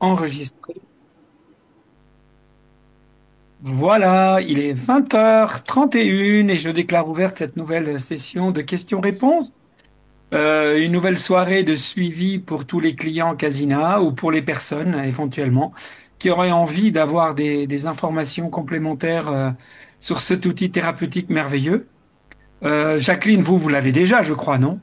Enregistré. Voilà, il est 20h31 et je déclare ouverte cette nouvelle session de questions-réponses. Une nouvelle soirée de suivi pour tous les clients Casina ou pour les personnes éventuellement qui auraient envie d'avoir des informations complémentaires sur cet outil thérapeutique merveilleux. Jacqueline, vous l'avez déjà, je crois, non?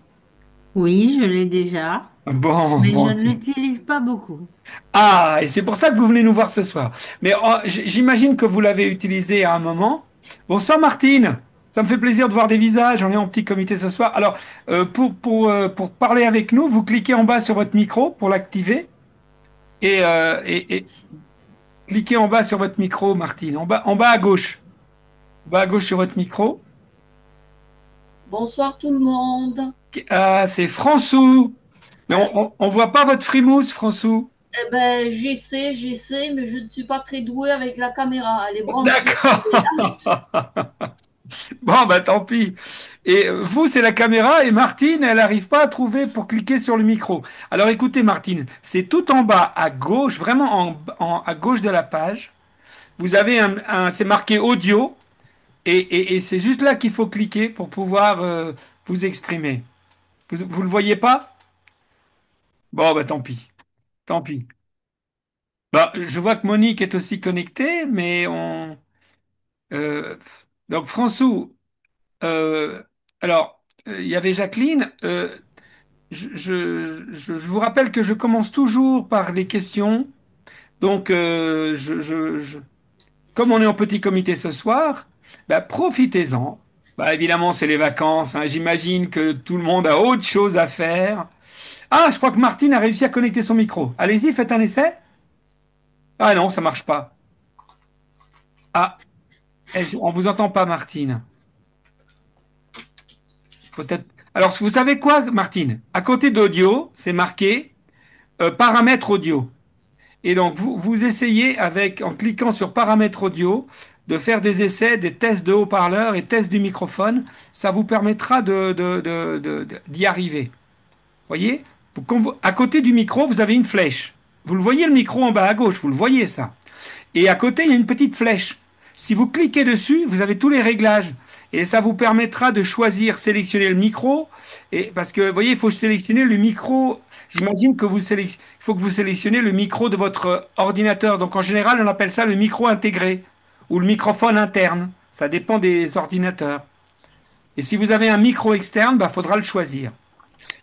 Oui, je l'ai déjà, Bon, mais je bon. ne l'utilise pas beaucoup. Ah, et c'est pour ça que vous venez nous voir ce soir. Mais j'imagine que vous l'avez utilisé à un moment. Bonsoir Martine, ça me fait plaisir de voir des visages. On est en petit comité ce soir. Alors, pour parler avec nous, vous cliquez en bas sur votre micro pour l'activer et cliquez en bas sur votre micro, Martine, en bas à gauche. En bas à gauche sur votre micro. Bonsoir tout le monde. Ah, c'est François. Mais on voit pas votre frimousse, François. Eh ben, j'essaie, mais je ne suis pas très douée avec la caméra. Elle est branchée. D'accord. Bon, bah tant pis. Et vous, c'est la caméra et Martine, elle n'arrive pas à trouver pour cliquer sur le micro. Alors écoutez, Martine, c'est tout en bas à gauche, vraiment à gauche de la page. Vous avez c'est marqué audio et c'est juste là qu'il faut cliquer pour pouvoir vous exprimer. Vous le voyez pas? Bon, bah tant pis. Tant pis. Bah, je vois que Monique est aussi connectée, mais euh, donc François, euh, alors, il y avait Jacqueline. Je vous rappelle que je commence toujours par les questions. Donc, comme on est en petit comité ce soir, bah, profitez-en. Bah, évidemment, c'est les vacances, hein. J'imagine que tout le monde a autre chose à faire. Ah, je crois que Martine a réussi à connecter son micro. Allez-y, faites un essai. Ah non, ça marche pas. Ah, on vous entend pas, Martine. Peut-être. Alors, vous savez quoi, Martine? À côté d'audio, c'est marqué paramètres audio. Et donc, vous essayez en cliquant sur paramètres audio, de faire des essais, des tests de haut-parleur et tests du microphone. Ça vous permettra d'y arriver. Voyez? À côté du micro, vous avez une flèche. Vous le voyez, le micro en bas à gauche, vous le voyez ça. Et à côté, il y a une petite flèche. Si vous cliquez dessus, vous avez tous les réglages. Et ça vous permettra de choisir, sélectionner le micro. Et parce que, vous voyez, il faut sélectionner le micro. J'imagine que il faut que vous sélectionnez le micro de votre ordinateur. Donc en général, on appelle ça le micro intégré ou le microphone interne. Ça dépend des ordinateurs. Et si vous avez un micro externe, bah, faudra le choisir.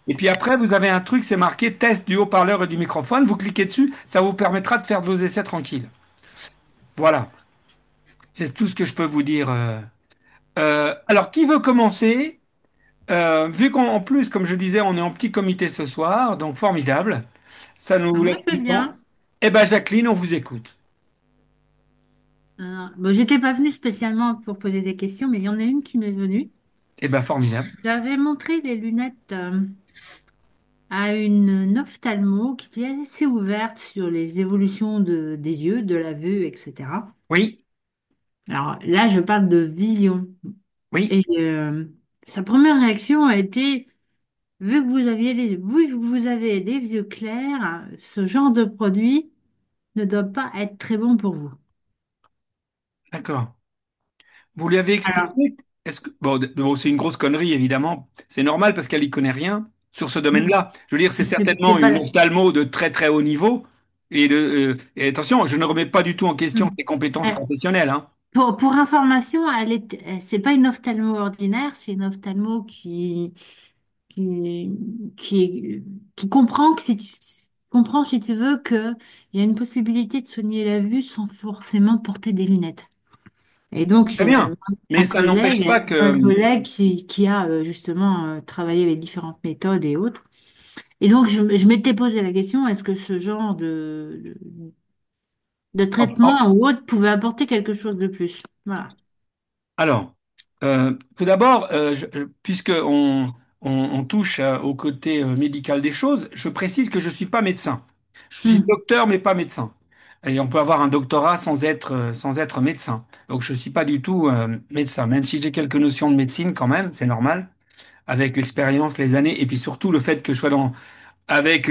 Et puis après, vous avez un truc, c'est marqué test du haut-parleur et du microphone. Vous cliquez dessus, ça vous permettra de faire vos essais tranquilles. Voilà. C'est tout ce que je peux vous dire. Alors, qui veut commencer? Vu qu'en plus, comme je disais, on est en petit comité ce soir, donc formidable. Ça nous Alors, moi, laisse je du veux temps. bien. Eh ben, Jacqueline, on vous écoute. Bon, j'étais pas venue spécialement pour poser des questions, mais il y en a une qui m'est venue. Eh ben, formidable. J'avais montré les lunettes à une ophtalmo qui était assez ouverte sur les évolutions des yeux, de la vue, etc. Oui, Alors là, je parle de vision. oui, Et sa première réaction a été, vu que vous avez les yeux clairs, ce genre de produit ne doit pas être très bon pour vous. d'accord. Vous lui avez Alors, expliqué? Est-ce que bon, c'est une grosse connerie, évidemment. C'est normal parce qu'elle y connaît rien sur ce mm, domaine-là. Je veux dire, c'est c'est certainement pas une la- ophtalmo de très très haut niveau. Et attention, je ne remets pas du tout en question mm. ses compétences Euh, professionnelles, hein. pour information, c'est pas une ophtalmo ordinaire, c'est une ophtalmo qui, qui, qui comprend que comprend, si tu veux, qu'il y a une possibilité de soigner la vue sans forcément porter des lunettes. Et donc, Très bien. Mais ça n'empêche pas un que. collègue qui a justement travaillé avec différentes méthodes et autres. Et donc, je m'étais posé la question, est-ce que ce genre de traitement ou autre pouvait apporter quelque chose de plus? Voilà. Alors, tout d'abord, puisque on touche au côté médical des choses, je précise que je ne suis pas médecin. Je suis Hmm. docteur, mais pas médecin. Et on peut avoir un doctorat sans être médecin. Donc, je ne suis pas du tout médecin, même si j'ai quelques notions de médecine quand même, c'est normal, avec l'expérience, les années, et puis surtout le fait que je sois avec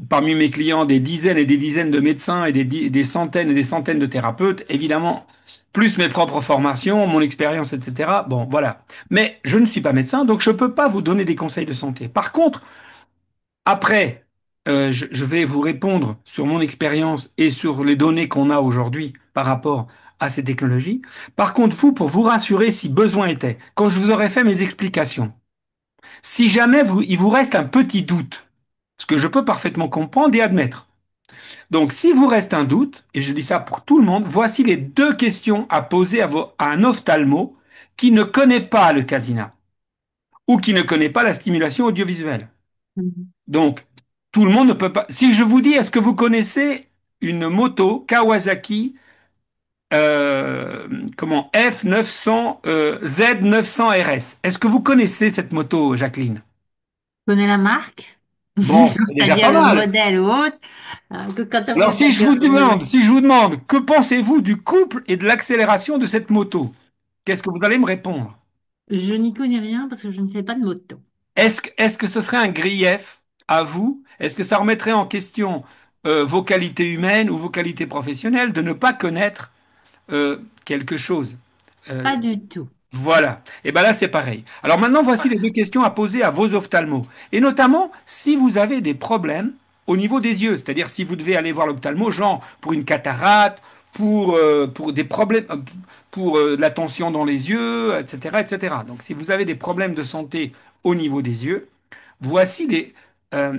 parmi mes clients des dizaines et des dizaines de médecins et des centaines et des centaines de thérapeutes, évidemment, plus mes propres formations, mon expérience, etc. Bon, voilà. Mais je ne suis pas médecin, donc je ne peux pas vous donner des conseils de santé. Par contre, après, je vais vous répondre sur mon expérience et sur les données qu'on a aujourd'hui par rapport à ces technologies. Par contre, vous, pour vous rassurer si besoin était, quand je vous aurai fait mes explications, si jamais il vous reste un petit doute, ce que je peux parfaitement comprendre et admettre. Donc, si vous reste un doute, et je dis ça pour tout le monde, voici les deux questions à poser à un ophtalmo qui ne connaît pas le casina ou qui ne connaît pas la stimulation audiovisuelle. Mhm. Donc, tout le monde ne peut pas. Si je vous dis, est-ce que vous connaissez une moto Kawasaki F900 Z900 RS? Est-ce que vous connaissez cette moto, Jacqueline? Je connais la marque, Bon, c'est déjà c'est-à-dire pas le mal. modèle ou autre, que quand on Alors, fait si sa je vous demande, théorie. si je vous demande, que pensez-vous du couple et de l'accélération de cette moto? Qu'est-ce que vous allez me répondre? Je n'y connais rien parce que je ne fais pas de moto. Est-ce que ce serait un grief à vous? Est-ce que ça remettrait en question vos qualités humaines ou vos qualités professionnelles de ne pas connaître quelque chose? Euh, Pas du tout. voilà. Et bien là, c'est pareil. Alors maintenant, voici les deux questions à poser à vos ophtalmos. Et notamment, si vous avez des problèmes au niveau des yeux, c'est-à-dire si vous devez aller voir l'ophtalmo, genre pour une cataracte, pour des problèmes, pour la tension dans les yeux, etc., etc. Donc, si vous avez des problèmes de santé au niveau des yeux, voici les. euh,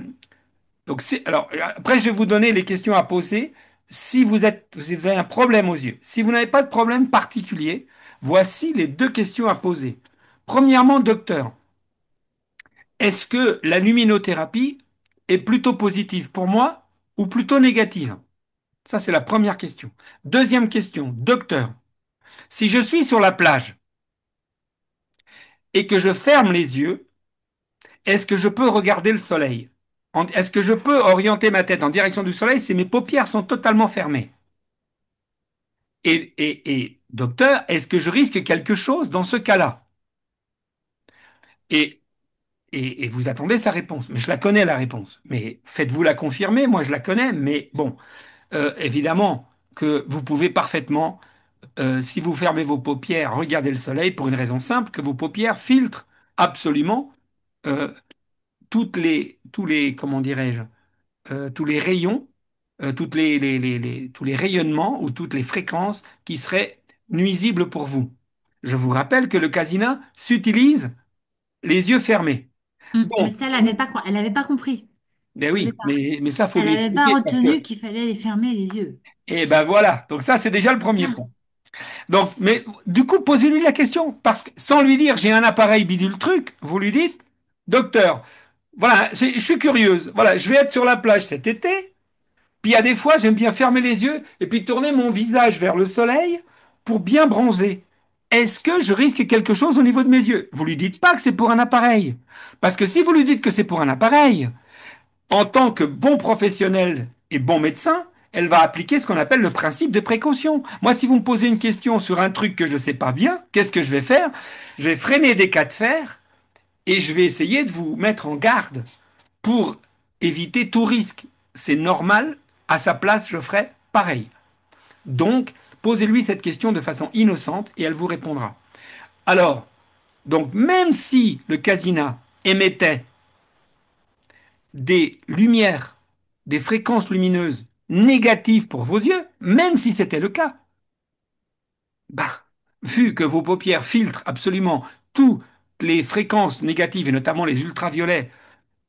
alors, après, je vais vous donner les questions à poser si vous avez un problème aux yeux. Si vous n'avez pas de problème particulier, voici les deux questions à poser. Premièrement, docteur, est-ce que la luminothérapie est plutôt positive pour moi ou plutôt négative? Ça, c'est la première question. Deuxième question, docteur, si je suis sur la plage et que je ferme les yeux, est-ce que je peux regarder le soleil? Est-ce que je peux orienter ma tête en direction du soleil si mes paupières sont totalement fermées? Et docteur, est-ce que je risque quelque chose dans ce cas-là? Et, et vous attendez sa réponse. Mais je la connais, la réponse. Mais faites-vous la confirmer, moi je la connais. Mais bon, évidemment que vous pouvez parfaitement, si vous fermez vos paupières, regarder le soleil pour une raison simple, que vos paupières filtrent absolument euh, tous les, comment dirais-je, tous les rayons, tous les rayonnements ou toutes les fréquences qui seraient nuisibles pour vous. Je vous rappelle que le casina s'utilise les yeux fermés. Mais Donc, ça, elle avait pas compris ben au oui, départ. mais ça, faut Elle lui n'avait pas expliquer parce que, retenu qu'il fallait les fermer les yeux. et ben voilà. Donc ça, c'est déjà le premier Bien. point. Donc, mais du coup, posez-lui la question parce que sans lui dire j'ai un appareil bidule truc, vous lui dites, docteur, voilà, je suis curieuse. Voilà, je vais être sur la plage cet été. Puis il y a des fois, j'aime bien fermer les yeux et puis tourner mon visage vers le soleil pour bien bronzer. Est-ce que je risque quelque chose au niveau de mes yeux? Vous lui dites pas que c'est pour un appareil. Parce que si vous lui dites que c'est pour un appareil, en tant que bon professionnel et bon médecin, elle va appliquer ce qu'on appelle le principe de précaution. Moi, si vous me posez une question sur un truc que je ne sais pas bien, qu'est-ce que je vais faire? Je vais freiner des cas de fer et je vais essayer de vous mettre en garde pour éviter tout risque. C'est normal, à sa place, je ferai pareil. Donc, posez-lui cette question de façon innocente et elle vous répondra. Alors, donc, même si le casina émettait des lumières, des fréquences lumineuses négatives pour vos yeux, même si c'était le cas, bah, vu que vos paupières filtrent absolument toutes les fréquences négatives et notamment les ultraviolets,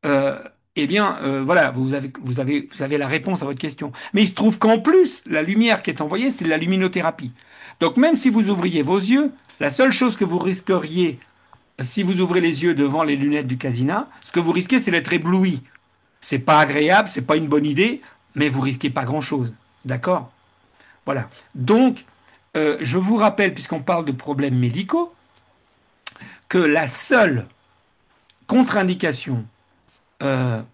euh, eh bien, voilà, vous avez la réponse à votre question. Mais il se trouve qu'en plus, la lumière qui est envoyée, c'est de la luminothérapie. Donc, même si vous ouvriez vos yeux, la seule chose que vous risqueriez, si vous ouvrez les yeux devant les lunettes du casina, ce que vous risquez, c'est d'être ébloui. C'est pas agréable, c'est pas une bonne idée, mais vous risquez pas grand-chose. D'accord? Voilà. Donc, je vous rappelle, puisqu'on parle de problèmes médicaux, que la seule contre-indication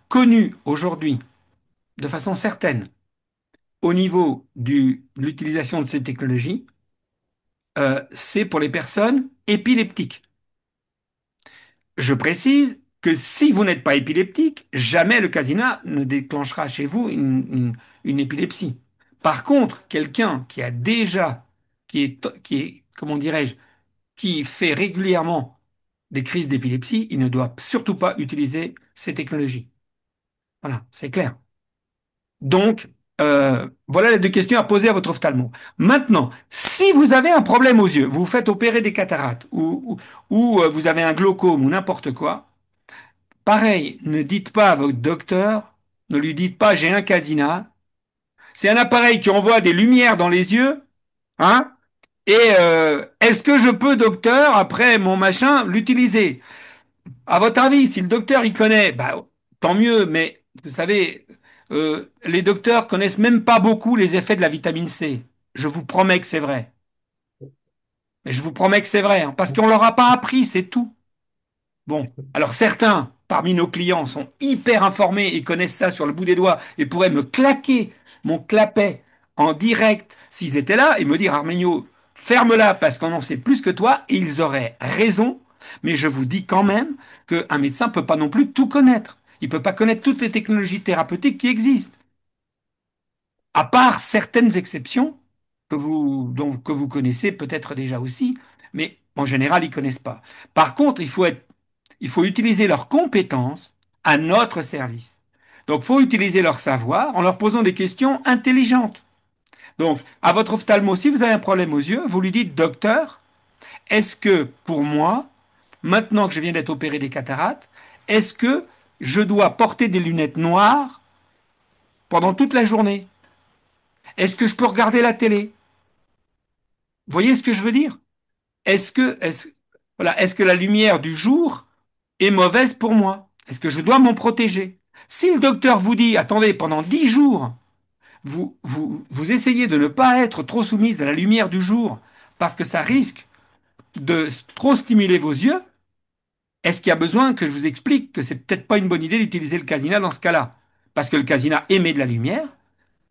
connue aujourd'hui de façon certaine au niveau de l'utilisation de ces technologies, c'est pour les personnes épileptiques. Je précise, que si vous n'êtes pas épileptique, jamais le casina ne déclenchera chez vous une épilepsie. Par contre, quelqu'un qui a déjà, comment dirais-je, qui fait régulièrement des crises d'épilepsie, il ne doit surtout pas utiliser ces technologies. Voilà, c'est clair. Donc, voilà les deux questions à poser à votre ophtalmo. Maintenant, si vous avez un problème aux yeux, vous vous faites opérer des cataractes ou vous avez un glaucome ou n'importe quoi, pareil, ne dites pas à votre docteur, ne lui dites pas j'ai un casina. C'est un appareil qui envoie des lumières dans les yeux, hein? Et est-ce que je peux, docteur, après mon machin, l'utiliser? À votre avis, si le docteur y connaît, bah, tant mieux, mais vous savez, les docteurs connaissent même pas beaucoup les effets de la vitamine C. Je vous promets que c'est vrai. Mais je vous promets que c'est vrai, hein, parce qu'on leur a pas appris, c'est tout. Bon, alors certains parmi nos clients sont hyper informés et connaissent ça sur le bout des doigts et pourraient me claquer mon clapet en direct s'ils étaient là et me dire Armenio, ferme-la parce qu'on en sait plus que toi et ils auraient raison. Mais je vous dis quand même qu'un médecin ne peut pas non plus tout connaître. Il ne peut pas connaître toutes les technologies thérapeutiques qui existent, à part certaines exceptions que vous connaissez peut-être déjà aussi, mais en général, ils ne connaissent pas. Par contre, il faut utiliser leurs compétences à notre service. Donc, il faut utiliser leur savoir en leur posant des questions intelligentes. Donc, à votre ophtalmo, si vous avez un problème aux yeux, vous lui dites, docteur, est-ce que pour moi, maintenant que je viens d'être opéré des cataractes, est-ce que je dois porter des lunettes noires pendant toute la journée? Est-ce que je peux regarder la télé? Vous voyez ce que je veux dire? Voilà, est-ce que la lumière du jour est mauvaise pour moi? Est-ce que je dois m'en protéger? Si le docteur vous dit, attendez, pendant 10 jours, vous essayez de ne pas être trop soumise à la lumière du jour parce que ça risque de trop stimuler vos yeux, est-ce qu'il y a besoin que je vous explique que c'est peut-être pas une bonne idée d'utiliser le casina dans ce cas-là? Parce que le casina émet de la lumière,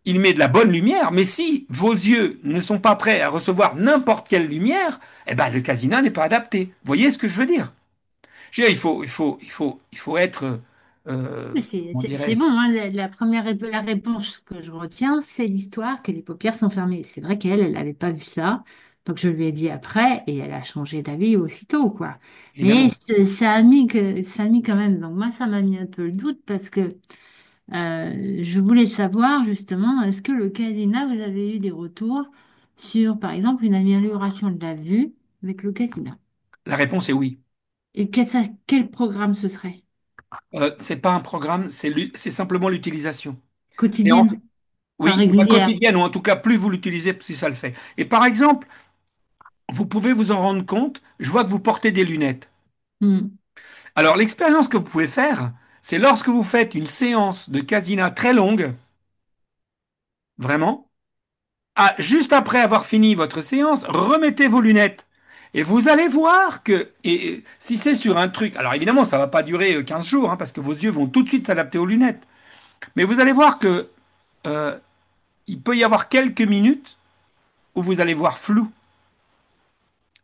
il met de la bonne lumière, mais si vos yeux ne sont pas prêts à recevoir n'importe quelle lumière, eh ben le casina n'est pas adapté. Vous voyez ce que je veux dire? Je veux dire, il faut être, comment C'est dirais-je, bon, hein, la réponse que je retiens, c'est l'histoire que les paupières sont fermées. C'est vrai qu'elle, elle n'avait pas vu ça. Donc je lui ai dit après et elle a changé d'avis aussitôt, quoi. Mais évidemment. ça a mis quand même. Donc moi, ça m'a mis un peu le doute parce que je voulais savoir justement, est-ce que le Casina, vous avez eu des retours sur, par exemple, une amélioration de la vue avec le Casina? La réponse est oui. Et quel programme ce serait? C'est pas un programme, c'est simplement l'utilisation. Et en- Quotidienne, pas oui, pas régulière. quotidienne, ou en tout cas, plus vous l'utilisez, plus ça le fait. Et par exemple, vous pouvez vous en rendre compte, je vois que vous portez des lunettes. Hmm. Alors, l'expérience que vous pouvez faire, c'est lorsque vous faites une séance de casina très longue, vraiment, juste après avoir fini votre séance, remettez vos lunettes. Et vous allez voir que, et si c'est sur un truc, alors évidemment, ça ne va pas durer 15 jours, hein, parce que vos yeux vont tout de suite s'adapter aux lunettes. Mais vous allez voir que euh, il peut y avoir quelques minutes où vous allez voir flou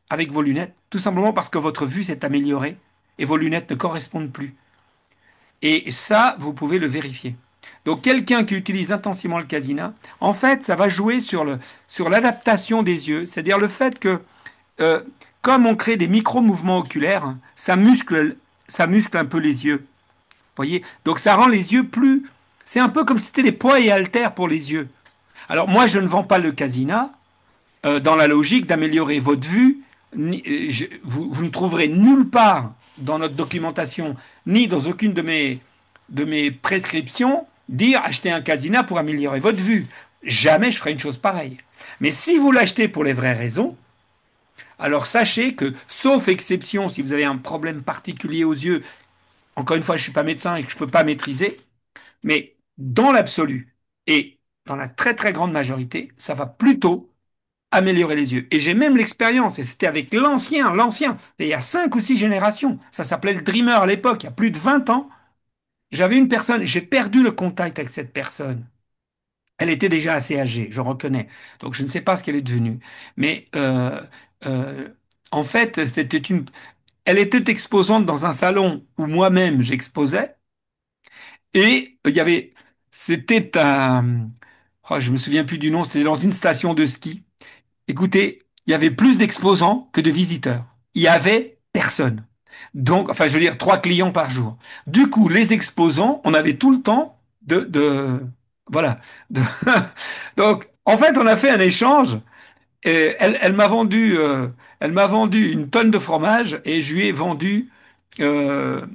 avec vos lunettes, tout simplement parce que votre vue s'est améliorée et vos lunettes ne correspondent plus. Et ça, vous pouvez le vérifier. Donc quelqu'un qui utilise intensivement le casina, en fait, ça va jouer sur l'adaptation des yeux, c'est-à-dire le fait que euh, comme on crée des micro-mouvements oculaires, ça muscle un peu les yeux. Voyez? Donc ça rend les yeux plus. C'est un peu comme si c'était des poids et haltères pour les yeux. Alors moi, je ne vends pas le casina dans la logique d'améliorer votre vue. Vous ne trouverez nulle part dans notre documentation, ni dans aucune de mes prescriptions, dire achetez un casina pour améliorer votre vue. Jamais je ferai une chose pareille. Mais si vous l'achetez pour les vraies raisons, alors sachez que, sauf exception, si vous avez un problème particulier aux yeux, encore une fois, je ne suis pas médecin et que je ne peux pas maîtriser, mais dans l'absolu et dans la très très grande majorité, ça va plutôt améliorer les yeux. Et j'ai même l'expérience, et c'était avec l'ancien, il y a 5 ou 6 générations, ça s'appelait le Dreamer à l'époque, il y a plus de 20 ans, j'avais une personne, j'ai perdu le contact avec cette personne. Elle était déjà assez âgée, je reconnais. Donc je ne sais pas ce qu'elle est devenue. Mais euh, en fait, c'était une elle était exposante dans un salon où moi-même j'exposais, et il y avait, c'était un, oh, je me souviens plus du nom, c'était dans une station de ski. Écoutez, il y avait plus d'exposants que de visiteurs. Il y avait personne. Donc, enfin, je veux dire, 3 clients par jour. Du coup, les exposants, on avait tout le temps voilà. de- Donc, en fait, on a fait un échange. Et elle m'a vendu une tonne de fromage et je lui ai vendu le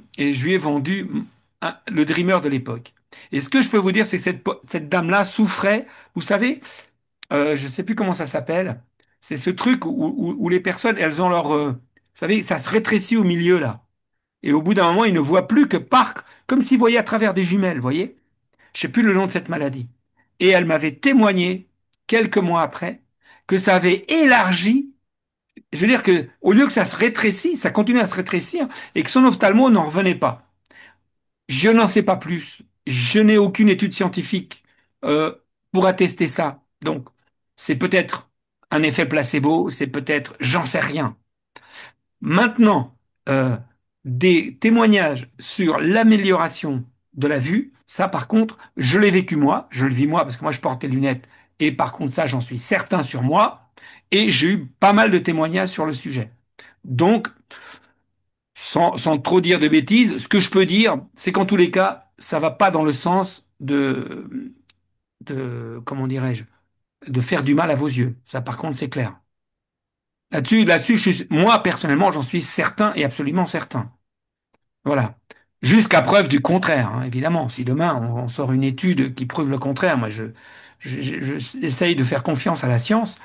Dreamer de l'époque. Et ce que je peux vous dire, c'est que cette dame-là souffrait. Vous savez, je ne sais plus comment ça s'appelle. C'est ce truc où les personnes, elles ont vous savez, ça se rétrécit au milieu là. Et au bout d'un moment, ils ne voient plus que comme s'ils voyaient à travers des jumelles, vous voyez? Je sais plus le nom de cette maladie. Et elle m'avait témoigné quelques mois après que ça avait élargi. Je veux dire que au lieu que ça se rétrécisse, ça continue à se rétrécir et que son ophtalmo n'en revenait pas. Je n'en sais pas plus. Je n'ai aucune étude scientifique euh, pour attester ça. Donc, c'est peut-être un effet placebo, c'est peut-être, j'en sais rien. Maintenant, euh, des témoignages sur l'amélioration de la vue, ça par contre, je l'ai vécu moi, je le vis moi parce que moi je porte des lunettes et par contre ça j'en suis certain sur moi et j'ai eu pas mal de témoignages sur le sujet. Donc, sans trop dire de bêtises, ce que je peux dire, c'est qu'en tous les cas, ça va pas dans le sens comment dirais-je, de faire du mal à vos yeux. Ça, par contre, c'est clair. Là-dessus, moi, personnellement, j'en suis certain et absolument certain. Voilà. Jusqu'à preuve du contraire, hein, évidemment. Si demain, on sort une étude qui prouve le contraire, moi, j'essaye de faire confiance à la science.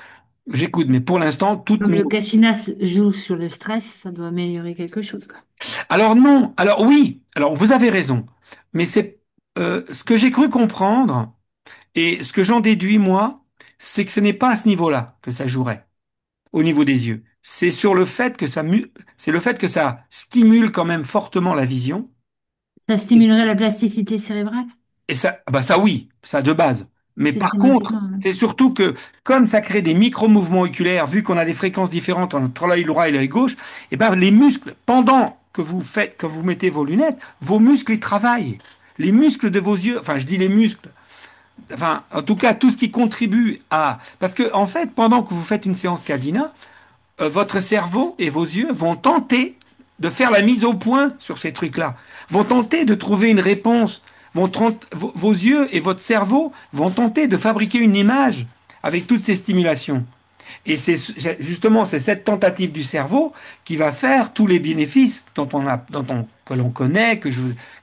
J'écoute, mais pour l'instant, toutes Donc mes... le casina joue sur le stress, ça doit améliorer quelque chose, quoi. Alors non, alors oui, alors vous avez raison, mais c'est ce que j'ai cru comprendre et ce que j'en déduis moi, c'est que ce n'est pas à ce niveau-là que ça jouerait, au niveau des yeux. C'est sur le fait que c'est le fait que ça stimule quand même fortement la vision. Ça stimulerait la plasticité cérébrale, Et ça, bah ça oui, ça de base. Mais par contre, systématiquement, hein. c'est surtout que comme ça crée des micro-mouvements oculaires, vu qu'on a des fréquences différentes entre l'œil droit et l'œil gauche, et ben les muscles, pendant que vous mettez vos lunettes, vos muscles ils travaillent. Les muscles de vos yeux, enfin je dis les muscles, enfin en tout cas tout ce qui contribue à, parce que en fait pendant que vous faites une séance casina, votre cerveau et vos yeux vont tenter de faire la mise au point sur ces trucs-là, vont tenter de trouver une réponse, vos yeux et votre cerveau vont tenter de fabriquer une image avec toutes ces stimulations. Et justement c'est cette tentative du cerveau qui va faire tous les bénéfices que l'on connaît, que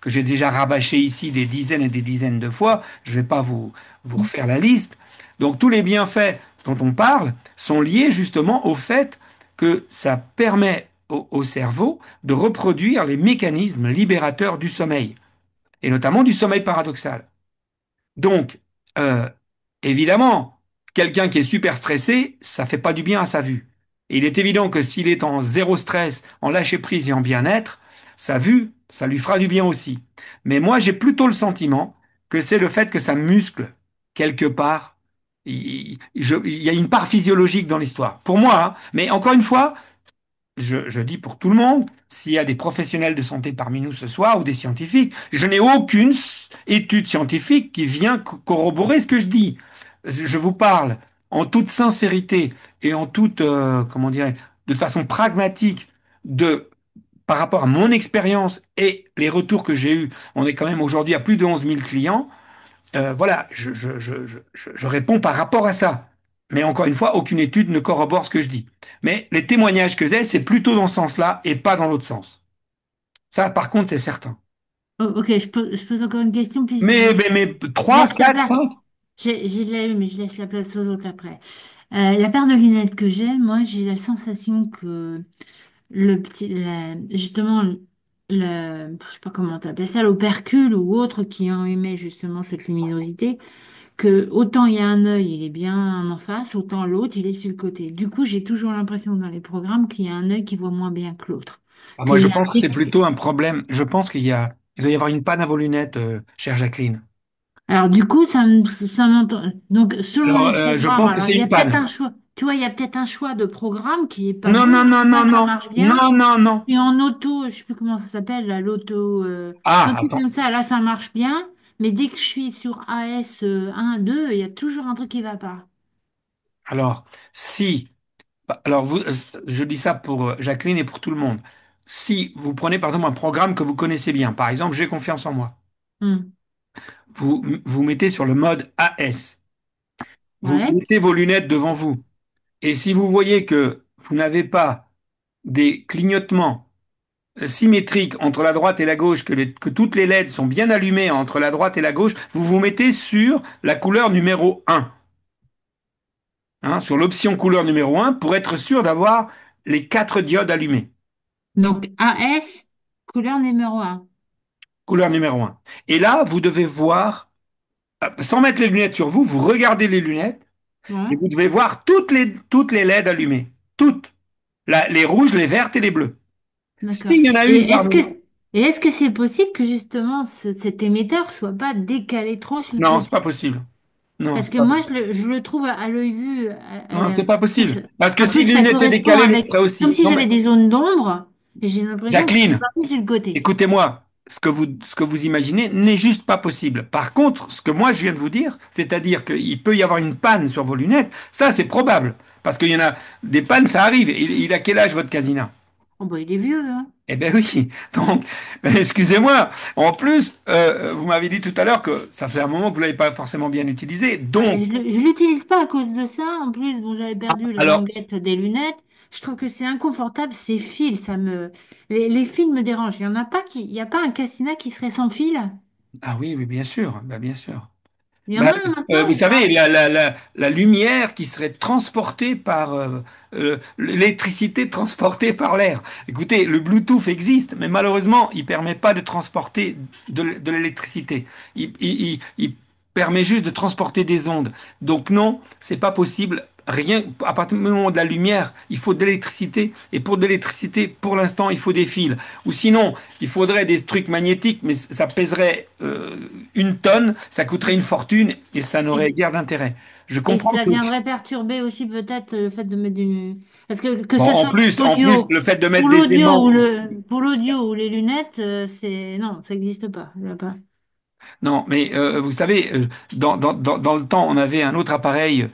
j'ai déjà rabâché ici des dizaines et des dizaines de fois. Je ne vais pas vous refaire la liste. Donc tous les bienfaits dont on parle sont liés justement au fait que ça permet au cerveau de reproduire les mécanismes libérateurs du sommeil, et notamment du sommeil paradoxal. Donc, euh, évidemment, quelqu'un qui est super stressé, ça fait pas du bien à sa vue. Et il est évident que s'il est en zéro stress, en lâcher prise et en bien-être, sa vue, ça lui fera du bien aussi. Mais moi, j'ai plutôt le sentiment que c'est le fait que ça muscle quelque part. Il y a une part physiologique dans l'histoire. Pour moi, hein. Mais encore une fois, je dis pour tout le monde, s'il y a des professionnels de santé parmi nous ce soir ou des scientifiques, je n'ai aucune étude scientifique qui vient corroborer ce que je dis. Je vous parle en toute sincérité et en toute, comment dirais, de façon pragmatique de par rapport à mon expérience et les retours que j'ai eus. On est quand même aujourd'hui à plus de 11 000 clients. Voilà, je réponds par rapport à ça. Mais encore une fois, aucune étude ne corrobore ce que je dis. Mais les témoignages que j'ai, c'est plutôt dans ce sens-là et pas dans l'autre sens. Ça, par contre, c'est certain. Oh, ok, je pose encore une question, puis Mais je 3, laisse la 4, place. 5. Mais je laisse la place aux autres après. La paire de lunettes que j'ai, moi, j'ai la sensation que justement, je sais pas comment t'appelles ça, l'opercule ou autre qui en émet justement cette luminosité, que autant il y a un œil, il est bien en face, autant l'autre, il est sur le côté. Du coup, j'ai toujours l'impression dans les programmes qu'il y a un œil qui voit moins bien que l'autre. Ah, moi, Qu'il je y a un pense que c'est plutôt un problème. Je pense il doit y avoir une panne à vos lunettes, chère Jacqueline. Alors du coup, ça m'entend. Donc selon Alors, les je programmes, pense que alors c'est il y a une peut-être panne. un choix. tu vois, il y a peut-être un choix de programme qui est pas Non, bon. non, non, non, Moi, ça non, marche bien. non, non, non. Et en auto, je sais plus comment ça s'appelle, là, l'auto, un Ah, truc attends. comme ça, là, ça marche bien. Mais dès que je suis sur AS 1, 2, il y a toujours un truc qui va pas. Alors, si, alors je dis ça pour Jacqueline et pour tout le monde. Si vous prenez par exemple un programme que vous connaissez bien, par exemple, j'ai confiance en moi, Hmm. vous mettez sur le mode AS, vous Ouais. mettez vos lunettes devant vous, et si vous voyez que vous n'avez pas des clignotements symétriques entre la droite et la gauche, que toutes les LED sont bien allumées entre la droite et la gauche, vous vous mettez sur la couleur numéro 1, hein, sur l'option couleur numéro 1, pour être sûr d'avoir les quatre diodes allumées. Donc, AS, couleur numéro un. Couleur numéro 1. Et là, vous devez voir, sans mettre les lunettes sur vous, vous regardez les lunettes et Ouais. vous devez voir toutes les LED allumées. Toutes. Les rouges, les vertes et les bleues. D'accord. S'il y en a Et une parmi... est-ce que c'est possible que justement cet émetteur soit pas décalé trop sur le Non, c'est côté? pas possible. Non, Parce c'est que pas moi, possible. je le trouve à l'œil vu. Non, c'est pas possible. Parce que En si plus, ça l'une était correspond décalée, l'autre avec, serait comme aussi. si Non, mais j'avais des zones d'ombre, et j'ai l'impression que c'est Jacqueline, pas plus sur le côté. écoutez-moi. Ce que vous imaginez n'est juste pas possible. Par contre, ce que moi je viens de vous dire, c'est-à-dire qu'il peut y avoir une panne sur vos lunettes, ça c'est probable. Parce qu'il y en a des pannes, ça arrive. Il a quel âge votre Casina? Oh, bah, il est vieux, hein. Eh ben oui, donc, excusez-moi. En plus, vous m'avez dit tout à l'heure que ça fait un moment que vous l'avez pas forcément bien utilisé. Ouais, Donc, je l'utilise pas à cause de ça. En plus, bon, j'avais perdu la alors, languette des lunettes. Je trouve que c'est inconfortable, ces fils, les fils me dérangent. Il y a pas un cassina qui serait sans fil? ah oui, oui, bien sûr, ben, bien sûr. Il y en Ben, a un maintenant vous ou pas? savez, la lumière qui serait transportée par l'électricité transportée par l'air. Écoutez, le Bluetooth existe, mais malheureusement, il permet pas de transporter de l'électricité. Il permet juste de transporter des ondes. Donc non, c'est pas possible. Rien, à partir du moment de la lumière, il faut de l'électricité. Et pour de l'électricité, pour l'instant, il faut des fils. Ou sinon, il faudrait des trucs magnétiques, mais ça pèserait 1 tonne, ça coûterait une fortune et ça n'aurait Et, guère d'intérêt. Je et comprends ça que, viendrait perturber aussi peut-être le fait de mettre du... Parce que bon, ce en soit plus, pour en plus, l'audio, le fait de mettre des aimants. pour l'audio ou les lunettes, c'est... Non, ça n'existe pas. Il y a pas. Non, mais vous savez, dans le temps, on avait un autre appareil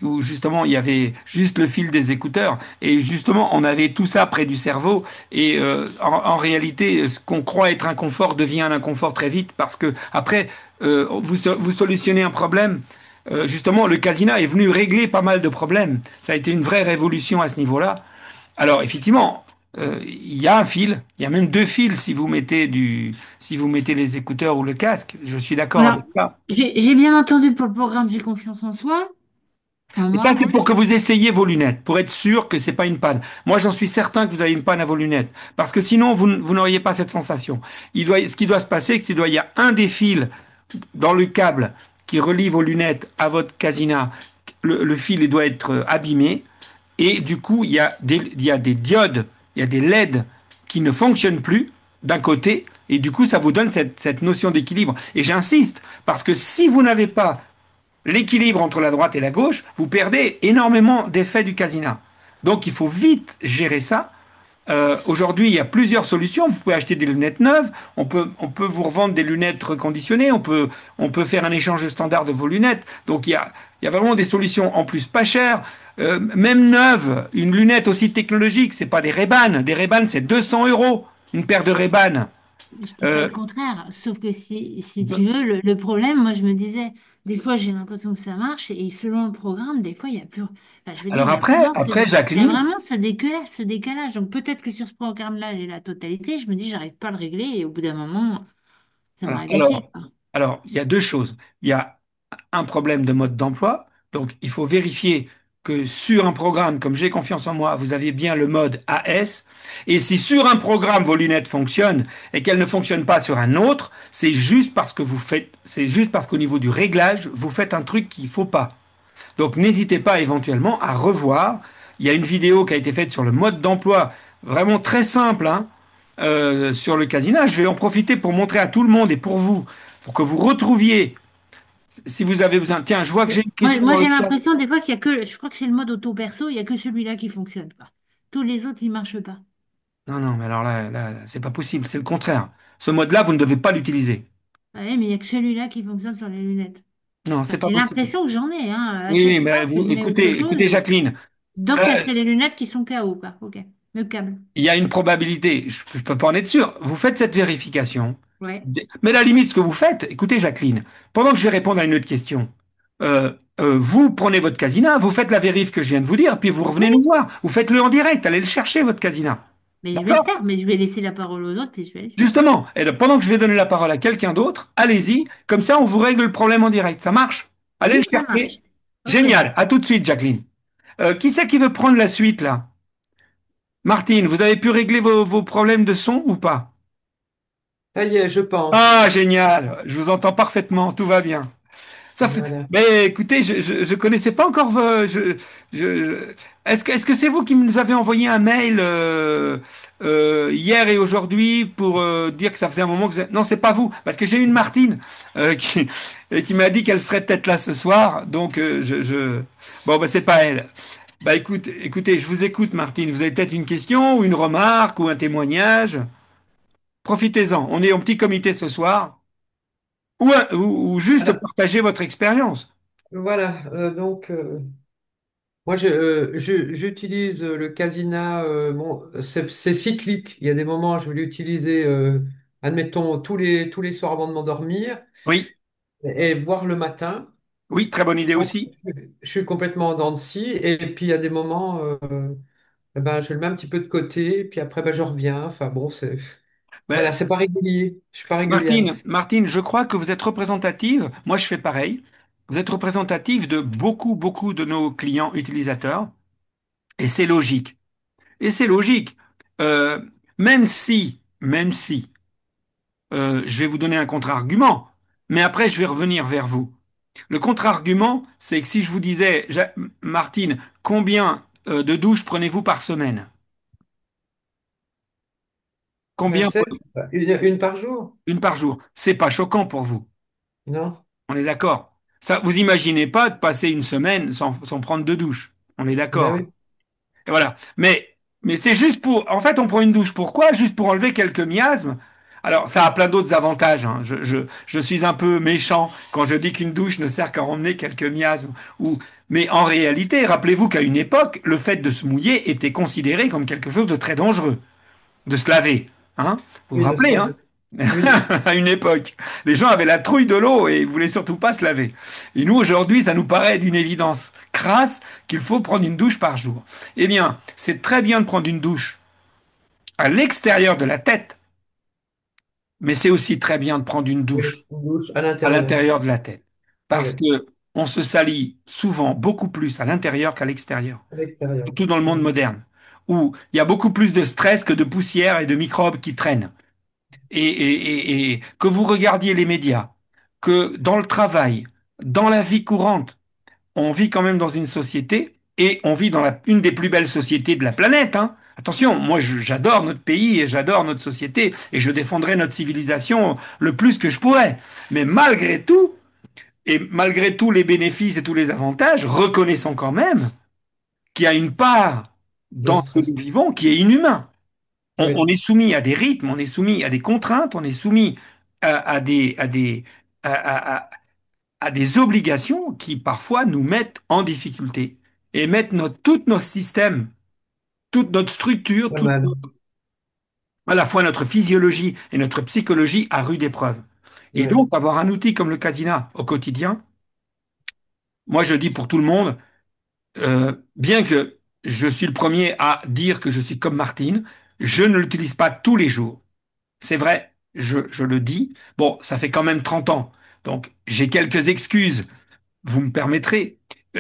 où justement il y avait juste le fil des écouteurs et justement on avait tout ça près du cerveau et en réalité, ce qu'on croit être un confort devient un inconfort très vite parce que après, vous solutionnez un problème. Justement, le Casina est venu régler pas mal de problèmes. Ça a été une vraie révolution à ce niveau-là. Alors, effectivement, il y a un fil, il y a même deux fils si vous mettez les écouteurs ou le casque. Je suis d'accord Alors, avec ça. j'ai bien entendu pour le programme J'ai confiance en soi. Et ça, c'est Moi, pour que vous essayiez vos lunettes, pour être sûr que c'est pas une panne. Moi, j'en suis certain que vous avez une panne à vos lunettes, parce que sinon, vous n'auriez pas cette sensation. Ce qui doit se passer, c'est qu'il y a un des fils dans le câble qui relie vos lunettes à votre casina. Le fil, il doit être abîmé. Et du coup, il y a des diodes, il y a des LED qui ne fonctionnent plus d'un côté, et du coup, ça vous donne cette notion d'équilibre. Et j'insiste, parce que si vous n'avez pas l'équilibre entre la droite et la gauche, vous perdez énormément d'effets du casina. Donc, il faut vite gérer ça. Aujourd'hui, il y a plusieurs solutions. Vous pouvez acheter des lunettes neuves. On peut vous revendre des lunettes reconditionnées. On peut faire un échange standard de vos lunettes. Donc, il y a vraiment des solutions en plus pas chères. Même neuve, une lunette aussi technologique, c'est pas des Ray-Ban. Des Ray-Ban, c'est 200 euros. Une paire de Ray-Ban. je dis pas Euh, le contraire. Sauf que si tu veux, le problème, moi, je me disais, des fois, j'ai l'impression que ça marche, et selon le programme, des fois, il y a plus. Enfin, je veux dire, alors après, après il y a Jacqueline, vraiment ce décalage. Donc, peut-être que sur ce programme-là, j'ai la totalité. Je me dis, j'arrive pas à le régler, et au bout d'un moment, ça m'a agacé, alors, quoi. il y a deux choses. Il y a un problème de mode d'emploi. Donc, il faut vérifier que sur un programme comme J'ai confiance en moi, vous avez bien le mode AS. Et si sur un programme vos lunettes fonctionnent et qu'elles ne fonctionnent pas sur un autre, c'est juste parce qu'au niveau du réglage, vous faites un truc qu'il faut pas. Donc, n'hésitez pas éventuellement à revoir. Il y a une vidéo qui a été faite sur le mode d'emploi, vraiment très simple, hein, sur le casinage. Je vais en profiter pour montrer à tout le monde et pour vous, pour que vous retrouviez Si vous avez besoin. Tiens, je vois que j'ai une question Moi dans le j'ai chat. l'impression des fois qu'il y a que, je crois que c'est le mode auto perso, il y a que celui-là qui fonctionne, quoi. Tous les autres, ils marchent pas. Non, non, mais alors là, c'est pas possible. C'est le contraire. Ce mode-là, vous ne devez pas l'utiliser. Ouais, mais il y a que celui-là qui fonctionne sur les lunettes. Non, Enfin, c'est pas c'est possible. l'impression que j'en ai, hein. À Oui, chaque oui, fois mais que vous, je mets autre écoutez, chose, écoutez, Jacqueline. donc ça euh, serait les lunettes qui sont KO, quoi. Ok. Le câble. il y a une probabilité, je ne peux pas en être sûr, vous faites cette vérification, Ouais. mais à la limite, ce que vous faites, écoutez Jacqueline, pendant que je vais répondre à une autre question, vous prenez votre casina, vous faites la vérif que je viens de vous dire, puis vous revenez nous Oui. voir, vous faites-le en direct, allez le chercher, votre casina. Mais je vais le D'accord? faire, mais je vais laisser la parole aux autres et je vais le faire. Justement, et donc, pendant que je vais donner la parole à quelqu'un d'autre, allez-y, comme ça on vous règle le problème en direct, ça marche? Allez le Oui, ça chercher. marche. Ok. Génial, à tout de suite Jacqueline. Qui c'est qui veut prendre la suite là? Martine, vous avez pu régler vos problèmes de son ou pas? Ça y est, je pense. Ah, génial! Je vous entends parfaitement, tout va bien. Ça fait... Voilà. Mais écoutez, je connaissais pas encore. Est-ce que c'est vous qui nous avez envoyé un mail hier et aujourd'hui pour dire que ça faisait un moment que non, c'est pas vous, parce que j'ai une Martine qui m'a dit qu'elle serait peut-être là ce soir. Donc bon, bah c'est pas elle. Bah écoutez, je vous écoute, Martine. Vous avez peut-être une question ou une remarque ou un témoignage. Profitez-en. On est en petit comité ce soir. Ou juste Alors, partager votre expérience. voilà, donc moi j'utilise le Casina, bon, c'est cyclique. Il y a des moments je vais l'utiliser, admettons, tous les soirs avant de m'endormir Oui, et voir le matin. oui, très bonne idée Donc aussi. je suis complètement en dents de scie et puis il y a des moments, eh ben, je le mets un petit peu de côté, puis après ben, je reviens. Enfin bon, Ben, voilà, c'est pas régulier. Je suis pas régulière. Martine, je crois que vous êtes représentative, moi je fais pareil, vous êtes représentative de beaucoup, beaucoup de nos clients utilisateurs, et c'est logique. Et c'est logique. Euh, même si, je vais vous donner un contre-argument, mais après je vais revenir vers vous. Le contre-argument, c'est que si je vous disais, Martine, combien de douches prenez-vous par semaine? Ben, Combien? une par jour, Une par jour. C'est pas choquant pour vous. non? On est d'accord. Ça, vous imaginez pas de passer une semaine sans prendre de douche. On est Ben d'accord. oui, Et voilà. Mais c'est juste pour. En fait, on prend une douche. Pourquoi? Juste pour enlever quelques miasmes. Alors, ça a plein d'autres avantages, hein. Je suis un peu méchant quand je dis qu'une douche ne sert qu'à emmener quelques miasmes. Mais en réalité, rappelez-vous qu'à une époque, le fait de se mouiller était considéré comme quelque chose de très dangereux. De se laver. Hein? Vous vous oui, rappelez, hein? oui, À une époque. Les gens avaient la trouille de l'eau et ils voulaient surtout pas se laver. Et nous, aujourd'hui, ça nous paraît d'une évidence crasse qu'il faut prendre une douche par jour. Eh bien, c'est très bien de prendre une douche à l'extérieur de la tête, mais c'est aussi très bien de prendre une oui, douche une douche à à l'intérieur. l'intérieur de la tête. Parce Oui, que on se salit souvent beaucoup plus à l'intérieur qu'à l'extérieur, à l'extérieur. surtout dans le monde Mm. moderne, où il y a beaucoup plus de stress que de poussière et de microbes qui traînent. Et que vous regardiez les médias, que dans le travail, dans la vie courante, on vit quand même dans une société et on vit dans une des plus belles sociétés de la planète, hein. Attention, moi j'adore notre pays et j'adore notre société et je défendrai notre civilisation le plus que je pourrais. Mais malgré tout, et malgré tous les bénéfices et tous les avantages, reconnaissons quand même qu'il y a une part Le dans ce que stress. nous vivons qui est inhumain. On Oui, est soumis à des rythmes, on est soumis à des contraintes, on est soumis à, à- à- à des obligations qui parfois nous mettent en difficulté et mettent tout notre système, toute notre structure, pas mal. à la fois notre physiologie et notre psychologie à rude épreuve. Et Oui, donc, avoir un outil comme le Casina au quotidien, moi je dis pour tout le monde, bien que je suis le premier à dire que je suis comme Martine, je ne l'utilise pas tous les jours. C'est vrai, je le dis. Bon, ça fait quand même 30 ans. Donc, j'ai quelques excuses, vous me permettrez.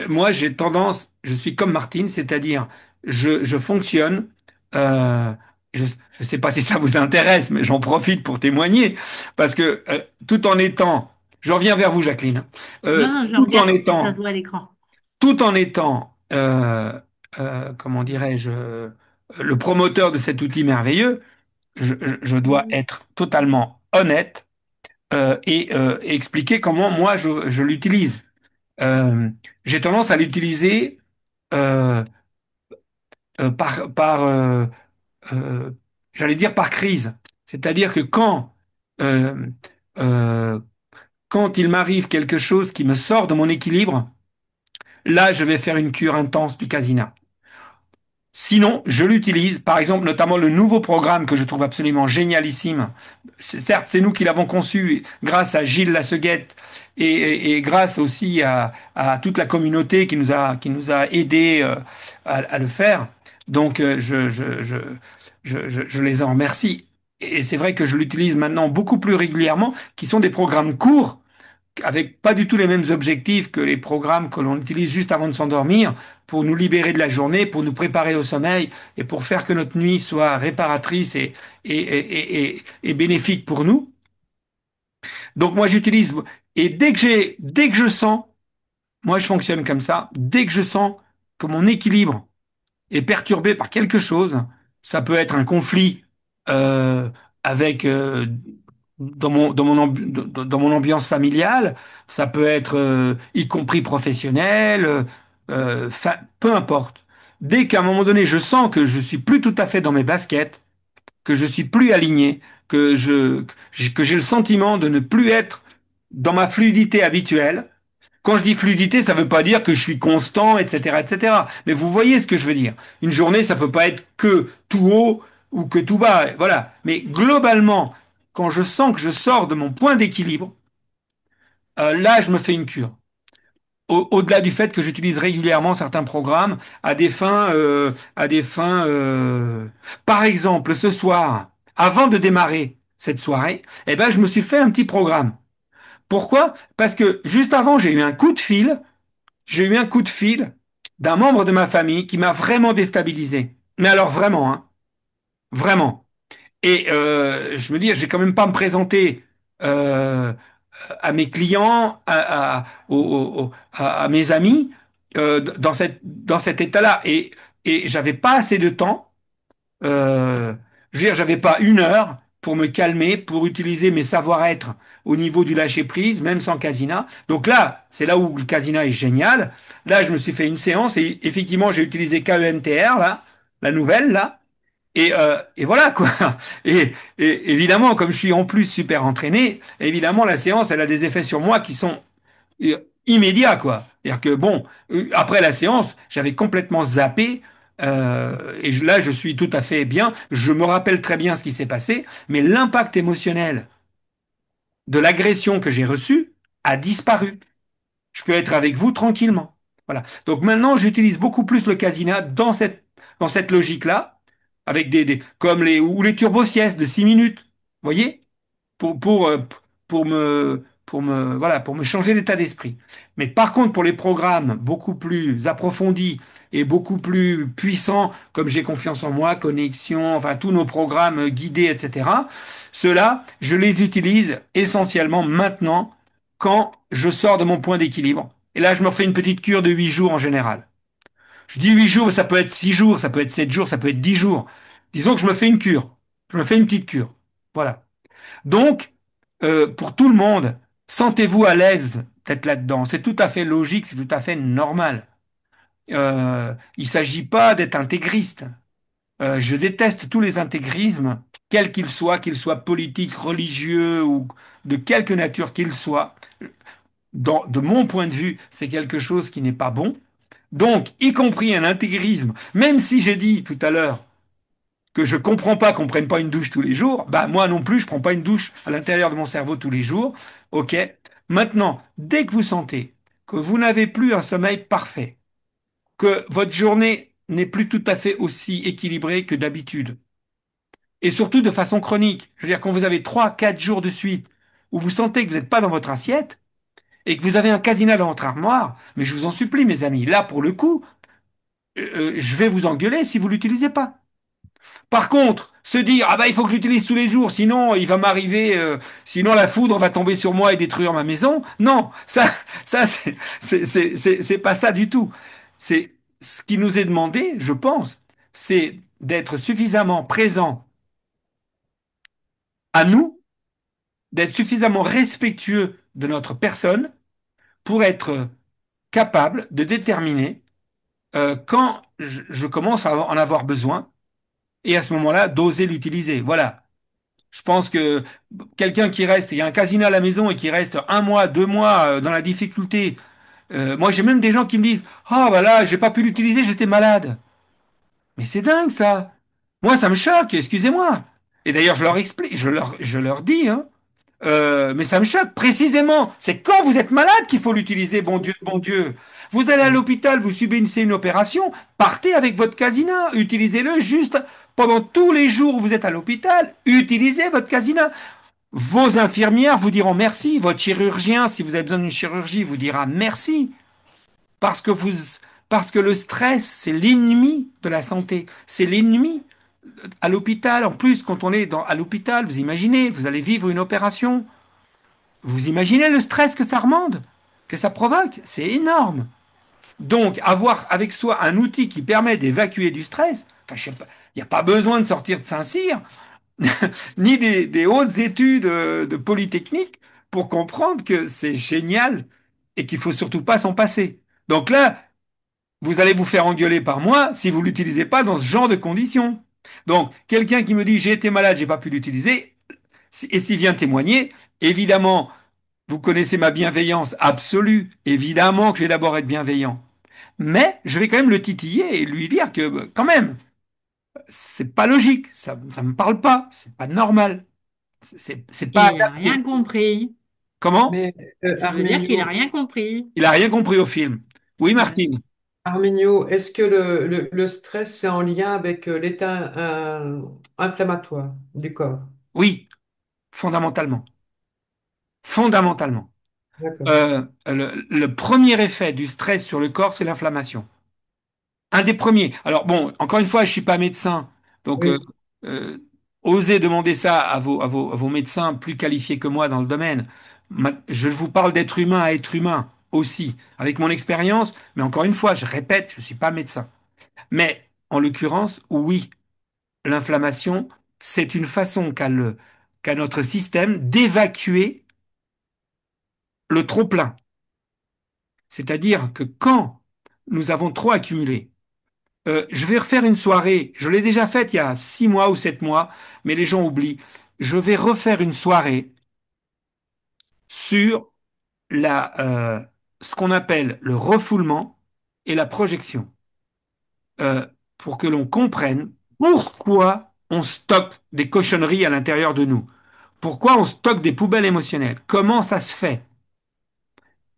Moi, j'ai tendance, je suis comme Martine, c'est-à-dire, je fonctionne. euh, je ne sais pas si ça vous intéresse, mais j'en profite pour témoigner, parce que tout en étant, je reviens vers vous, Jacqueline, Non, non, je le tout en regarde si ça se étant, voit à l'écran. tout en étant, comment dirais-je, le promoteur de cet outil merveilleux, je dois être totalement honnête. et expliquer comment moi je l'utilise. Euh, j'ai tendance à l'utiliser euh, par euh, j'allais dire par crise. C'est-à-dire que euh, euh, quand il m'arrive quelque chose qui me sort de mon équilibre, là, je vais faire une cure intense du casina. Sinon, je l'utilise, par exemple, notamment le nouveau programme que je trouve absolument génialissime. Certes, c'est nous qui l'avons conçu grâce à Gilles Lasseguette et grâce aussi à toute la communauté qui nous a aidés à le faire. Donc, je les en remercie. Et c'est vrai que je l'utilise maintenant beaucoup plus régulièrement, qui sont des programmes courts avec pas du tout les mêmes objectifs que les programmes que l'on utilise juste avant de s'endormir pour nous libérer de la journée, pour nous préparer au sommeil et pour faire que notre nuit soit réparatrice et bénéfique pour nous. Donc moi j'utilise et dès que je sens, moi je fonctionne comme ça, dès que je sens que mon équilibre est perturbé par quelque chose, ça peut être un conflit euh, avec dans mon ambiance familiale, ça peut être y compris professionnel, peu importe. Dès qu'à un moment donné, je sens que je suis plus tout à fait dans mes baskets, que je suis plus aligné, que j'ai le sentiment de ne plus être dans ma fluidité habituelle. Quand je dis fluidité, ça ne veut pas dire que je suis constant, etc., etc. Mais vous voyez ce que je veux dire. Une journée, ça peut pas être que tout haut ou que tout bas, voilà. Mais globalement, quand je sens que je sors de mon point d'équilibre, là, je me fais une cure. Au-delà du fait que j'utilise régulièrement certains programmes à des fins. Par exemple, ce soir, avant de démarrer cette soirée, eh ben, je me suis fait un petit programme. Pourquoi? Parce que juste avant, j'ai eu un coup de fil d'un membre de ma famille qui m'a vraiment déstabilisé. Mais alors vraiment, hein, vraiment. Et je me dis, j'ai quand même pas à me présenter euh, à mes clients, à mes amis dans cet état-là. Et j'avais pas assez de temps je veux dire, j'avais pas une heure pour me calmer, pour utiliser mes savoir-être au niveau du lâcher-prise, même sans casina. Donc là, c'est là où le casina est génial. Là, je me suis fait une séance et effectivement, j'ai utilisé KEMTR, là, la nouvelle, là. Et voilà, quoi. Et évidemment, comme je suis en plus super entraîné, évidemment, la séance, elle a des effets sur moi qui sont immédiat, quoi. C'est-à-dire que bon, après la séance, j'avais complètement zappé. Là, je suis tout à fait bien. Je me rappelle très bien ce qui s'est passé, mais l'impact émotionnel de l'agression que j'ai reçue a disparu. Je peux être avec vous tranquillement. Voilà. Donc maintenant, j'utilise beaucoup plus le casina dans cette logique-là, avec comme les turbo-siestes de 6 minutes. Vous voyez? pour, pour, euh, pour me changer d'état d'esprit. Mais par contre, pour les programmes beaucoup plus approfondis et beaucoup plus puissants, comme J'ai confiance en moi, Connexion, enfin tous nos programmes guidés, etc., ceux-là, je les utilise essentiellement maintenant quand je sors de mon point d'équilibre. Et là, je me fais une petite cure de 8 jours en général. Je dis 8 jours, mais ça peut être 6 jours, ça peut être 7 jours, ça peut être 10 jours. Disons que je me fais une cure. Je me fais une petite cure. Voilà. Donc, pour tout le monde, sentez-vous à l'aise d'être là-dedans. C'est tout à fait logique, c'est tout à fait normal. Il ne s'agit pas d'être intégriste. Je déteste tous les intégrismes, quels qu'ils soient politiques, religieux ou de quelque nature qu'ils soient. De mon point de vue, c'est quelque chose qui n'est pas bon. Donc, y compris un intégrisme, même si j'ai dit tout à l'heure que je comprends pas qu'on prenne pas une douche tous les jours, bah moi non plus, je prends pas une douche à l'intérieur de mon cerveau tous les jours. Ok. Maintenant, dès que vous sentez que vous n'avez plus un sommeil parfait, que votre journée n'est plus tout à fait aussi équilibrée que d'habitude, et surtout de façon chronique, je veux dire quand vous avez 3, 4 jours de suite où vous sentez que vous n'êtes pas dans votre assiette et que vous avez un casinat dans votre armoire, mais je vous en supplie, mes amis, là pour le coup, je vais vous engueuler si vous l'utilisez pas. Par contre, se dire ah bah il faut que j'utilise tous les jours, sinon il va m'arriver, sinon la foudre va tomber sur moi et détruire ma maison. Non, ça c'est pas ça du tout. C'est ce qui nous est demandé, je pense, c'est d'être suffisamment présent à nous d'être suffisamment respectueux de notre personne pour être capable de déterminer quand je commence à en avoir besoin et à ce moment-là d'oser l'utiliser. Voilà. Je pense que quelqu'un qui reste, il y a un casino à la maison et qui reste un mois, 2 mois dans la difficulté. Moi, j'ai même des gens qui me disent, ah voilà, j'ai pas pu l'utiliser, j'étais malade. Mais c'est dingue ça. Moi, ça me choque, excusez-moi. Et d'ailleurs, je leur explique, je leur dis, hein, mais ça me choque. Précisément, c'est quand vous êtes malade qu'il faut l'utiliser, bon Dieu, bon Dieu. Vous allez à l'hôpital, vous subissez une opération, partez avec votre casina, utilisez-le juste pendant tous les jours où vous êtes à l'hôpital, utilisez votre casina. Vos infirmières vous diront merci, votre chirurgien, si vous avez besoin d'une chirurgie, vous dira merci, parce que parce que le stress, c'est l'ennemi de la santé, c'est l'ennemi à l'hôpital. En plus, quand on est à l'hôpital, vous imaginez, vous allez vivre une opération. Vous imaginez le stress que ça remonte, que ça provoque? C'est énorme. Donc, avoir avec soi un outil qui permet d'évacuer du stress, enfin, je sais pas, il n'y a pas besoin de sortir de Saint-Cyr, ni des hautes études de Polytechnique pour comprendre que c'est génial et qu'il faut surtout pas s'en passer. Donc là, vous allez vous faire engueuler par moi si vous l'utilisez pas dans ce genre de conditions. Donc, quelqu'un qui me dit j'ai été malade, j'ai pas pu l'utiliser, et s'il vient témoigner, évidemment, vous connaissez ma bienveillance absolue. Évidemment que je vais d'abord être bienveillant. Mais je vais quand même le titiller et lui dire que, quand même, c'est pas logique. Ça me parle pas. C'est pas normal. C'est pas Il n'a rien adapté. compris. Comment? Mais Je veux dire qu'il n'a Arminio, rien compris. Il a rien compris au film. Oui, Ouais. Martine. Arminio, est-ce que le stress, c'est en lien avec l'état inflammatoire du corps? Oui, fondamentalement. Fondamentalement. D'accord. Le premier effet du stress sur le corps, c'est l'inflammation. Un des premiers. Alors bon, encore une fois, je suis pas médecin, donc Oui. euh, osez demander ça à vos médecins plus qualifiés que moi dans le domaine. Je vous parle d'être humain à être humain aussi, avec mon expérience, mais encore une fois, je répète, je suis pas médecin. Mais en l'occurrence, oui, l'inflammation, c'est une façon qu'a notre système d'évacuer le trop-plein. C'est-à-dire que quand nous avons trop accumulé, je vais refaire une soirée. Je l'ai déjà faite il y a 6 mois ou 7 mois, mais les gens oublient. Je vais refaire une soirée sur ce qu'on appelle le refoulement et la projection, euh, pour que l'on comprenne pourquoi on stocke des cochonneries à l'intérieur de nous. Pourquoi on stocke des poubelles émotionnelles? Comment ça se fait?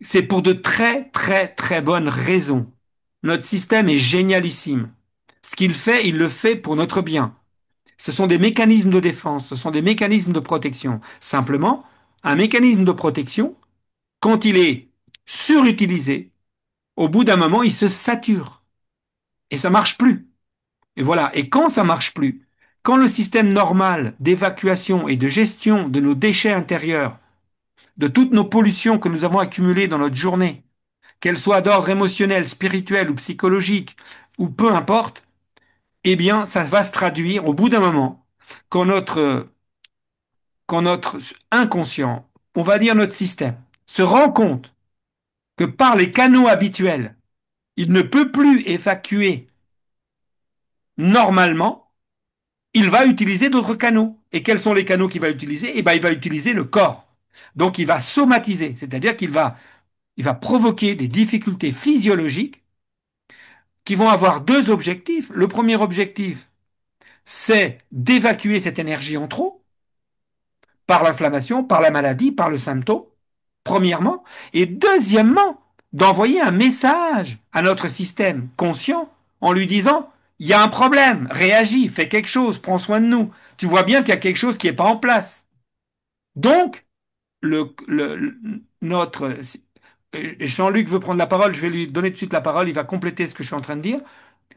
C'est pour de très très très bonnes raisons. Notre système est génialissime. Ce qu'il fait, il le fait pour notre bien. Ce sont des mécanismes de défense, ce sont des mécanismes de protection. Simplement, un mécanisme de protection, quand il est surutilisé, au bout d'un moment, il se sature et ça marche plus. Et voilà. Et quand ça marche plus, quand le système normal d'évacuation et de gestion de nos déchets intérieurs, de toutes nos pollutions que nous avons accumulées dans notre journée, qu'elles soient d'ordre émotionnel, spirituel ou psychologique, ou peu importe, eh bien, ça va se traduire au bout d'un moment, quand notre inconscient, on va dire notre système, se rend compte que par les canaux habituels, il ne peut plus évacuer normalement, il va utiliser d'autres canaux. Et quels sont les canaux qu'il va utiliser? Eh bien, il va utiliser le corps. Donc, il va somatiser, c'est-à-dire qu'il va provoquer des difficultés physiologiques qui vont avoir deux objectifs. Le premier objectif, c'est d'évacuer cette énergie en trop, par l'inflammation, par la maladie, par le symptôme, premièrement, et deuxièmement, d'envoyer un message à notre système conscient en lui disant, il y a un problème, réagis, fais quelque chose, prends soin de nous. Tu vois bien qu'il y a quelque chose qui n'est pas en place. Donc, notre Jean-Luc veut prendre la parole, je vais lui donner tout de suite la parole, il va compléter ce que je suis en train de dire.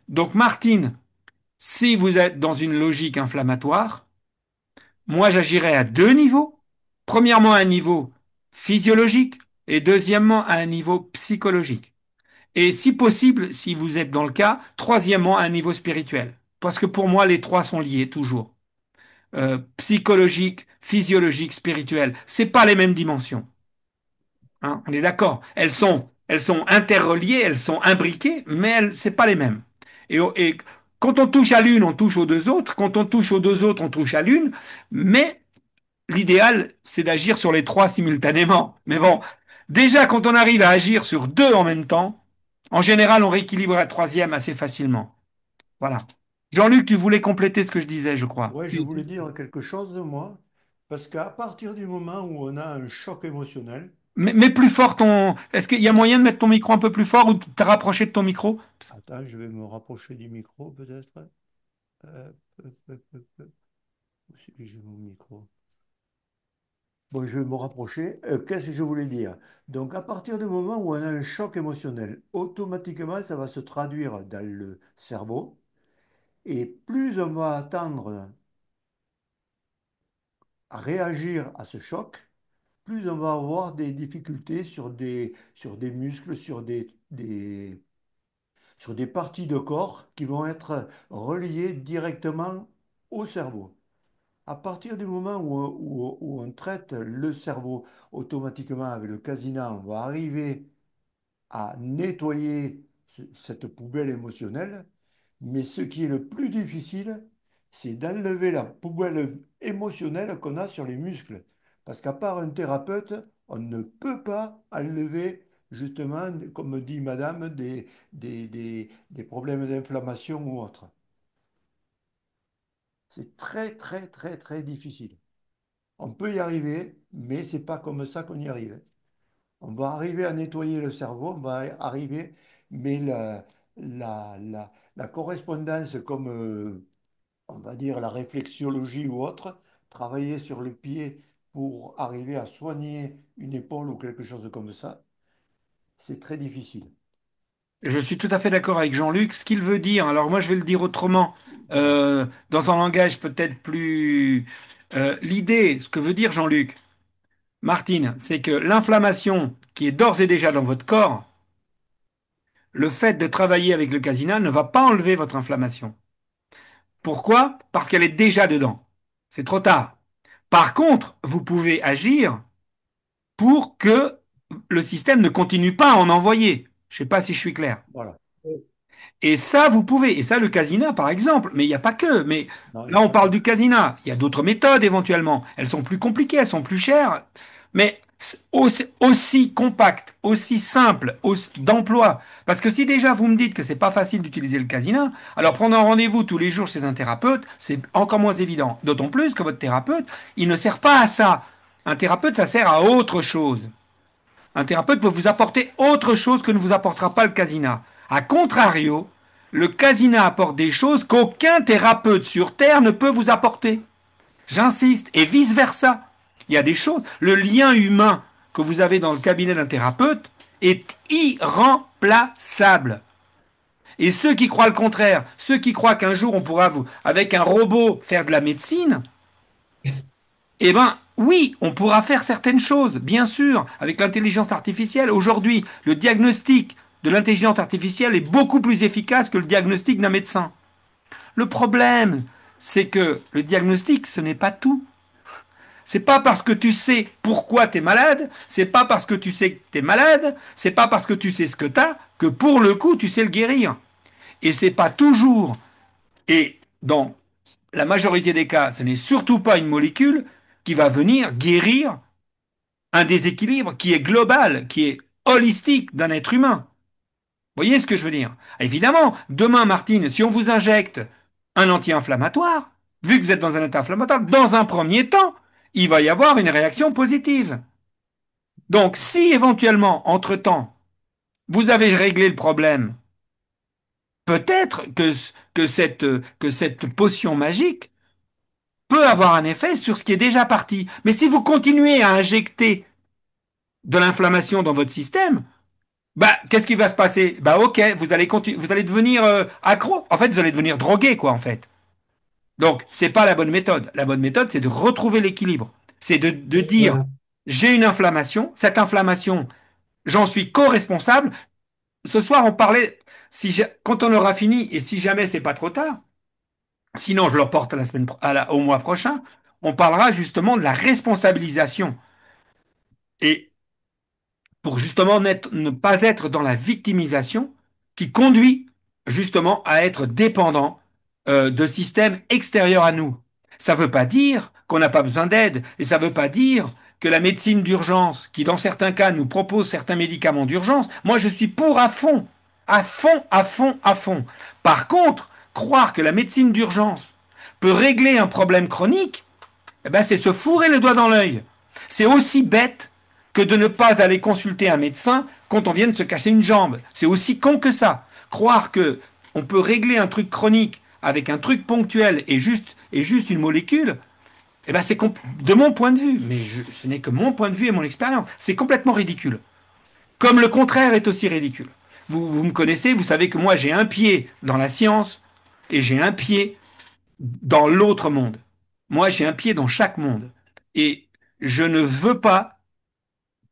Donc, Martine, si vous êtes dans une logique inflammatoire, moi, j'agirais à deux niveaux. Premièrement, à un niveau physiologique et deuxièmement, à un niveau psychologique. Et si possible, si vous êtes dans le cas, troisièmement, à un niveau spirituel. Parce que pour moi, les trois sont liés toujours. psychologique, physiologique, spirituelle. C'est pas les mêmes dimensions. Hein, on est d'accord. Elles sont interreliées, elles sont imbriquées, mais c'est pas les mêmes. Et quand on touche à l'une, on touche aux deux autres. Quand on touche aux deux autres, on touche à l'une. Mais l'idéal, c'est d'agir sur les trois simultanément. Mais bon, déjà, quand on arrive à agir sur deux en même temps, en général, on rééquilibre la troisième assez facilement. Voilà. Jean-Luc, tu voulais compléter ce que je disais, je crois. Ouais, je voulais dire quelque chose, moi, parce qu'à partir du moment où on a un choc émotionnel, Mais plus fort ton. Est-ce qu'il y a moyen de mettre ton micro un peu plus fort ou de te rapprocher de ton micro? attends, je vais me rapprocher du micro peut-être. Où c'est que j'ai mon micro? Bon, je vais me rapprocher. Qu'est-ce que je voulais dire? Donc, à partir du moment où on a un choc émotionnel, automatiquement, ça va se traduire dans le cerveau. Et plus on va attendre à réagir à ce choc, plus on va avoir des difficultés sur des muscles, sur des parties de corps qui vont être reliées directement au cerveau. À partir du moment où on traite le cerveau automatiquement avec le casina, on va arriver à nettoyer cette poubelle émotionnelle. Mais ce qui est le plus difficile, c'est d'enlever la poubelle émotionnelle qu'on a sur les muscles. Parce qu'à part un thérapeute, on ne peut pas enlever, justement, comme dit madame, des problèmes d'inflammation ou autre. C'est très, très, très, très difficile. On peut y arriver, mais c'est pas comme ça qu'on y arrive. On va arriver à nettoyer le cerveau, on va arriver, mais la correspondance, comme on va dire la réflexologie ou autre, travailler sur le pied pour arriver à soigner une épaule ou quelque chose comme ça, c'est très difficile. Je suis tout à fait d'accord avec Jean-Luc. Ce qu'il veut dire, alors moi je vais le dire autrement, dans un langage peut-être plus. L'idée, ce que veut dire Jean-Luc, Martine, c'est que l'inflammation qui est d'ores et déjà dans votre corps, le fait de travailler avec le casina ne va pas enlever votre inflammation. Pourquoi? Parce qu'elle est déjà dedans. C'est trop tard. Par contre, vous pouvez agir pour que le système ne continue pas à en envoyer. Je ne sais pas si je suis clair. Voilà. Et ça, vous pouvez. Et ça, le casina, par exemple. Mais il n'y a pas que. Mais Non, il n'y là, a on pas que. parle du casina. Il y a d'autres méthodes éventuellement. Elles sont plus compliquées, elles sont plus chères. Mais aussi compactes, aussi simples d'emploi. Parce que si déjà vous me dites que c'est pas facile d'utiliser le casina, alors prendre un rendez-vous tous les jours chez un thérapeute, c'est encore moins évident. D'autant plus que votre thérapeute, il ne sert pas à ça. Un thérapeute, ça sert à autre chose. Un thérapeute peut vous apporter autre chose que ne vous apportera pas le casina. A contrario, le casina apporte des choses qu'aucun thérapeute sur Terre ne peut vous apporter. J'insiste, et vice-versa. Il y a des choses. Le lien humain que vous avez dans le cabinet d'un thérapeute est irremplaçable. Et ceux qui croient le contraire, ceux qui croient qu'un jour on pourra vous, avec un robot, faire de la médecine, eh bien, oui, on pourra faire certaines choses, bien sûr, avec l'intelligence artificielle. Aujourd'hui, le diagnostic de l'intelligence artificielle est beaucoup plus efficace que le diagnostic d'un médecin. Le problème, c'est que le diagnostic, ce n'est pas tout. C'est pas parce que tu sais pourquoi tu es malade, c'est pas parce que tu sais que tu es malade, c'est pas parce que tu sais ce que tu as que pour le coup tu sais le guérir. Et c'est pas toujours, et dans la majorité des cas, ce n'est surtout pas une molécule qui va venir guérir un déséquilibre qui est global, qui est holistique d'un être humain. Vous voyez ce que je veux dire? Évidemment, demain, Martine, si on vous injecte un anti-inflammatoire, vu que vous êtes dans un état inflammatoire, dans un premier temps, il va y avoir une réaction positive. Donc, si éventuellement, entre-temps, vous avez réglé le problème, peut-être que cette potion magique peut avoir un effet sur ce qui est déjà parti. Mais si vous continuez à injecter de l'inflammation dans votre système, bah, qu'est-ce qui va se passer? Bah, ok, vous allez devenir accro. En fait, vous allez devenir drogué, quoi, en fait. Donc, c'est pas la bonne méthode. La bonne méthode, c'est de retrouver l'équilibre. C'est de dire, Voilà. j'ai une inflammation. Cette inflammation, j'en suis co-responsable. Ce soir, on parlait, quand on aura fini, et si jamais c'est pas trop tard, sinon je le reporte à la au mois prochain, on parlera justement de la responsabilisation. Et pour justement ne pas être dans la victimisation qui conduit justement à être dépendant de systèmes extérieurs à nous. Ça ne veut pas dire qu'on n'a pas besoin d'aide et ça ne veut pas dire que la médecine d'urgence, qui dans certains cas nous propose certains médicaments d'urgence, moi je suis pour à fond, à fond, à fond, à fond. Par contre, croire que la médecine d'urgence peut régler un problème chronique, eh ben, c'est se fourrer le doigt dans l'œil. C'est aussi bête que de ne pas aller consulter un médecin quand on vient de se casser une jambe. C'est aussi con que ça. Croire que on peut régler un truc chronique avec un truc ponctuel et juste une molécule, eh ben de mon point de vue, mais ce n'est que mon point de vue et mon expérience, c'est complètement ridicule. Comme le contraire est aussi ridicule. Vous me connaissez, vous savez que moi j'ai un pied dans la science et j'ai un pied dans l'autre monde. Moi, j'ai un pied dans chaque monde. Et je ne veux pas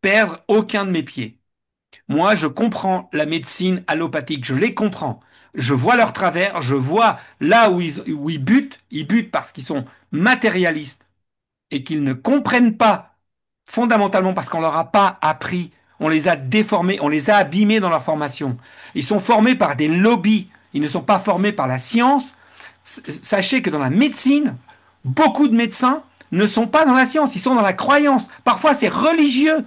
perdre aucun de mes pieds. Moi, je comprends la médecine allopathique, je les comprends. Je vois leur travers, je vois là où ils butent parce qu'ils sont matérialistes et qu'ils ne comprennent pas fondamentalement parce qu'on leur a pas appris, on les a déformés, on les a abîmés dans leur formation. Ils sont formés par des lobbies, ils ne sont pas formés par la science. Sachez que dans la médecine, beaucoup de médecins ne sont pas dans la science, ils sont dans la croyance. Parfois, c'est religieux.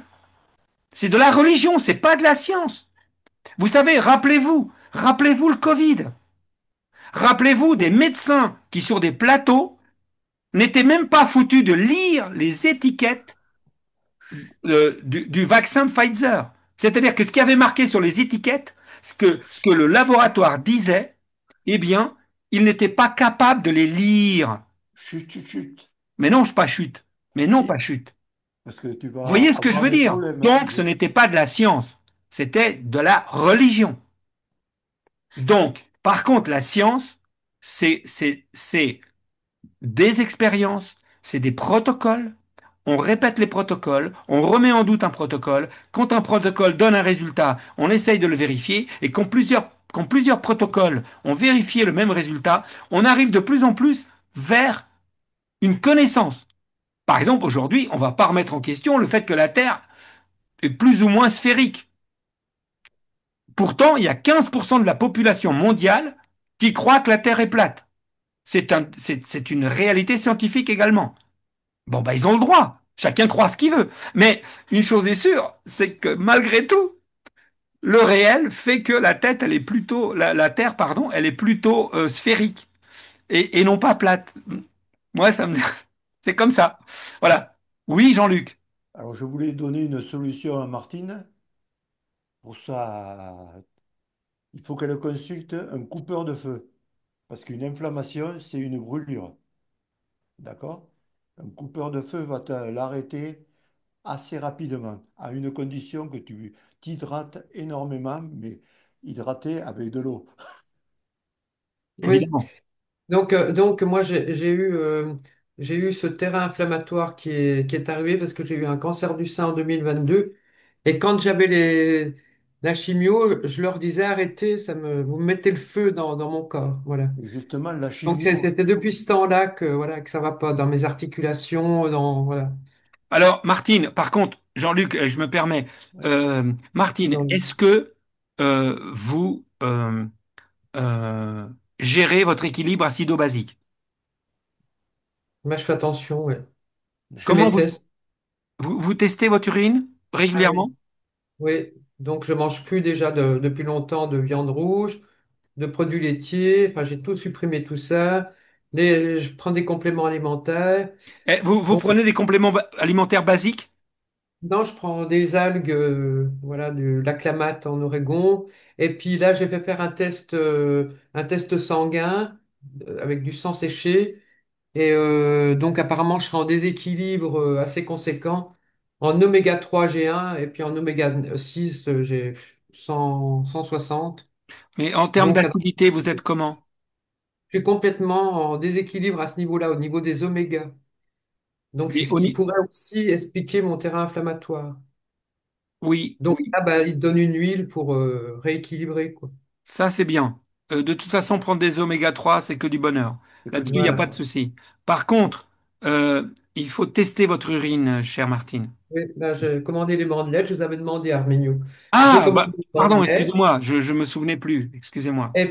C'est de la religion, c'est pas de la science. Vous savez, rappelez-vous le Covid. Rappelez-vous des médecins qui, sur des plateaux, n'étaient même pas foutus de lire les étiquettes du vaccin Pfizer. C'est-à-dire que ce qui avait marqué sur les étiquettes, ce que le laboratoire disait, eh bien, il n'était pas capable de les lire. Chut, chut, chut. Mais non, pas chute. Mais non, pas Si, chute. parce que tu Vous vas voyez ce que je avoir veux des dire? problèmes, hein. Donc, ce n'était pas de la science, c'était de la religion. Donc, par contre, la science, c'est des expériences, c'est des protocoles. On répète les protocoles, on remet en doute un protocole. Quand un protocole donne un résultat, on essaye de le vérifier. Et quand plusieurs protocoles ont vérifié le même résultat, on arrive de plus en plus vers une connaissance. Par exemple, aujourd'hui, on ne va pas remettre en question le fait que la Terre est plus ou moins sphérique. Pourtant, il y a 15% de la population mondiale qui croit que la Terre est plate. C'est une réalité scientifique également. Bon, bah, ils ont le droit. Chacun croit ce qu'il veut. Mais une chose est sûre, c'est que malgré tout, le réel fait que la Terre, pardon, elle est plutôt sphérique et non pas plate. Moi, c'est comme ça. Voilà. Oui, Jean-Luc. Alors, je voulais donner une solution à Martine. Pour ça, il faut qu'elle consulte un coupeur de feu. Parce qu'une inflammation, c'est une brûlure. D'accord? Un coupeur de feu va l'arrêter assez rapidement, à une condition que tu t'hydrates énormément, mais hydraté avec de l'eau. Oui. Évidemment. Donc moi, j'ai eu ce terrain inflammatoire qui est arrivé parce que j'ai eu un cancer du sein en 2022. Et quand j'avais la chimio, je leur disais arrêtez, vous me mettez le feu dans mon corps. Voilà. Et justement, la Donc chimio, c'était depuis ce temps-là que, voilà, que ça va pas dans mes articulations, voilà. Alors, Martine, par contre, Jean-Luc, je me permets, Martine, Non, est-ce que vous euh, gérez votre équilibre acido-basique? moi, je fais attention, ouais. Je fais Comment mes tests. vous testez votre urine Ah régulièrement? oui. Oui. Donc je mange plus déjà depuis longtemps de viande rouge, de produits laitiers. Enfin, j'ai tout supprimé, tout ça. Je prends des compléments alimentaires. Vous Bon, prenez des compléments alimentaires basiques? non, je prends des algues, voilà, de l'aclamate en Oregon. Et puis là, j'ai fait faire un test sanguin avec du sang séché. Et donc apparemment, je serai en déséquilibre assez conséquent. En oméga 3 j'ai un et puis en oméga 6 j'ai 160. Mais en termes Donc d'activité, vous êtes comment? je suis complètement en déséquilibre à ce niveau-là, au niveau des omégas. Donc c'est Mais ce qui pourrait aussi expliquer mon terrain inflammatoire. oui, Donc oui, là, bah, il te donne une huile pour rééquilibrer, quoi. ça c'est bien. De toute façon, prendre des oméga 3, c'est que du bonheur. C'est que du Là-dessus, il n'y a pas bonheur. de souci. Par contre, il faut tester votre urine, chère Martine. Oui, là, j'ai commandé les bandelettes, je vous avais demandé, Arménio. J'ai Ah, commandé bah, les pardon, bandelettes, excusez-moi, je me souvenais plus. Excusez-moi. et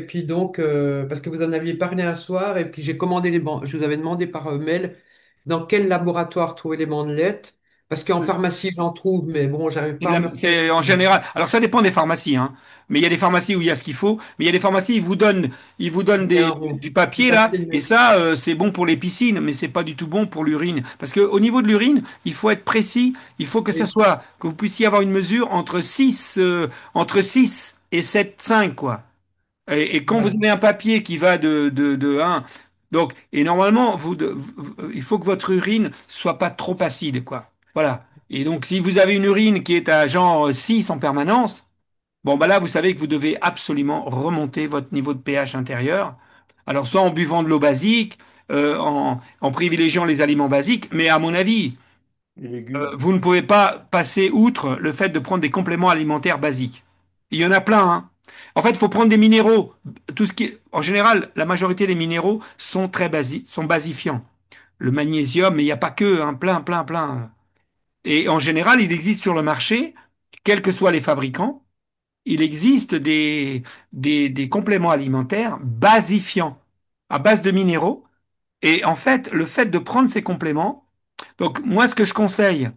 puis donc, parce que vous en aviez parlé un soir, et puis j'ai commandé les bandelettes, je vous avais demandé par mail dans quel laboratoire trouver les bandelettes, parce qu'en pharmacie, j'en trouve, mais bon, j'arrive pas à me retrouver. C'est en général. Alors ça dépend des pharmacies, hein. Mais il y a des pharmacies où il y a ce qu'il faut. Mais il y a des pharmacies, ils vous donnent Bien, du du papier là. papier, Et mais ça, c'est bon pour les piscines, mais c'est pas du tout bon pour l'urine. Parce que au niveau de l'urine, il faut être précis. Il faut que ce oui, soit, que vous puissiez avoir une mesure entre 6 et 7,5 quoi. Et quand vous voilà. avez un papier qui va de 1, donc, et normalement, il faut que votre urine soit pas trop acide, quoi. Voilà. Et donc, si vous avez une urine qui est à genre 6 en permanence, bon, bah là, vous savez que vous devez absolument remonter votre niveau de pH intérieur. Alors, soit en buvant de l'eau basique, en privilégiant les aliments basiques, mais à mon avis, Les légumes. vous ne pouvez pas passer outre le fait de prendre des compléments alimentaires basiques. Il y en a plein, hein. En fait, il faut prendre des minéraux. En général, la majorité des minéraux sont sont basifiants. Le magnésium, mais il n'y a pas que, hein, plein, plein, plein. Et en général, il existe sur le marché, quels que soient les fabricants, il existe des compléments alimentaires basifiants à base de minéraux. Et en fait, le fait de prendre ces compléments, donc moi, ce que je conseille,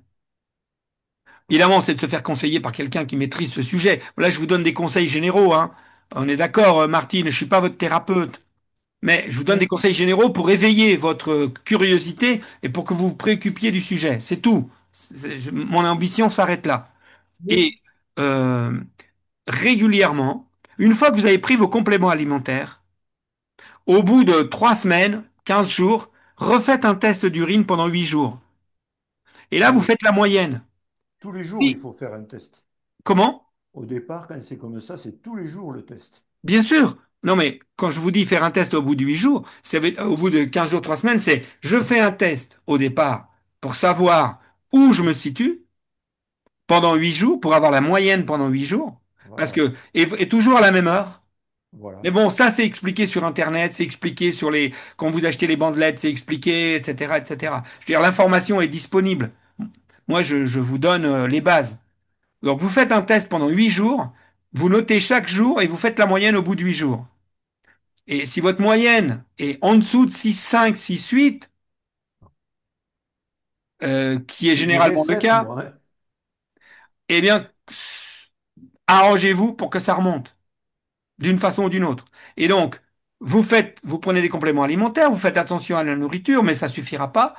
évidemment, c'est de se faire conseiller par quelqu'un qui maîtrise ce sujet. Là, je vous donne des conseils généraux, hein. On est d'accord, Martine, je ne suis pas votre thérapeute, mais je vous donne des Oui, conseils généraux pour éveiller votre curiosité et pour que vous vous préoccupiez du sujet. C'est tout. Mon ambition s'arrête là. oui. Et euh, régulièrement, une fois que vous avez pris vos compléments alimentaires, au bout de 3 semaines, 15 jours, refaites un test d'urine pendant 8 jours. Et là, Ah vous oui. faites la moyenne. Tous les jours, il Oui. faut faire un test. Comment? Au départ, quand c'est comme ça, c'est tous les jours le test. Bien sûr. Non, mais quand je vous dis faire un test au bout de 8 jours, au bout de 15 jours, 3 semaines, c'est je fais un test au départ pour savoir où je me situe pendant 8 jours, pour avoir la moyenne pendant 8 jours, Voilà. et toujours à la même heure. Mais Voilà. bon, ça, c'est expliqué sur Internet, c'est expliqué quand vous achetez les bandelettes, c'est expliqué, etc., etc. Je veux dire, l'information est disponible. Moi, je vous donne les bases. Donc, vous faites un test pendant 8 jours, vous notez chaque jour et vous faites la moyenne au bout de 8 jours. Et si votre moyenne est en dessous de 6,5, 6,8, qui est Je dirais généralement le 7 cas, moi, hein. eh bien, arrangez-vous pour que ça remonte, d'une façon ou d'une autre. Et donc, vous prenez des compléments alimentaires, vous faites attention à la nourriture, mais ça suffira pas.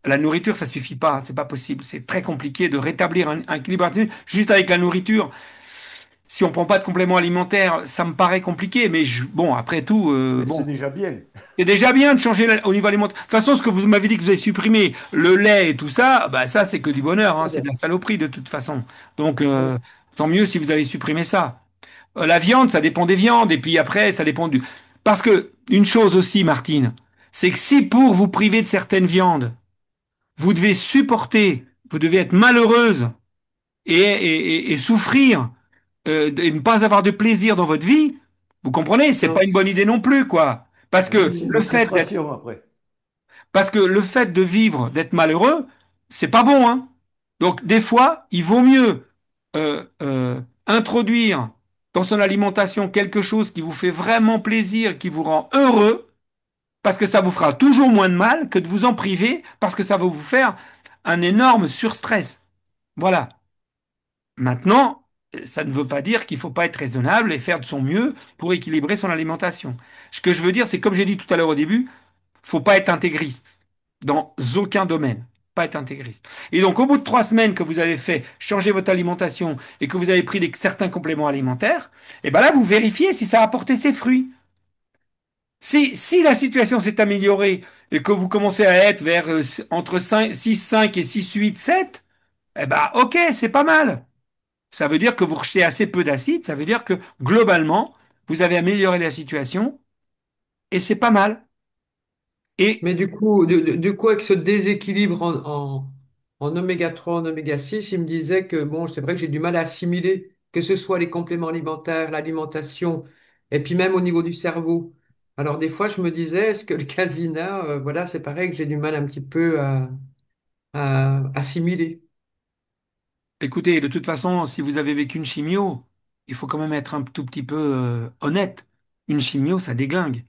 La nourriture, ça suffit pas, hein, c'est pas possible. C'est très compliqué de rétablir un équilibre juste avec la nourriture. Si on prend pas de compléments alimentaires, ça me paraît compliqué, mais bon, après tout, Mais c'est bon. déjà bien. C'est déjà bien de changer au niveau alimentaire. De toute façon, ce que vous m'avez dit que vous avez supprimé, le lait et tout ça, bah ça c'est que du bonheur, hein, c'est de la saloperie de toute façon. Donc Oui. tant mieux si vous avez supprimé ça. La viande, ça dépend des viandes, et puis après, ça dépend du. Parce que une chose aussi, Martine, c'est que si pour vous priver de certaines viandes, vous devez supporter, vous devez être malheureuse et souffrir et ne pas avoir de plaisir dans votre vie, vous comprenez, c'est pas Non. une bonne idée non plus, quoi. Parce Oui, que c'est une le fait d'être frustration après. Parce que le fait de vivre, d'être malheureux, c'est pas bon, hein. Donc, des fois, il vaut mieux introduire dans son alimentation quelque chose qui vous fait vraiment plaisir, qui vous rend heureux, parce que ça vous fera toujours moins de mal que de vous en priver, parce que ça va vous faire un énorme surstress. Voilà. Maintenant, ça ne veut pas dire qu'il ne faut pas être raisonnable et faire de son mieux pour équilibrer son alimentation. Ce que je veux dire, c'est comme j'ai dit tout à l'heure au début, faut pas être intégriste dans aucun domaine. Pas être intégriste. Et donc, au bout de 3 semaines que vous avez fait changer votre alimentation et que vous avez pris certains compléments alimentaires, et ben là, vous vérifiez si ça a apporté ses fruits. Si la situation s'est améliorée et que vous commencez à être vers entre 6,5 et 6,8, 7, eh ben, ok, c'est pas mal. Ça veut dire que vous rejetez assez peu d'acide, ça veut dire que globalement, vous avez amélioré la situation et c'est pas mal. Et Mais du coup, du coup, avec ce déséquilibre en oméga 3 en oméga 6, il me disait que bon, c'est vrai que j'ai du mal à assimiler, que ce soit les compléments alimentaires, l'alimentation Et puis même au niveau du cerveau. Alors des fois, je me disais, est-ce que le casina, voilà, c'est pareil que j'ai du mal un petit peu à assimiler. Écoutez, de toute façon, si vous avez vécu une chimio, il faut quand même être un tout petit peu honnête. Une chimio, ça déglingue,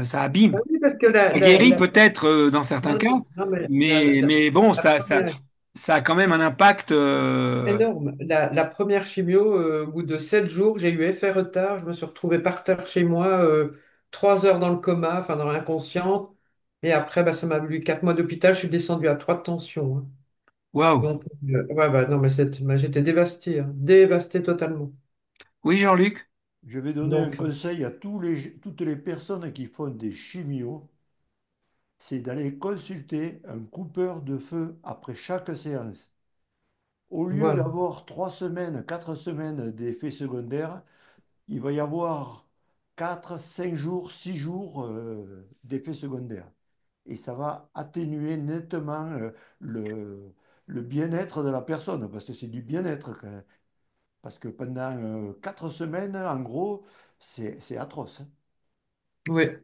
ça Ah abîme. oui, parce que Ça guérit peut-être dans certains cas, non, mais mais bon, la ça, première, ça a quand même un impact. énorme. La première chimio, au bout de 7 jours, j'ai eu effet retard. Je me suis retrouvé par terre chez moi, 3 heures dans le coma, enfin dans l'inconscient. Et après, bah, ça m'a valu 4 mois d'hôpital. Je suis descendu à 3 de tension, hein. Waouh. Donc, ouais, bah, non, mais j'étais dévasté, hein. Dévasté totalement. Oui, Jean-Luc? Je vais donner un Donc, conseil à toutes les personnes qui font des chimios, c'est d'aller consulter un coupeur de feu après chaque séance. Au lieu voilà. d'avoir 3 semaines, 4 semaines d'effets secondaires, il va y avoir 4, 5 jours, 6 jours d'effets secondaires. Et ça va atténuer nettement le bien-être de la personne, parce que c'est du bien-être quand même. Parce que pendant 4 semaines, en gros, c'est atroce, hein. Oui,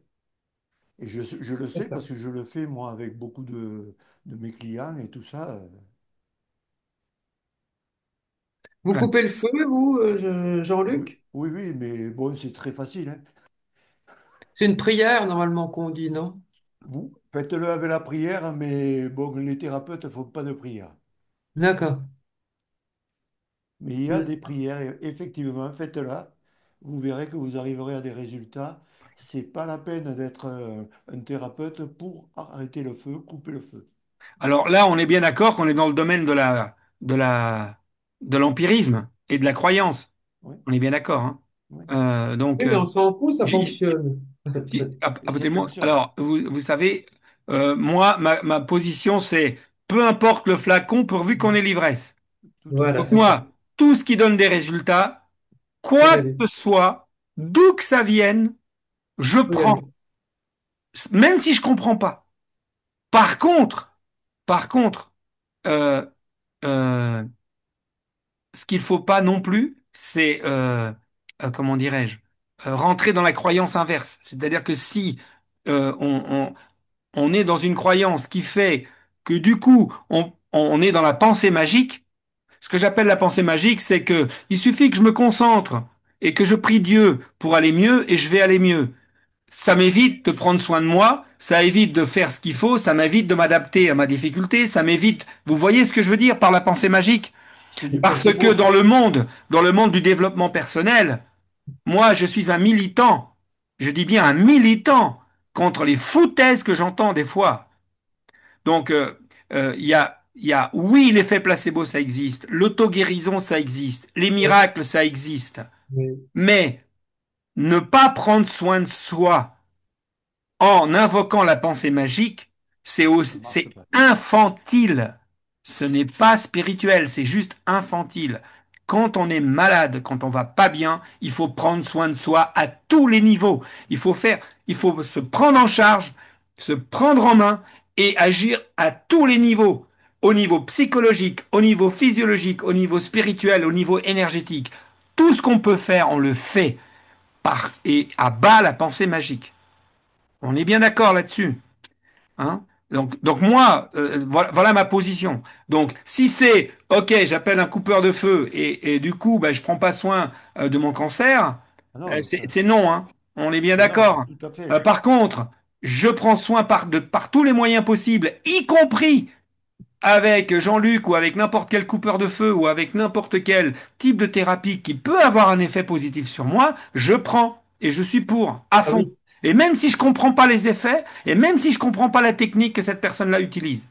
Et je le sais c'est ça. parce que je le fais moi avec beaucoup de mes clients et tout ça. Vous Voilà. coupez le feu, vous, Oui, Jean-Luc? oui, oui, mais bon, c'est très facile, hein. C'est une prière, normalement, qu'on dit, non? Vous faites-le avec la prière, mais bon, les thérapeutes ne font pas de prière. D'accord. Mais il y a des prières, et effectivement, faites-la. Vous verrez que vous arriverez à des résultats. C'est pas la peine d'être un thérapeute pour arrêter le feu, couper le feu. Alors là, on est bien d'accord qu'on est dans le domaine de la, de l'empirisme et de la croyance. Oui, On est bien d'accord, hein. oui. Donc, Oui, mais on s'en fout, ça j'ai- fonctionne. Et ça moi fonctionne. alors, vous savez, moi, ma position, c'est peu importe le flacon pourvu qu'on ait l'ivresse. Tout à Voilà, Donc fait. c'est ça. moi, tout ce qui donne des résultats, Faut y quoi que aller. ce soit, d'où que ça vienne, je Faut y aller. prends, même si je comprends pas. Par contre, par contre, euh, euh, ce qu'il faut pas non plus, c'est, comment dirais-je, rentrer dans la croyance inverse. C'est-à-dire que si on est dans une croyance qui fait que du coup, on est dans la pensée magique. Ce que j'appelle la pensée magique, c'est que il suffit que je me concentre et que je prie Dieu pour aller mieux et je vais aller mieux. Ça m'évite de prendre soin de moi, ça évite de faire ce qu'il faut, ça m'évite de m'adapter à ma difficulté, ça m'évite. Vous voyez ce que je veux dire par la pensée magique? C'est du Parce que placebo, ça. dans le monde du développement personnel, moi, je suis un militant. Je dis bien un militant contre les foutaises que j'entends des fois. Donc, il y a, oui, l'effet placebo, ça existe. L'auto-guérison, ça existe. Les Oui, miracles, ça existe. oui, Mais ne pas prendre soin de soi en invoquant la pensée magique, Ça marche c'est pas. infantile. Ce n'est pas spirituel, c'est juste infantile. Quand on est malade, quand on va pas bien, il faut prendre soin de soi à tous les niveaux. Il faut se prendre en charge, se prendre en main et agir à tous les niveaux. Au niveau psychologique, au niveau physiologique, au niveau spirituel, au niveau énergétique. Tout ce qu'on peut faire, on le fait et à bas la pensée magique. On est bien d'accord là-dessus, hein? Donc moi, voilà ma position. Donc si c'est OK, j'appelle un coupeur de feu et du coup, ben, je prends pas soin de mon cancer, Ah non, ça. c'est non, hein. On est bien Non, non, d'accord. tout à fait. Par contre, je prends soin par tous les moyens possibles, y compris avec Jean-Luc ou avec n'importe quel coupeur de feu ou avec n'importe quel type de thérapie qui peut avoir un effet positif sur moi, je prends et je suis pour à ah fond. oui, Et même si je comprends pas les effets et même si je comprends pas la technique que cette personne-là utilise.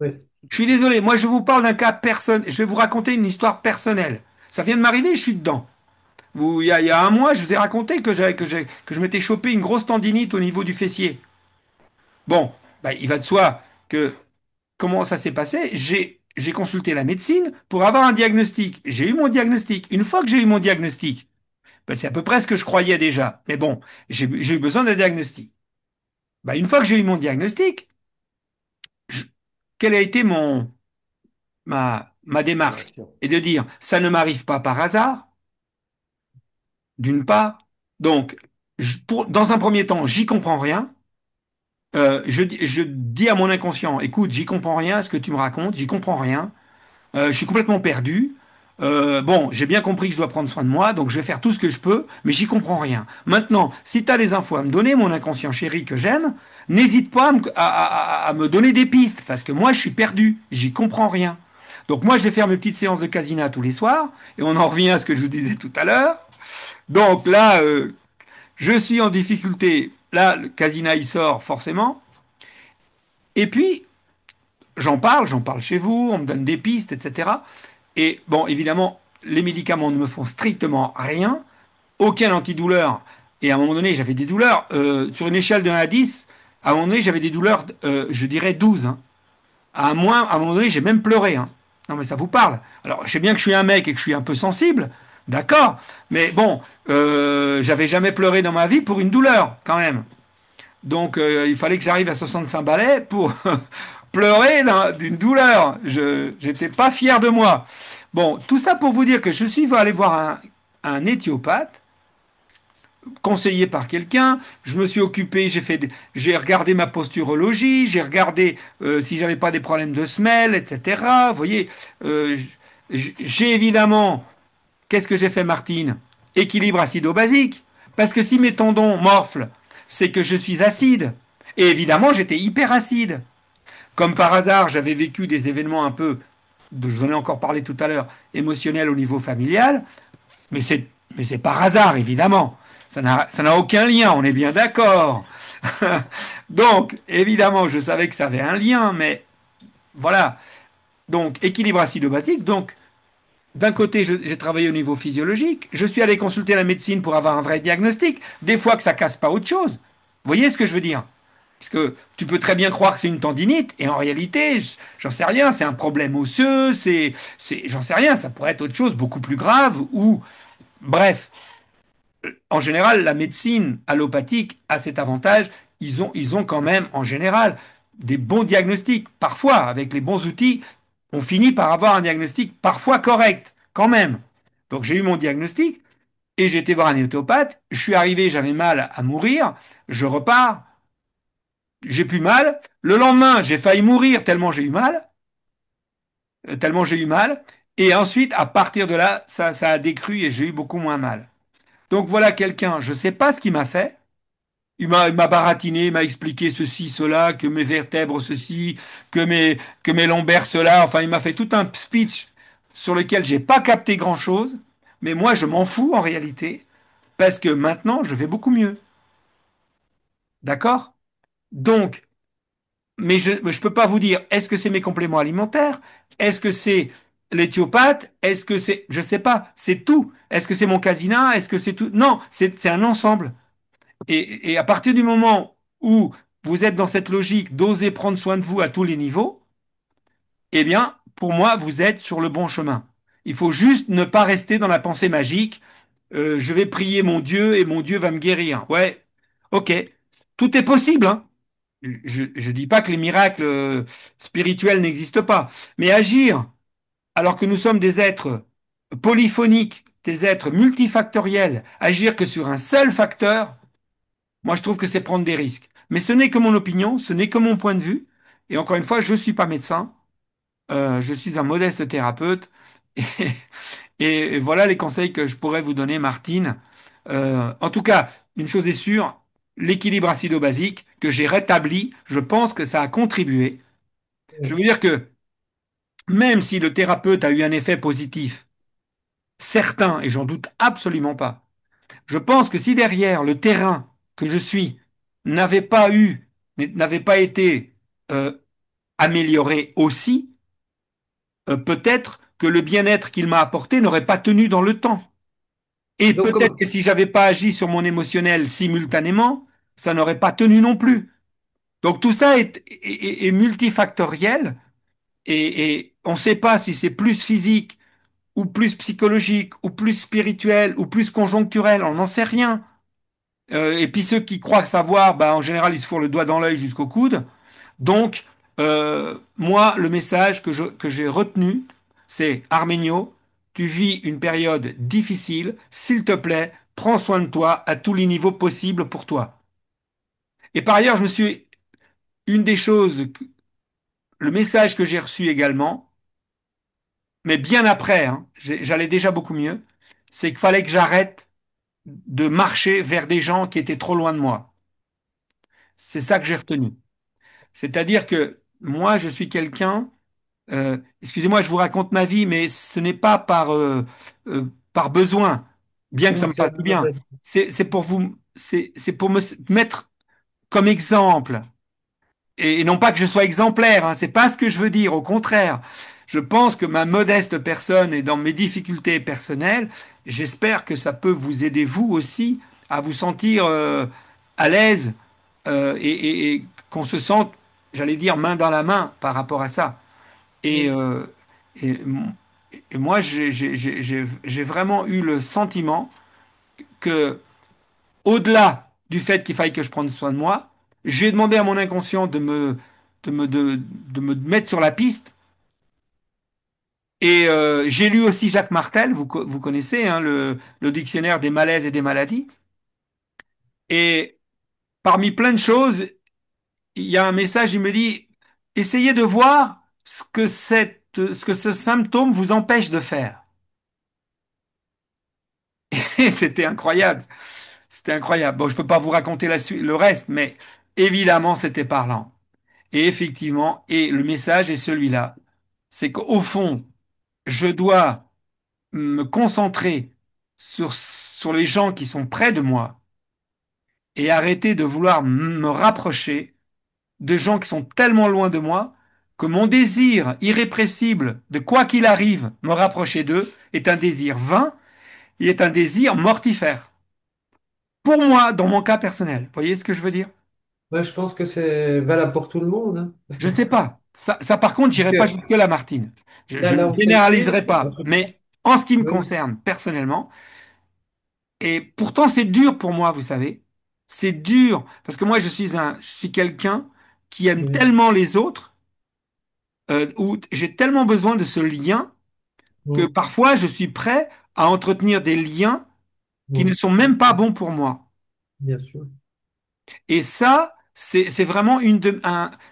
oui. Je suis désolé, moi je vous parle d'un cas personnel, je vais vous raconter une histoire personnelle. Ça vient de m'arriver, je suis dedans. Il y a un mois, je vous ai raconté que je m'étais chopé une grosse tendinite au niveau du fessier. Bon, bah, il va de soi que comment ça s'est passé? J'ai consulté la médecine pour avoir un diagnostic. J'ai eu mon diagnostic. Une fois que j'ai eu mon diagnostic, ben, c'est à peu près ce que je croyais déjà. Mais bon, j'ai eu besoin d'un diagnostic. Ben, une fois que j'ai eu mon diagnostic, je- quelle a été ma La démarche? réaction. Et de dire, ça ne m'arrive pas par hasard, d'une part. Donc, dans un premier temps, j'y comprends rien. Je dis à mon inconscient, écoute, j'y comprends rien à ce que tu me racontes, j'y comprends rien. Je suis complètement perdu. Bon, j'ai bien compris que je dois prendre soin de moi, donc je vais faire tout ce que je peux, mais j'y comprends rien. Maintenant, si tu as des infos à me donner, mon inconscient chéri que j'aime, n'hésite pas à me donner des pistes, parce que moi, je suis perdu, j'y comprends rien. Donc moi, je vais faire mes petites séances de casina tous les soirs, et on en revient à ce que je vous disais tout à l'heure. Donc là, je suis en difficulté. Là, le casina, il sort forcément. Et puis, j'en parle chez vous, on me donne des pistes, etc. Et bon, évidemment, les médicaments ne me font strictement rien, aucun antidouleur. Et à un moment donné, j'avais des douleurs, sur une échelle de 1 à 10, à un moment donné, j'avais des douleurs, je dirais 12, hein. À un moment donné, j'ai même pleuré, hein. Non, mais ça vous parle. Alors, je sais bien que je suis un mec et que je suis un peu sensible, d'accord, mais bon, j'avais jamais pleuré dans ma vie pour une douleur, quand même. Donc, il fallait que j'arrive à 65 balais pour pleurer d'une douleur. Je n'étais pas fier de moi. Bon, tout ça pour vous dire que je suis allé voir un éthiopathe, conseillé par quelqu'un. Je me suis occupé, j'ai regardé ma posturologie, j'ai regardé si j'avais pas des problèmes de semelle, etc. Vous voyez, euh, j'ai évidemment, qu'est-ce que j'ai fait, Martine? Équilibre acido-basique. Parce que si mes tendons morflent, c'est que je suis acide. Et évidemment, j'étais hyper acide. Comme par hasard, j'avais vécu des événements un peu, je vous en ai encore parlé tout à l'heure, émotionnels au niveau familial, mais c'est par hasard, évidemment. Ça n'a aucun lien, on est bien d'accord. Donc, évidemment, je savais que ça avait un lien, mais voilà. Donc, équilibre acido-basique. Donc, d'un côté, j'ai travaillé au niveau physiologique. Je suis allé consulter la médecine pour avoir un vrai diagnostic. Des fois que ça casse pas autre chose. Vous voyez ce que je veux dire? Parce que tu peux très bien croire que c'est une tendinite, et en réalité, j'en sais rien, c'est un problème osseux, j'en sais rien, ça pourrait être autre chose, beaucoup plus grave, ou, bref, en général, la médecine allopathique a cet avantage, ils ont quand même, en général, des bons diagnostics. Parfois, avec les bons outils, on finit par avoir un diagnostic parfois correct, quand même. Donc j'ai eu mon diagnostic, et j'ai été voir un ostéopathe, je suis arrivé, j'avais mal à mourir, je repars, j'ai plus mal. Le lendemain, j'ai failli mourir tellement j'ai eu mal, tellement j'ai eu mal. Et ensuite, à partir de là, ça a décru et j'ai eu beaucoup moins mal. Donc voilà quelqu'un, je ne sais pas ce qu'il m'a fait. Il m'a baratiné, il m'a expliqué ceci, cela, que mes vertèbres ceci, que mes lombaires cela. Enfin, il m'a fait tout un speech sur lequel j'ai pas capté grand-chose. Mais moi, je m'en fous en réalité, parce que maintenant, je vais beaucoup mieux. D'accord? Donc, mais je ne peux pas vous dire, est-ce que c'est mes compléments alimentaires? Est-ce que c'est l'éthiopathe? Est-ce que c'est, je ne sais pas, c'est tout. Est-ce que c'est mon casina? Est-ce que c'est tout? Non, c'est un ensemble. Et à partir du moment où vous êtes dans cette logique d'oser prendre soin de vous à tous les niveaux, eh bien, pour moi, vous êtes sur le bon chemin. Il faut juste ne pas rester dans la pensée magique. Je vais prier mon Dieu et mon Dieu va me guérir. Ouais, ok, tout est possible, hein. Je dis pas que les miracles spirituels n'existent pas, mais agir alors que nous sommes des êtres polyphoniques, des êtres multifactoriels, agir que sur un seul facteur, moi je trouve que c'est prendre des risques. Mais ce n'est que mon opinion, ce n'est que mon point de vue. Et encore une fois, je ne suis pas médecin, je suis un modeste thérapeute. Et voilà les conseils que je pourrais vous donner, Martine. En tout cas, une chose est sûre, l'équilibre acido-basique que j'ai rétabli, je pense que ça a contribué. Je veux dire que même si le thérapeute a eu un effet positif, certain, et j'en doute absolument pas, je pense que si derrière le terrain que je suis n'avait pas été euh, amélioré aussi, peut-être que le bien-être qu'il m'a apporté n'aurait pas tenu dans le temps. Et Donc, peut-être que si j'avais pas agi sur mon émotionnel simultanément, ça n'aurait pas tenu non plus. Donc tout ça est multifactoriel et on ne sait pas si c'est plus physique ou plus psychologique ou plus spirituel ou plus conjoncturel, on n'en sait rien. Et puis ceux qui croient savoir, bah, en général, ils se font le doigt dans l'œil jusqu'au coude. Donc, moi, le message que j'ai retenu, c'est Arménio, tu vis une période difficile, s'il te plaît, prends soin de toi à tous les niveaux possibles pour toi. Et par ailleurs, une des choses, le message que j'ai reçu également, mais bien après, hein, j'allais déjà beaucoup mieux, c'est qu'il fallait que j'arrête de marcher vers des gens qui étaient trop loin de moi. C'est ça que j'ai retenu. C'est-à-dire que moi, je suis quelqu'un, excusez-moi, je vous raconte ma vie, mais ce n'est pas par besoin, bien que ça Non, me c'est fasse du bien. intéressant. C'est pour me mettre comme exemple. Et non pas que je sois exemplaire, hein, c'est pas ce que je veux dire, au contraire. Je pense que ma modeste personne et dans mes difficultés personnelles, j'espère que ça peut vous aider vous aussi à vous sentir à l'aise et qu'on se sente, j'allais dire, main dans la main par rapport à ça. Et, Mm. euh, et, et moi, j'ai vraiment eu le sentiment que au-delà du fait qu'il faille que je prenne soin de moi, j'ai demandé à mon inconscient de me mettre sur la piste. Et j'ai lu aussi Jacques Martel, vous connaissez hein, le dictionnaire des malaises et des maladies. Et parmi plein de choses, il y a un message, il me dit, essayez de voir ce que ce symptôme vous empêche de faire. Et c'était incroyable. C'était incroyable. Bon, je peux pas vous raconter le reste, mais évidemment, c'était parlant. Et effectivement, et le message est celui-là, c'est qu'au fond, je dois me concentrer sur les gens qui sont près de moi et arrêter de vouloir me rapprocher de gens qui sont tellement loin de moi que mon désir irrépressible de quoi qu'il arrive me rapprocher d'eux est un désir vain et est un désir mortifère. Pour moi, dans mon cas personnel. Vous voyez ce que je veux dire? Ouais, je pense que c'est valable pour tout le monde, hein. Je ne sais pas. Par contre, Parce j'irai pas que jusque-là, Martine. la Je ne l'anxiété, généraliserai pas. Mais en ce qui me oui, concerne personnellement, et pourtant c'est dur pour moi, vous savez, c'est dur parce que moi je suis quelqu'un qui aime oui, tellement les autres, où j'ai tellement besoin de ce lien que mm, parfois je suis prêt à entretenir des liens qui ne mm, sont même pas bons pour moi. bien sûr. Et ça, c'est vraiment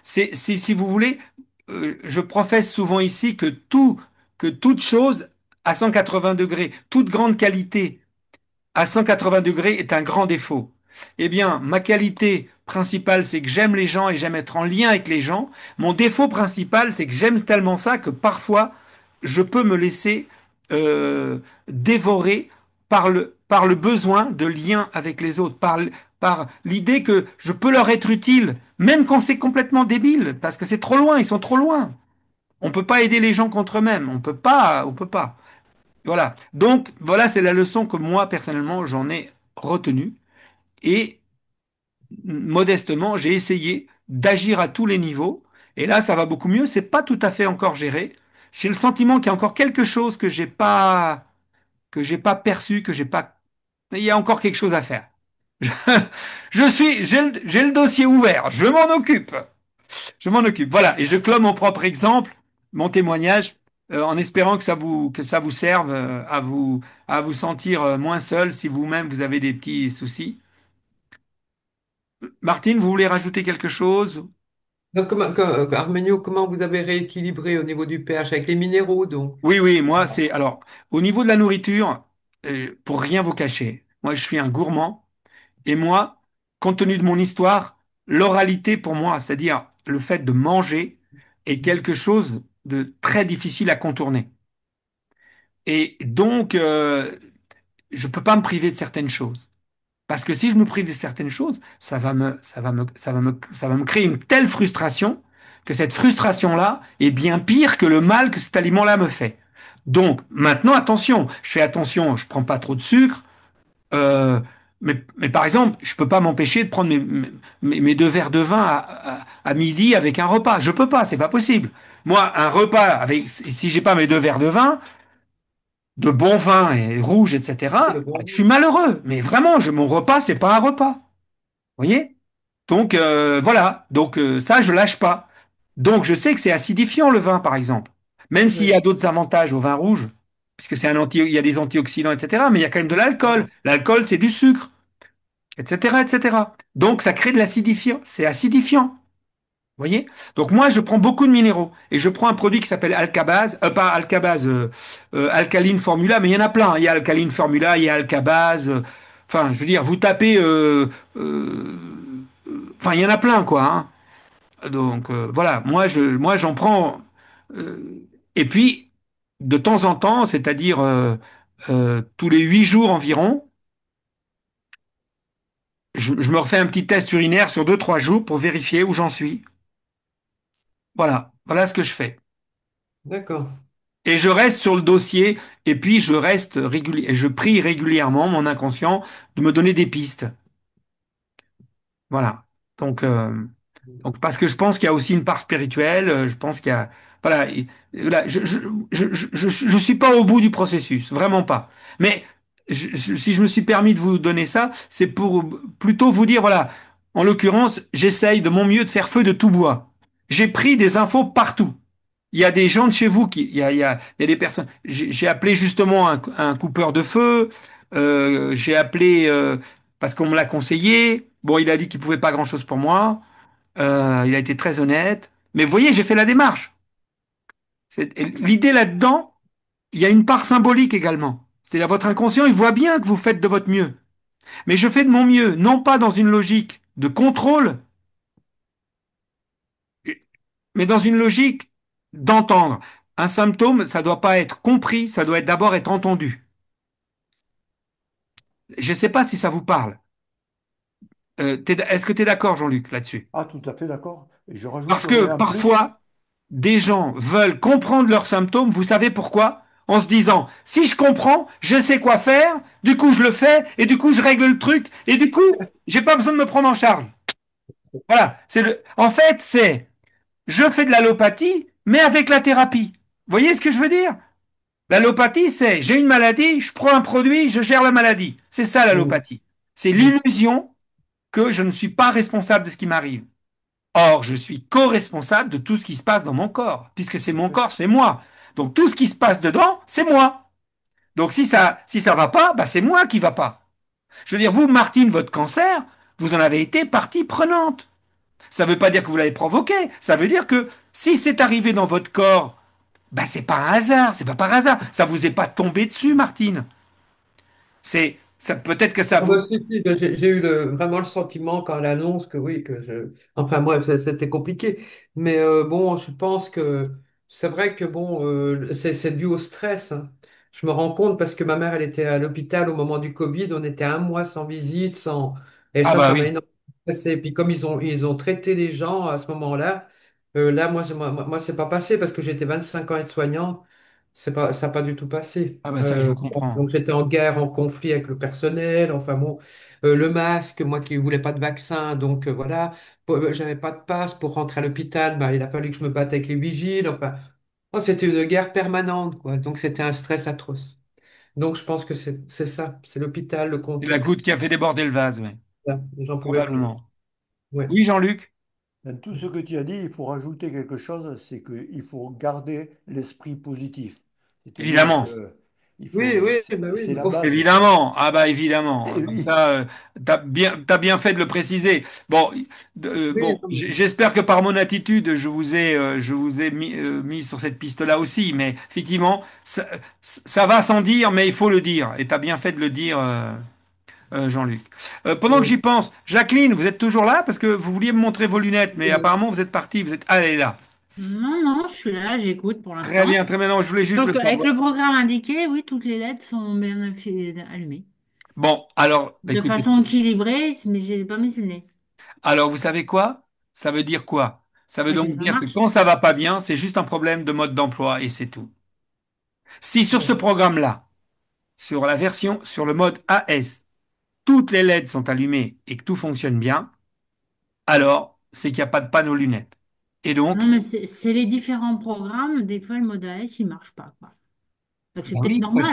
si vous voulez, je professe souvent ici que toute chose à 180 degrés, toute grande qualité à 180 degrés est un grand défaut. Eh bien, ma qualité principale, c'est que j'aime les gens et j'aime être en lien avec les gens. Mon défaut principal, c'est que j'aime tellement ça que parfois, je peux me laisser dévorer par le besoin de lien avec les autres, par l'idée que je peux leur être utile, même quand c'est complètement débile, parce que c'est trop loin, ils sont trop loin. On peut pas aider les gens contre eux-mêmes, on peut pas. Voilà. Donc, voilà, c'est la leçon que moi, personnellement, j'en ai retenue. Et modestement, j'ai essayé d'agir à tous les niveaux. Et là, ça va beaucoup mieux. C'est pas tout à fait encore géré. J'ai le sentiment qu'il y a encore quelque chose que j'ai pas perçu, que j'ai pas. Il y a encore quelque chose à faire. J'ai le dossier ouvert. Je m'en occupe. Je m'en occupe. Voilà. Et je clôt mon propre exemple, mon témoignage, en espérant que ça vous serve à vous sentir moins seul si vous-même vous avez des petits soucis. Martine, vous voulez rajouter quelque chose? Donc, Arménio, comment vous avez rééquilibré au niveau du pH avec les minéraux, donc? Oui, oui, moi, c'est. Alors, au niveau de la nourriture, pour rien vous cacher, moi, je suis un gourmand. Et moi, compte tenu de mon histoire, l'oralité pour moi, c'est-à-dire le fait de manger, est quelque chose de très difficile à contourner. Et donc, je peux pas me priver de certaines choses. Parce que si je me prive de certaines choses, ça va me créer une telle frustration que cette frustration-là est bien pire que le mal que cet aliment-là me fait. Donc, maintenant, attention, je fais attention, je prends pas trop de sucre, euh, mais par exemple, je peux pas m'empêcher de prendre mes deux verres de vin à midi avec un repas. Je peux pas, c'est pas possible. Moi, un repas avec, si j'ai pas mes deux verres de vin, de bon vin et rouge, C'est le etc., bon je suis goût. malheureux. Mais vraiment, mon repas, c'est pas un repas. Vous voyez? Donc voilà. Donc ça, je lâche pas. Donc je sais que c'est acidifiant le vin, par exemple. Même s'il y Oui, a d'autres avantages au vin rouge. puisque il y a des antioxydants, etc. Mais il y a quand même de l'alcool. L'alcool, c'est du sucre, etc., etc. Donc, ça crée de l'acidifiant. C'est acidifiant. Vous voyez? Donc moi, je prends beaucoup de minéraux et je prends un produit qui s'appelle Alcabase, pas Alcabase, Alkaline Formula, mais il y en a plein. Il y a Alkaline Formula, il y a Alcabase. Enfin, je veux dire, vous tapez, euh, enfin, il y en a plein, quoi. Donc voilà, moi, j'en prends. Et puis, de temps en temps, c'est-à-dire tous les 8 jours environ, je me refais un petit test urinaire sur 2, 3 jours pour vérifier où j'en suis. Voilà, voilà ce que je fais. D'accord. Et je reste sur le dossier, et puis je reste régulier, et je prie régulièrement mon inconscient de me donner des pistes. Voilà. Donc, donc parce que je pense qu'il y a aussi une part spirituelle, je pense qu'il y a, voilà, voilà, je suis pas au bout du processus, vraiment pas. Mais si je me suis permis de vous donner ça, c'est pour plutôt vous dire, voilà, en l'occurrence, j'essaye de mon mieux de faire feu de tout bois. J'ai pris des infos partout. Il y a des gens de chez vous il y a des personnes. J'ai appelé justement un coupeur de feu. J'ai appelé parce qu'on me l'a conseillé. Bon, il a dit qu'il pouvait pas grand-chose pour moi. Il a été très honnête. Mais vous voyez, j'ai fait la démarche. L'idée là-dedans, il y a une part symbolique également. C'est-à-dire votre inconscient, il voit bien que vous faites de votre mieux. Mais je fais de mon mieux, non pas dans une logique de contrôle, mais dans une logique d'entendre. Un symptôme, ça doit pas être compris, ça doit d'abord être entendu. Je ne sais pas si ça vous parle. Est-ce que tu es d'accord, Jean-Luc, là-dessus? Ah, tout à fait d'accord. Et je Parce rajouterai que en plus, parfois, des gens veulent comprendre leurs symptômes, vous savez pourquoi? En se disant, si je comprends, je sais quoi faire, du coup je le fais, et du coup je règle le truc, et du coup, j'ai pas besoin de me prendre en charge. Voilà. En fait, je fais de l'allopathie, mais avec la thérapie. Vous voyez ce que je veux dire? L'allopathie, c'est j'ai une maladie, je prends un produit, je gère la maladie. C'est ça Mm, l'allopathie. C'est mm, l'illusion que je ne suis pas responsable de ce qui m'arrive. Or, je suis co-responsable de tout ce qui se passe dans mon corps, puisque c'est mon corps, c'est moi. Donc tout ce qui se passe dedans, c'est moi. Donc si ça va pas, bah, c'est moi qui va pas. Je veux dire, vous, Martine, votre cancer, vous en avez été partie prenante. Ça ne veut pas dire que vous l'avez provoqué. Ça veut dire que si c'est arrivé dans votre corps, bah, c'est pas un hasard, c'est pas par hasard. Ça vous est pas tombé dessus, Martine. Ça peut-être que ça Ah bah, vous. si, bah, j'ai eu vraiment le sentiment quand elle annonce que oui, que je... Enfin bref, c'était compliqué. Mais bon, je pense que c'est vrai que bon, c'est dû au stress, hein. Je me rends compte parce que ma mère, elle était à l'hôpital au moment du Covid, on était un mois sans visite, sans... Et Ah ça bah m'a oui. énormément stressé. Et puis comme ils ont traité les gens à ce moment-là, là, moi, c'est pas passé parce que j'étais 25 ans aide-soignant. Ça n'a pas du tout passé. Ah bah ça, je vous comprends. Donc j'étais en guerre, en conflit avec le personnel, enfin bon, le masque, moi qui voulais pas de vaccin, donc voilà, j'avais pas de passe pour rentrer à l'hôpital, bah, il a fallu que je me batte avec les vigiles, enfin, oh, c'était une guerre permanente, quoi, donc c'était un stress atroce. Donc je pense que c'est ça, c'est l'hôpital, le C'est la goutte contexte, qui a fait déborder le vase, oui. là, j'en pouvais plus. Probablement. Ouais. Oui, Jean-Luc? dans tout ce que tu as dit, il faut rajouter quelque chose, c'est qu'il faut garder l'esprit positif. C'est-à-dire Évidemment. que Oui, oui, bah oui, c'est la bon. base, ça. Évidemment, ah bah évidemment. Et Comme oui, ça, t'as bien fait de le préciser. Bon, Oui, bon, j'espère que par mon attitude, je vous ai mis sur cette piste-là aussi. Mais effectivement, ça va sans dire, mais il faut le dire. Et t'as bien fait de le dire, Jean-Luc. Pendant que oui. j'y pense, Jacqueline, vous êtes toujours là parce que vous vouliez me montrer vos lunettes, mais Oui. apparemment vous êtes partie. Vous êtes, allez là. Non, non, je suis là, j'écoute pour Très l'instant. bien, très bien. Non, je voulais juste Donc, le avec savoir. le programme indiqué, oui, toutes les lettres sont bien allumées. Bon, alors, De écoutez. façon équilibrée, mais je les ai pas mis sur le nez. Alors, vous savez quoi? Ça veut dire quoi? Ça veut Bah, que donc ça dire que marche. quand ça va pas bien, c'est juste un problème de mode d'emploi et c'est tout. Si sur ce Ouais. programme-là, sur le mode AS, toutes les LED sont allumées et que tout fonctionne bien, alors c'est qu'il n'y a pas de panneau lunettes. Et Non, donc, mais c'est les différents programmes. Des fois, le mode AS, il marche pas, quoi. Donc, c'est ben peut-être oui, normal.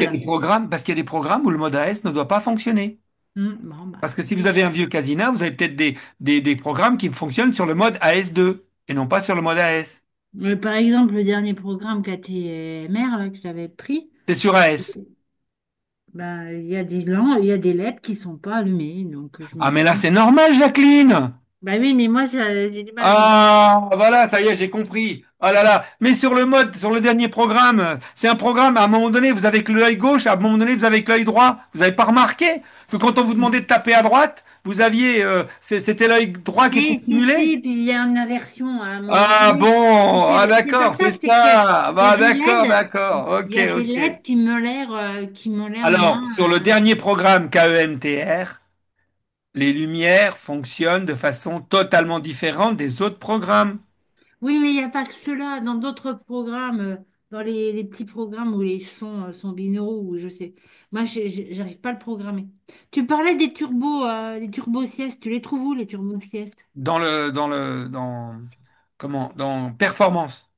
parce qu'il y a des programmes où le mode AS ne doit pas fonctionner. Bon, bah, Parce que si ok. vous avez un vieux Casina, vous avez peut-être des programmes qui fonctionnent sur le mode AS2 et non pas sur le mode AS. Mais par exemple, le dernier programme KTMR là, que j'avais pris, C'est sur AS. Ben, il y a des LED qui sont pas allumées, donc je me Ah, mais là, dis. c'est normal, Jacqueline. Bah oui, mais moi j'ai du mal à comprendre. Ah, voilà, ça y est, j'ai compris. Oh là là. Mais sur le mode, sur le dernier programme, c'est un programme, à un moment donné, vous avez que l'œil gauche, à un moment donné, vous avez que l'œil droit. Vous n'avez pas remarqué que quand on vous demandait de taper à droite, vous aviez, c'était l'œil droit qui était stimulé? Si, puis il y a une inversion à un moment Ah donné. Mais bon, ah c'est pas d'accord, ça, c'est c'est que ça. il y a Bah des d'accord, LED, d'accord. il Ok, y a des ok. LED qui m'ont l'air Alors, moins. sur le dernier programme KEMTR, les lumières fonctionnent de façon totalement différente des autres programmes. Oui, mais il n'y a pas que cela. Dans d'autres programmes, dans les petits programmes où les sons sont binauraux, ou je sais. Moi, j'arrive pas à le programmer. Tu parlais des turbos siestes. Tu les trouves où, les turbos siestes? Dans performance,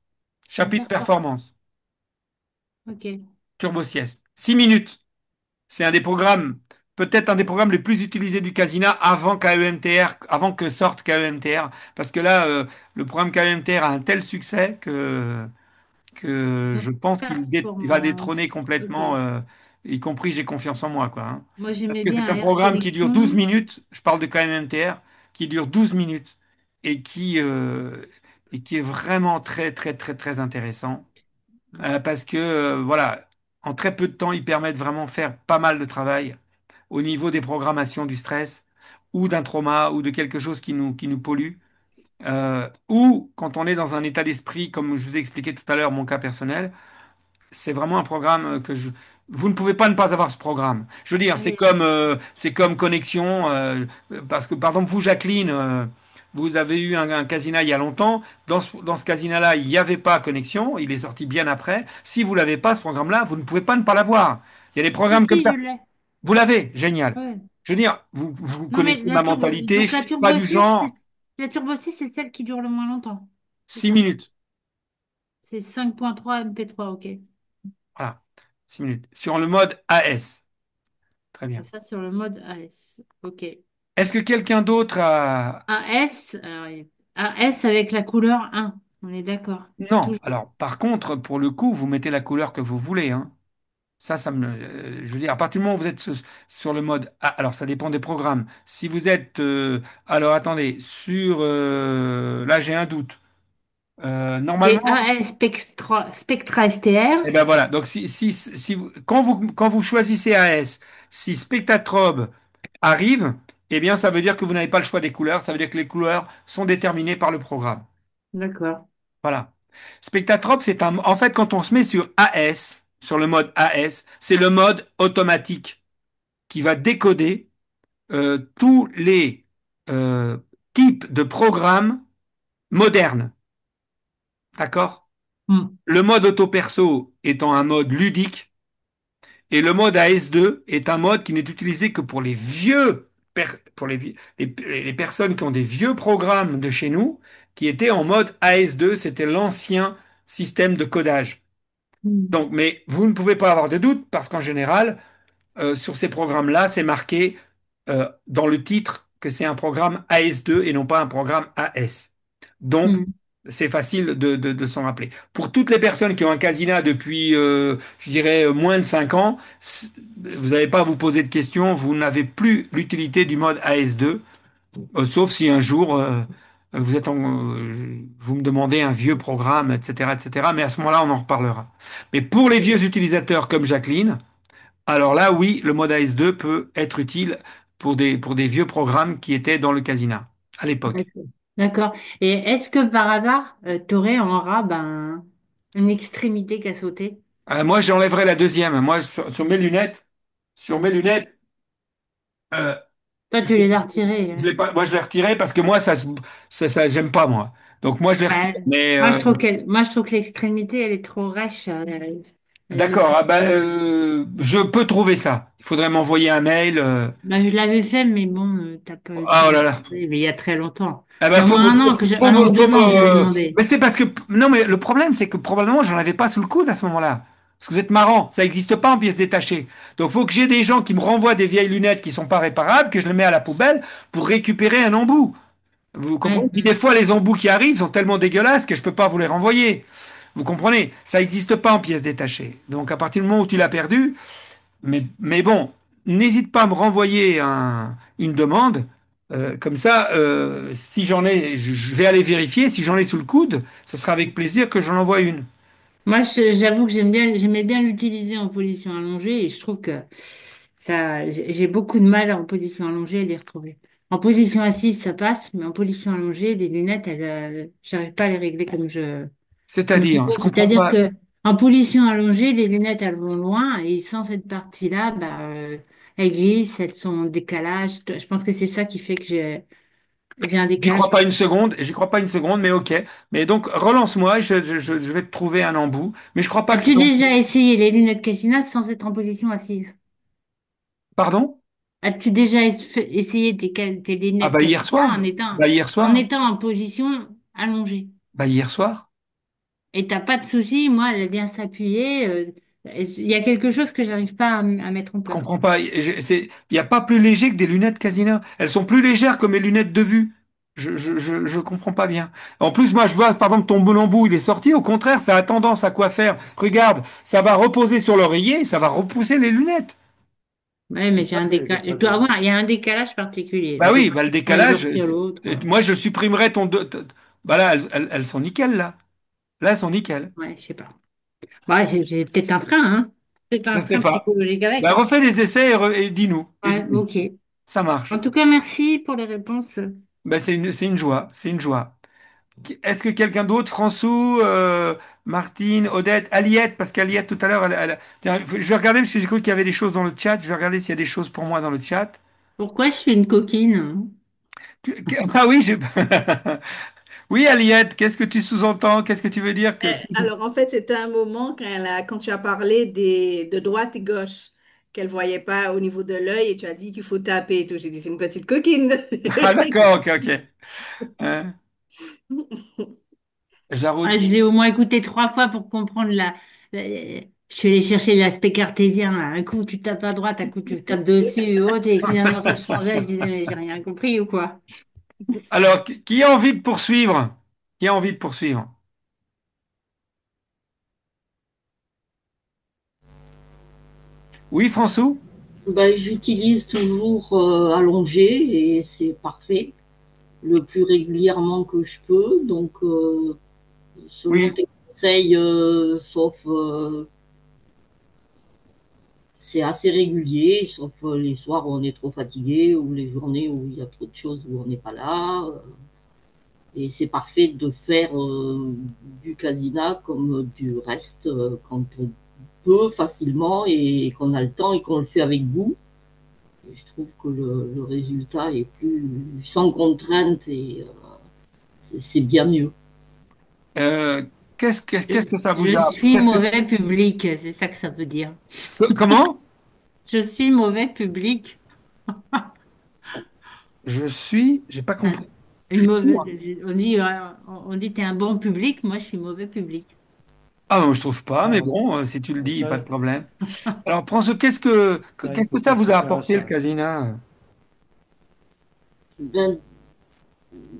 chapitre D'accord. performance, Ok. Turbo Sieste. 6 minutes. C'est un des programmes, peut-être un des programmes les plus utilisés du Casina avant KEMTR, avant que sorte KEMTR. Parce que là, le programme KEMTR a un tel succès que je pense il va Performance. détrôner Ok. complètement, y compris J'ai confiance en moi, quoi, hein. Moi, Parce j'aimais que c'est bien un Air programme qui dure 12 Connexion. minutes, je parle de KNMTR, qui dure 12 minutes et qui est vraiment très, très, très, très intéressant. Parce que, voilà, en très peu de temps, ils permettent vraiment de faire pas mal de travail au niveau des programmations du stress ou d'un trauma ou de quelque chose qui nous pollue. Ou quand on est dans un état d'esprit, comme je vous ai expliqué tout à l'heure, mon cas personnel, c'est vraiment un programme que je. Vous ne pouvez pas ne pas avoir ce programme. Je veux dire, Oui. c'est comme Connexion, parce que par exemple vous, Jacqueline, vous avez eu un casino il y a longtemps. Dans ce casino-là, il n'y avait pas Connexion. Il est sorti bien après. Si vous l'avez pas, ce programme-là, vous ne pouvez pas ne pas l'avoir. Il y a des Si, programmes comme si, je ça. l'ai. Vous l'avez, génial. Ouais. Je veux dire, vous Non, mais connaissez ma mentalité. donc Je suis pas du genre la Turbo 6, c'est celle qui dure le moins longtemps. C'est 6 ça. minutes. C'est 5.3 MP3, ok. Voilà, 6 minutes. Sur le mode AS. Très C'est bien. ça sur le mode AS. Ok. Est-ce que quelqu'un d'autre a. AS, AS avec la couleur 1. On est d'accord. Non. Toujours. Alors, par contre, pour le coup, vous mettez la couleur que vous voulez, hein. Je veux dire, à partir du moment où vous êtes sur le mode A, alors ça dépend des programmes. Si vous êtes, alors attendez, là j'ai un doute. C'est Normalement, AS Spectra STR. et ben voilà. Donc quand vous choisissez AS, si Spectatrobe arrive, eh bien ça veut dire que vous n'avez pas le choix des couleurs. Ça veut dire que les couleurs sont déterminées par le programme. D'accord. Voilà. Spectatrope, en fait, quand on se met sur AS, sur le mode AS, c'est le mode automatique qui va décoder tous les euh, types de programmes modernes. D'accord? Hmm. Le mode auto-perso étant un mode ludique et le mode AS2 est un mode qui n'est utilisé que pour les pour les personnes qui ont des vieux programmes de chez nous, qui étaient en mode AS2, c'était l'ancien système de codage. Hmm. Donc, mais vous ne pouvez pas avoir de doute parce qu'en général, sur ces programmes-là, c'est marqué dans le titre que c'est un programme AS2 et non pas un programme AS. Donc, Hmm. c'est facile de s'en rappeler. Pour toutes les personnes qui ont un casina depuis, je dirais, moins de 5 ans, vous n'avez pas à vous poser de questions, vous n'avez plus l'utilité du mode AS2, sauf si un jour vous me demandez un vieux programme, etc., etc. Mais à ce moment-là, on en reparlera. Mais pour les vieux utilisateurs comme Jacqueline, alors là, oui, le mode AS2 peut être utile pour des vieux programmes qui étaient dans le Casina à l'époque. D'accord. D'accord. Et est-ce que par hasard, tu aurais en rab une extrémité qui a sauté? Moi, j'enlèverai la deuxième. Moi, sur mes lunettes, euh, Toi, tu les as retirés. moi, je l'ai retiré parce que moi, ça, j'aime pas moi. Donc moi, je l'ai retiré. Ouais. Mais Moi, je trouve que l'extrémité, elle est trop rêche. Elle est d'accord, trop. ah ben, je peux trouver ça. Il faudrait m'envoyer un mail. Bah, je l'avais fait, mais bon, t'as pas eu le Ah temps oh de là le là. faire, mais il y a très longtemps. Ah Il y ben, a au moins un an ou deux ans que j'avais demandé. Mais c'est parce que non, mais le problème, c'est que probablement, j'en avais pas sous le coude à ce moment-là. Parce que vous êtes marrant, ça n'existe pas en pièces détachées. Donc, il faut que j'ai des gens qui me renvoient des vieilles lunettes qui sont pas réparables, que je les mets à la poubelle pour récupérer un embout. Vous comprenez? Ouais. Puis des fois, les embouts qui arrivent sont tellement dégueulasses que je peux pas vous les renvoyer. Vous comprenez? Ça n'existe pas en pièces détachées. Donc à partir du moment où tu l'as perdu, mais bon, n'hésite pas à me renvoyer une demande. Comme ça, si j'en ai, je vais aller vérifier. Si j'en ai sous le coude, ce sera avec plaisir que j'en envoie une. Moi, j'avoue que j'aimais bien l'utiliser en position allongée et je trouve que ça, j'ai beaucoup de mal en position allongée à les retrouver. En position assise, ça passe, mais en position allongée, les lunettes, j'arrive pas à les régler comme il C'est-à-dire, faut. je comprends C'est-à-dire pas. que en position allongée, les lunettes, elles vont loin et sans cette partie-là, elles glissent, elles sont en décalage. Je pense que c'est ça qui fait que j'ai un J'y décalage. crois pas une seconde. J'y crois pas une seconde, mais ok. Mais donc, relance-moi. Je vais te trouver un embout. Mais je crois pas que c'est As-tu non déjà plus. essayé les lunettes Cassina sans être en position assise? Pardon? As-tu déjà essayé tes Ah lunettes bah hier Cassina soir. Bah hier en soir. étant en position allongée? Bah hier soir. Et t'as pas de souci, moi, elle vient s'appuyer. Il y a quelque chose que j'arrive pas à mettre en Je place. comprends pas. Il n'y a pas plus léger que des lunettes Casina. Elles sont plus légères que mes lunettes de vue. Je comprends pas bien. En plus, moi, je vois, par exemple, ton bon embout, il est sorti. Au contraire, ça a tendance à quoi faire? Regarde, ça va reposer sur l'oreiller, et ça va repousser les lunettes. Ouais, C'est mais j'ai ça un qui est décalage. très bien. Il y a un décalage particulier. Bah Le oui, bah le décalage d'un jour décalage, sur l'autre. moi, je supprimerais bah là, elles sont nickel, là. Là, elles sont nickel. Ouais, je sais pas. Bah, j'ai peut-être un frein, hein. Peut-être Je un ne sais frein pas. psychologique avec, Bah hein. refais des essais et dis-nous. Et Ouais, dis-nous. ok. Ça En marche. tout cas, merci pour les réponses. Bah c'est une joie. C'est une joie. Est-ce que quelqu'un d'autre, François, Martine, Odette, Aliette, parce qu'Aliette tout à l'heure, tiens, je vais regarder parce que j'ai cru qu'il y avait des choses dans le chat. Je vais regarder s'il y a des choses pour moi dans le chat. Pourquoi je suis une coquine? Hein. Ah oui, oui, Aliette, qu'est-ce que tu sous-entends? Qu'est-ce que tu veux dire que Alors, en fait, c'était un moment quand tu as parlé de droite et gauche, qu'elle voyait pas au niveau de l'œil et tu as dit qu'il faut taper et tout. J'ai dit, c'est une petite coquine. Ah d'accord, ok, ok. Hein, Ah, je Jarouti. l'ai au moins écouté 3 fois pour comprendre je suis allée chercher l'aspect cartésien, là. Un coup, tu tapes à droite, un coup, tu tapes dessus, et autres, et finalement, ça changeait. Je disais, mais j'ai rien compris ou quoi? Alors, qui a envie de poursuivre? Qui a envie de poursuivre? Oui, François? Ben, j'utilise toujours allongé et c'est parfait, le plus régulièrement que je peux. Donc, selon Oui. tes conseils, sauf c'est assez régulier, sauf les soirs où on est trop fatigué ou les journées où il y a trop de choses où on n'est pas là. Et c'est parfait de faire du casina comme du reste quand on peut facilement et qu'on a le temps et qu'on le fait avec goût. Et je trouve que le résultat est plus sans contrainte et c'est bien mieux. Euh, qu'est-ce que ça vous Je a? suis mauvais public, c'est ça que ça veut dire. Comment? Je suis mauvais public. J'ai pas Hein. compris. Je Une suis mauvaise, sourd. on dit t'es un bon public, moi je suis mauvais public. Ah non, je trouve pas, mais Alors, bon, si tu le dis, pas de ça, problème. Alors, François, ça, il qu'est-ce faut que ça pas vous se a faire apporté le ça. casino? Ben,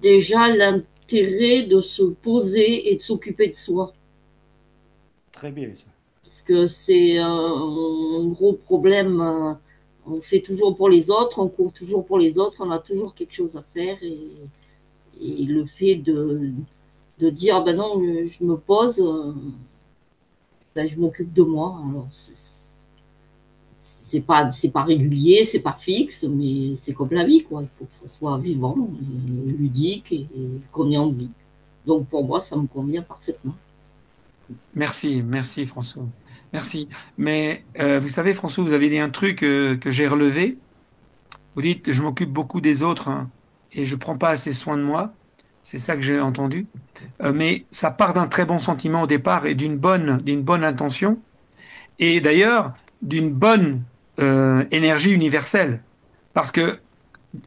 déjà, l'intérêt de se poser et de s'occuper de soi. Très bien, ça. Parce que c'est un gros problème. On fait toujours pour les autres, on court toujours pour les autres, on a toujours quelque chose à faire. Et le fait de dire, ben non, je me pose, ben, je m'occupe de moi. Alors, c'est pas régulier, c'est pas fixe, mais c'est comme la vie, quoi. Il faut que ça soit vivant, et ludique et qu'on ait envie. Donc pour moi, ça me convient parfaitement. Merci, merci François. Merci. Mais vous savez, François, vous avez dit un truc que j'ai relevé. Vous dites que je m'occupe beaucoup des autres hein, et je prends pas assez soin de moi. C'est ça que j'ai entendu. Mais ça part d'un très bon sentiment au départ et d'une bonne intention. Et d'ailleurs, d'une bonne énergie universelle. Parce que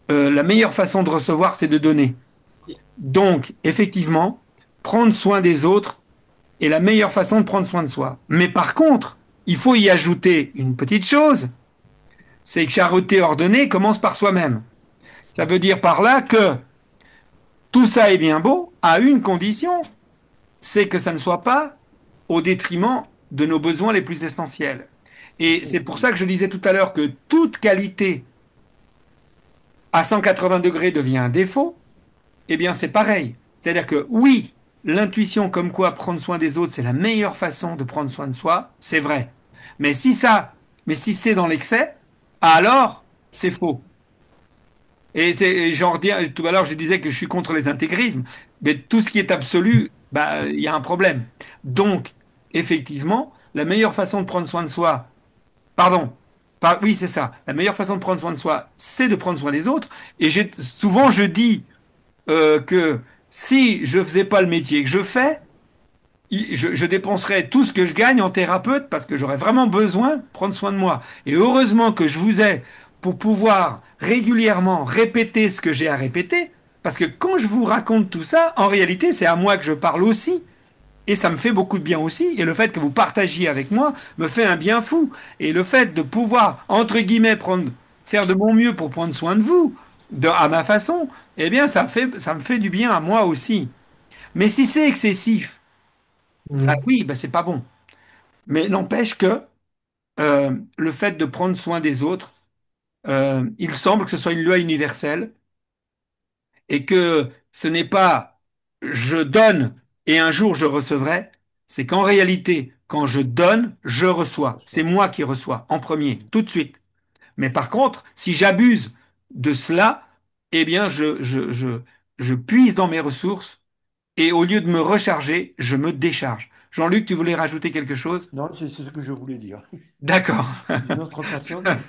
la meilleure façon de recevoir, c'est de donner. Donc, effectivement, prendre soin des autres est la meilleure façon de prendre soin de soi. Mais par contre, il faut y ajouter une petite chose, c'est que charité ordonnée commence par soi-même. Ça veut dire par là que tout ça est bien beau à une condition, c'est que ça ne soit pas au détriment de nos besoins les plus essentiels. Et c'est pour ça que je disais tout à l'heure que toute qualité à 180 degrés devient un défaut. Eh bien, c'est pareil. C'est-à-dire que oui, l'intuition comme quoi prendre soin des autres, c'est la meilleure façon de prendre soin de soi, c'est vrai. Mais si ça, mais si c'est dans l'excès, alors c'est faux. Et genre, tout à l'heure, je disais que je suis contre les intégrismes, mais tout ce qui est absolu, bah, il y a un problème. Donc, effectivement, la meilleure façon de prendre soin de soi, pardon, oui, c'est ça, la meilleure façon de prendre soin de soi, c'est de prendre soin des autres. Et souvent, je dis que si je faisais pas le métier que je fais, je dépenserais tout ce que je gagne en thérapeute parce que j'aurais vraiment besoin de prendre soin de moi. Et heureusement que je vous ai pour pouvoir régulièrement répéter ce que j'ai à répéter, parce que quand je vous raconte tout ça, en réalité, c'est à moi que je parle aussi. Et ça me fait beaucoup de bien aussi. Et le fait que vous partagiez avec moi me fait un bien fou. Et le fait de pouvoir, entre guillemets, faire de mon mieux pour prendre soin de vous, à ma façon, eh bien, ça me fait du bien à moi aussi. Mais si c'est excessif, bah Mm. oui, bah c'est pas bon. Mais n'empêche que le fait de prendre soin des autres, il semble que ce soit une loi universelle et que ce n'est pas je donne et un jour je recevrai, c'est qu'en réalité, quand je donne, je reçois. C'est moi qui reçois en premier, tout de suite. Mais par contre, si j'abuse de cela, eh bien, je puise dans mes ressources et au lieu de me recharger, je me décharge. Jean-Luc, tu voulais rajouter quelque chose? Non, c'est ce que je voulais dire. D'accord. D'une autre façon, mais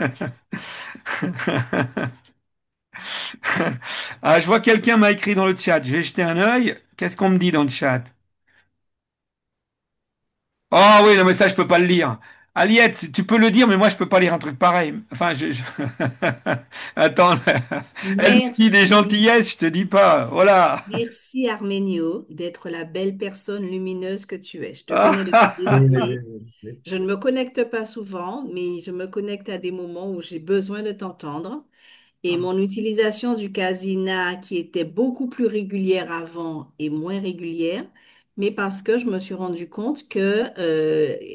Ah, je vois quelqu'un m'a écrit dans le chat. Je vais jeter un œil. Qu'est-ce qu'on me dit dans le chat? Oh oui, non, mais ça, je peux pas le lire. Aliette, tu peux le dire, mais moi, je peux pas lire un truc pareil. Enfin, Attends, elle me dit des Merci. gentillesses, je te dis pas. Voilà. Merci Arménio d'être la belle personne lumineuse que tu es. Je te connais depuis des Ah, Oui, oui, années. oui, oui. Je ne me connecte pas souvent, mais je me connecte à des moments où j'ai besoin de t'entendre. Et ah. mon utilisation du Casina, qui était beaucoup plus régulière avant, est moins régulière, mais parce que je me suis rendu compte que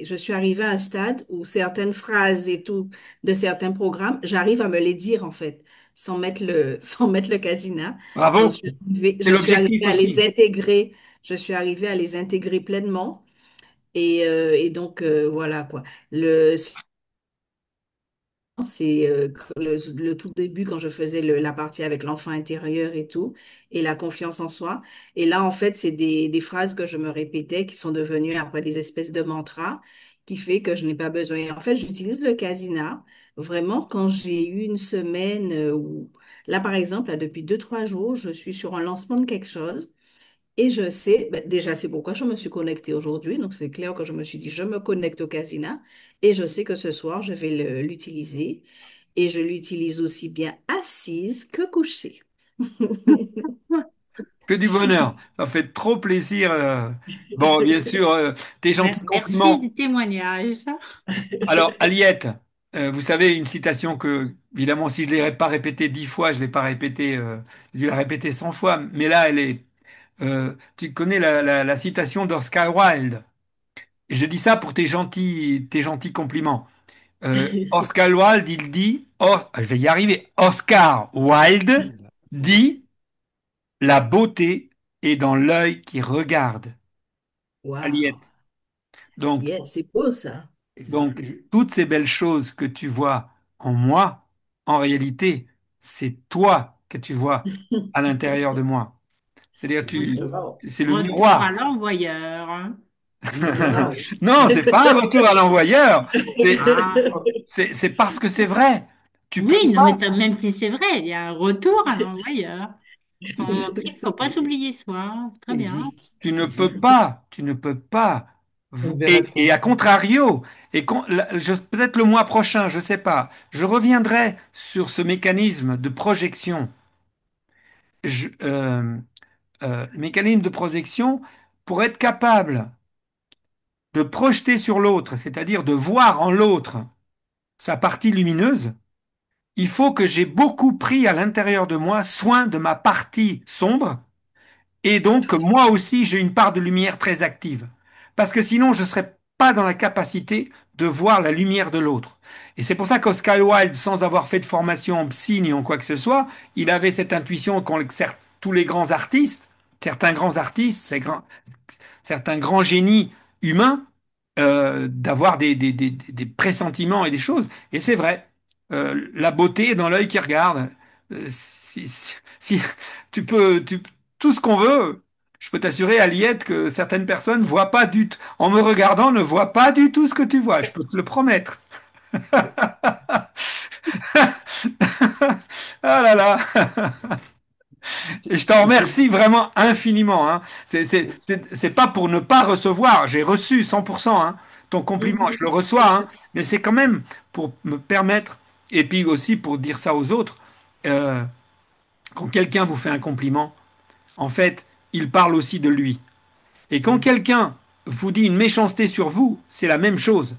je suis arrivée à un stade où certaines phrases et tout de certains programmes, j'arrive à me les dire en fait, sans mettre le Casina. Bravo. C'est Je suis arrivée l'objectif à les aussi. intégrer, je suis arrivée à les intégrer pleinement. Et donc, voilà quoi. C'est le tout début quand je faisais la partie avec l'enfant intérieur et tout, et la confiance en soi. Et là, en fait, c'est des phrases que je me répétais qui sont devenues après des espèces de mantras qui fait que je n'ai pas besoin. Et en fait, j'utilise le Casina vraiment quand j'ai eu une semaine où, là, par exemple, là, depuis 2, 3 jours, je suis sur un lancement de quelque chose. Et je sais, ben, déjà, c'est pourquoi je me suis connectée aujourd'hui. Donc, c'est clair que je me suis dit, je me connecte au Casina et je sais que ce soir, je vais l'utiliser. Et je l'utilise aussi bien assise que couchée. Que du bonheur. Ça fait trop plaisir. Bon, bien sûr, tes gentils Merci compliments. du témoignage. Alors, Aliette, vous savez, une citation que, évidemment, si je ne l'ai pas répétée 10 fois, je ne vais pas répéter, je vais la répéter 100 fois, mais là, tu connais la citation d'Oscar Wilde. Et je dis ça pour tes gentils compliments. Oscar Wilde, il dit, je vais y arriver, Oscar Wilde dit, la beauté est dans l'œil qui regarde. Waouh! Aliette. Donc, Yeah, c'est beau ça. et Donc, toutes ces belles choses que tu vois en moi, en réalité, c'est toi que tu vois à l'intérieur de moi. C'est-à-dire, justement, c'est le Retour à miroir. l'envoyeur, hein. Wow. Non, c'est pas un retour à l'envoyeur. Ah, C'est parce que c'est vrai. Tu peux oui, non, mais pas. même si c'est vrai, il y a un retour à l'envoyeur. Il faut pas s'oublier soi. Très et bien. juste, Tu ne peux juste, pas. Tu ne peux pas. Ouvert Et à rétro. contrario, peut-être le mois prochain, je sais pas, je reviendrai sur ce mécanisme de projection. Je- euh, le mécanisme de projection, pour être capable de projeter sur l'autre, c'est-à-dire de voir en l'autre sa partie lumineuse, il faut que j'ai beaucoup pris à l'intérieur de moi soin de ma partie sombre, et donc que moi aussi j'ai une part de lumière très active. parce que sinon je ne serais pas dans la capacité de voir la lumière de l'autre. Et c'est pour ça qu'Oscar Wilde, sans avoir fait de formation en psy ni en quoi que ce soit, il avait cette intuition tous les grands artistes, certains grands artistes, certains grands génies humains, d'avoir des pressentiments et des choses. Et c'est vrai, la beauté est dans l'œil qui regarde. Si tout ce qu'on veut, je peux t'assurer, Aliette, que certaines personnes voient pas en me regardant, ne voient pas du tout ce que tu vois. Je peux te le promettre. Ah là là. Et je t'en C'est remercie vraiment infiniment, hein. C'est pas pour ne pas recevoir. J'ai reçu 100%, hein, ton Oui, compliment. oui, Je le tout reçois, à hein, fait. mais c'est quand même pour me permettre, et puis aussi pour dire ça aux autres, euh, quand quelqu'un vous fait un compliment, en fait, il parle aussi de lui. Et quand Mm. quelqu'un vous dit une méchanceté sur vous, c'est la même chose.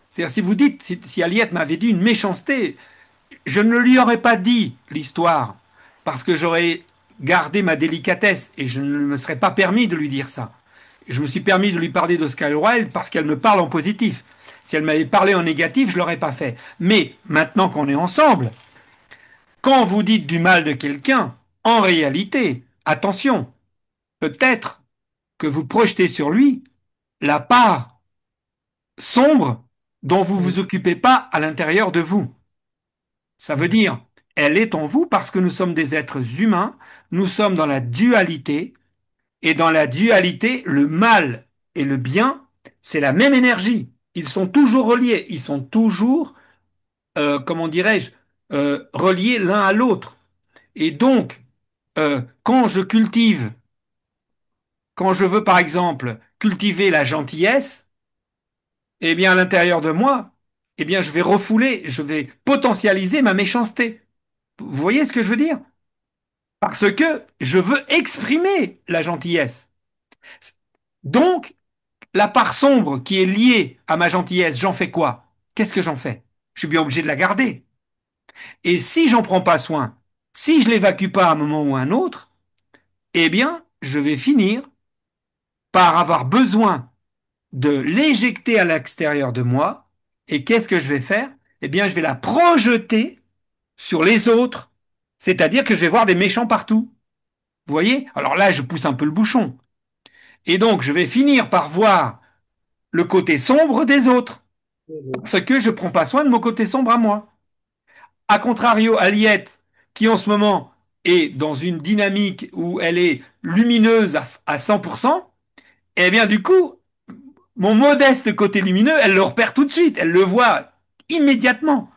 C'est-à-dire, si vous dites, si Aliette m'avait dit une méchanceté, je ne lui aurais pas dit l'histoire, parce que j'aurais gardé ma délicatesse et je ne me serais pas permis de lui dire ça. Je me suis permis de lui parler d'Oscar Wilde parce qu'elle me parle en positif. Si elle m'avait parlé en négatif, je ne l'aurais pas fait. Mais maintenant qu'on est ensemble, quand vous dites du mal de quelqu'un, en réalité, attention, peut-être que vous projetez sur lui la part sombre dont vous vous Mm. occupez pas à l'intérieur de vous. Ça veut Mm. dire, elle est en vous parce que nous sommes des êtres humains, nous sommes dans la dualité, et dans la dualité, le mal et le bien, c'est la même énergie. Ils sont toujours reliés, ils sont toujours, comment dirais-je, reliés l'un à l'autre. Et donc, quand je cultive, quand je veux par exemple cultiver la gentillesse, eh bien à l'intérieur de moi, eh bien je vais refouler, je vais potentialiser ma méchanceté. Vous voyez ce que je veux dire? Parce que je veux exprimer la gentillesse. Donc, la part sombre qui est liée à ma gentillesse, j'en fais quoi? Qu'est-ce que j'en fais? Je suis bien obligé de la garder. Et si j'en prends pas soin, si je l'évacue pas à un moment ou à un autre, eh bien, je vais finir par avoir besoin de l'éjecter à l'extérieur de moi. Et qu'est-ce que je vais faire? Eh bien, je vais la projeter sur les autres. C'est-à-dire que je vais voir des méchants partout. Vous voyez? Alors là, je pousse un peu le bouchon. Et donc, je vais finir par voir le côté sombre des autres, Mm. parce que je ne prends pas soin de mon côté sombre à moi. A contrario, Aliette, qui en ce moment est dans une dynamique où elle est lumineuse à 100%, eh bien du coup, mon modeste côté lumineux, elle le repère tout de suite, elle le voit immédiatement.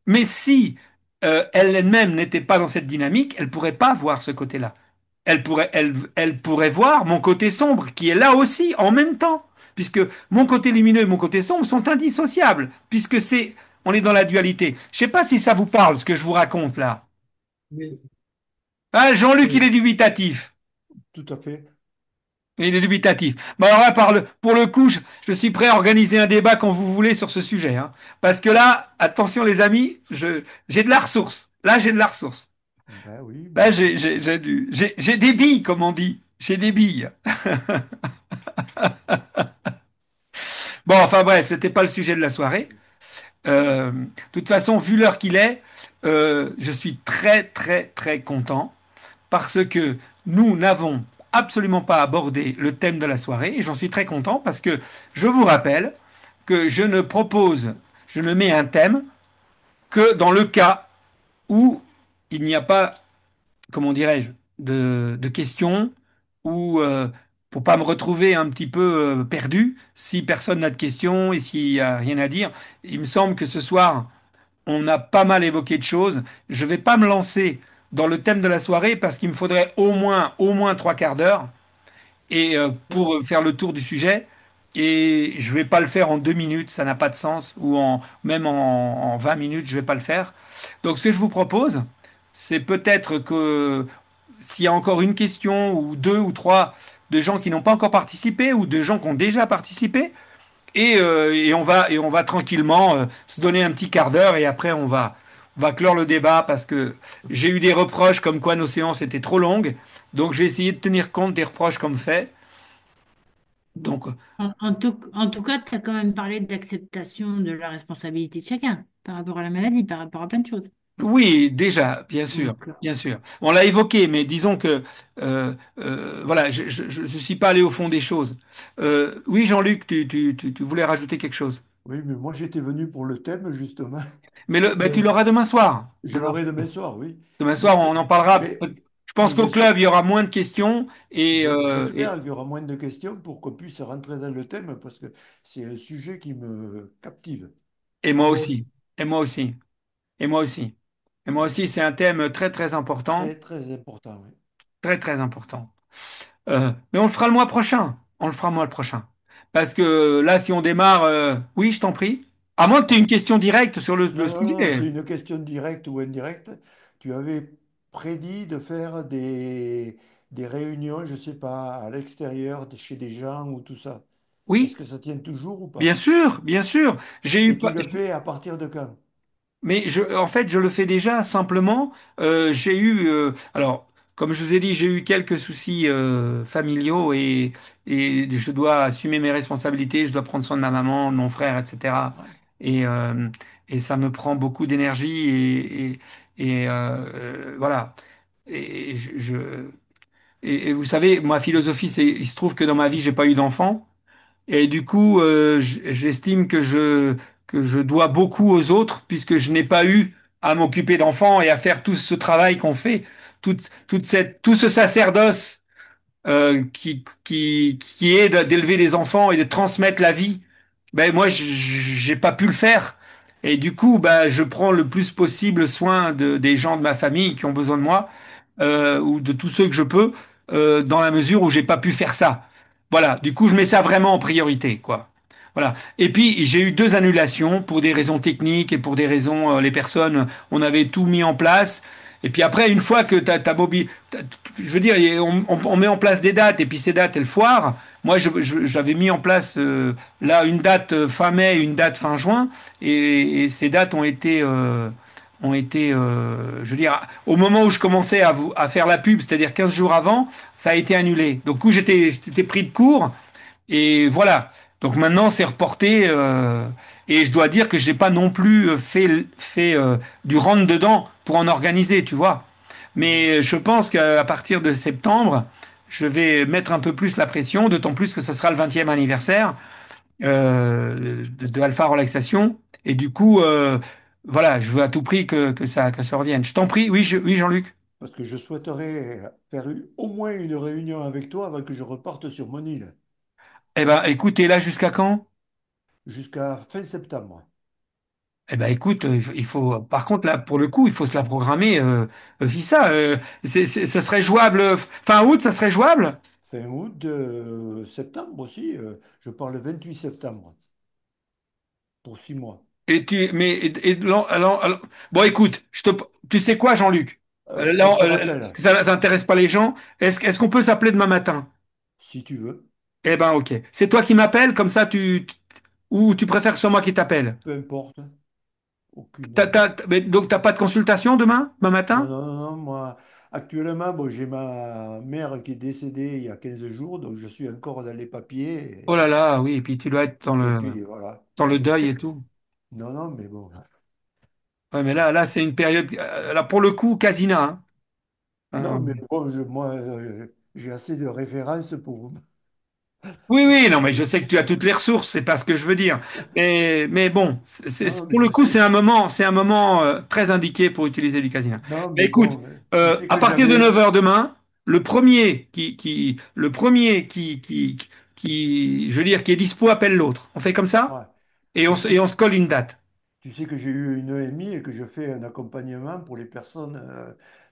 Mais si elle-même n'était pas dans cette dynamique, elle ne pourrait pas voir ce côté-là. Elle pourrait voir mon côté sombre qui est là aussi en même temps, puisque mon côté lumineux et mon côté sombre sont indissociables, puisque on est dans la dualité. Je ne sais pas si ça vous parle, ce que je vous raconte là. Oui. Ah, Jean-Luc, il Oui. est dubitatif. tout à fait. Il est dubitatif. Bon, alors là, pour le coup, je suis prêt à organiser un débat quand vous voulez sur ce sujet, hein. Parce que là, attention les amis, j'ai de la ressource. Là, j'ai de la ressource. Ben oui, Là, ben, j'ai des billes, comme on dit. J'ai des billes. Bon, enfin bref, c'était pas le sujet de la soirée. De toute façon, vu l'heure qu'il est, je suis très très très content parce que nous n'avons absolument pas abordé le thème de la soirée et j'en suis très content parce que je vous rappelle que je ne mets un thème que dans le cas où il n'y a pas, comment dirais-je, de questions ou pour pas me retrouver un petit peu perdu si personne n'a de questions et s'il n'y a rien à dire. Il me semble que ce soir, on a pas mal évoqué de choses. Je vais pas me lancer dans le thème de la soirée parce qu'il me faudrait au moins trois quarts d'heure et pour faire le tour du sujet. Et je vais pas le faire en 2 minutes, ça n'a pas de sens, ou même en 20 minutes, je vais pas le faire. Donc ce que je vous propose, c'est peut-être que s'il y a encore une question ou deux ou trois de gens qui n'ont pas encore participé ou de gens qui ont déjà participé, et on va tranquillement se donner un petit quart d'heure et après on va clore le débat parce que j'ai eu des reproches comme quoi nos séances étaient trop longues. Donc je vais essayer de tenir compte des reproches comme fait. Donc, En tout cas, tu as quand même parlé d'acceptation de la responsabilité de chacun par rapport à la maladie, par rapport à plein de choses. oui, déjà, bien sûr, Donc, bien sûr. On l'a évoqué, mais disons que, voilà, je suis pas allé au fond des choses. Oui, Jean-Luc, tu voulais rajouter quelque chose. Oui, mais moi j'étais venu pour le thème, justement. Mais ben, tu Mais l'auras demain soir. je Alors, l'aurai demain soir, oui. demain Mais, soir, on en parlera. mais, Je pense mais qu'au club, il y aura moins de questions j'espère qu'il y aura moins de questions pour qu'on puisse rentrer dans le thème parce que c'est un sujet qui me captive. et moi Moi aussi. aussi. Et moi aussi. Et moi aussi. Et moi aussi, c'est un thème très, très important. Très, très important, oui. Très, très important. Mais on le fera le mois prochain. On le fera le mois prochain. Parce que là, si on démarre, oui, je t'en prie. À moins que tu aies une question directe sur le Non, non, non, sujet. c'est une question directe ou indirecte. Tu avais prédit de faire des réunions, je ne sais pas, à l'extérieur, chez des gens ou tout ça. Est-ce Oui, que ça tient toujours ou bien pas? sûr, bien sûr. J'ai eu Et tu pas. le fais à partir de quand? Mais en fait, je le fais déjà. Simplement, j'ai eu, alors, comme je vous ai dit, j'ai eu quelques soucis familiaux et je dois assumer mes responsabilités. Je dois prendre soin de ma maman, de mon frère, etc. Ouais. Et, euh, et ça me prend beaucoup d'énergie voilà. Et, et vous savez, ma philosophie, c'est, il se trouve que dans ma vie, j'ai pas eu d'enfant. Et du coup, j'estime que je dois beaucoup aux autres puisque je n'ai pas eu à m'occuper d'enfants et à faire tout ce travail qu'on fait, tout ce sacerdoce qui est d'élever les enfants et de transmettre la vie. Ben moi, j'ai pas pu le faire. Et du coup, ben, je prends le plus possible soin des gens de ma famille qui ont besoin de moi ou de tous ceux que je peux dans la mesure où j'ai pas pu faire ça. Voilà. Du coup, je mets ça vraiment en priorité, quoi. Voilà. Et puis, j'ai eu deux annulations pour des raisons techniques et pour des raisons, les personnes, on avait tout mis en place. Et puis après, une fois que je veux dire, on met en place des dates et puis ces dates, elles foirent. Moi, j'avais mis en place là une date fin mai, une date fin juin, et ces dates ont été, je veux dire, au moment où je commençais à faire la pub, c'est-à-dire 15 jours avant, ça a été annulé. Donc, du coup, j'étais pris de court. Et voilà. Donc maintenant, c'est reporté. Et je dois dire que j'ai pas non plus fait du rentre-dedans pour en organiser, tu vois. Mhm. Mais je pense qu'à partir de septembre, je vais mettre un peu plus la pression, d'autant plus que ce sera le 20e anniversaire de Alpha Relaxation. Et du coup, voilà, je veux à tout prix que ça revienne. Je t'en prie, oui, oui, Jean-Luc. Parce que je souhaiterais faire au moins une réunion avec toi avant que je reparte sur mon île, Eh ben, écoute, t'es là jusqu'à quand? jusqu'à fin septembre. Eh ben écoute, par contre là, pour le coup, il faut se la programmer. Visa, ça serait jouable fin août, ça serait jouable. Fin août, septembre aussi, je parle le 28 septembre, pour 6 mois. Bon, écoute, tu sais quoi, Jean-Luc? On se rappelle, Ça n'intéresse pas les gens. Est-ce qu'on peut s'appeler demain matin? si tu veux, Eh ben ok. C'est toi qui m'appelles, comme ça ou tu préfères que ce soit moi qui t'appelle? peu importe, aucune. Mais donc t'as pas de consultation demain Non, matin? non, non, non, moi, actuellement, bon, j'ai ma mère qui est décédée il y a 15 jours, donc je suis encore dans les Oh papiers, là là, oui, et puis tu dois être et puis voilà. dans le deuil et tout. Non, non, mais bon, Ouais, mais c'est... là, c'est une période. Là, pour le coup, Casina. Non, Hein. mais bon, moi, j'ai assez de références pour... Oui, oui, non, mais je sais que tu as toutes les ressources, c'est pas ce que je veux dire. Mais bon, Non, mais pour le je coup, sais. c'est un moment très indiqué pour utiliser du Casina. Non, Mais mais écoute, bon, tu sais à que partir de j'avais... 9 heures demain, le premier je veux dire, qui est dispo, appelle l'autre. On fait comme ça? Ouais. Tu sais, Et on se colle une date. tu sais que j'ai eu une EMI et que je fais un accompagnement pour les personnes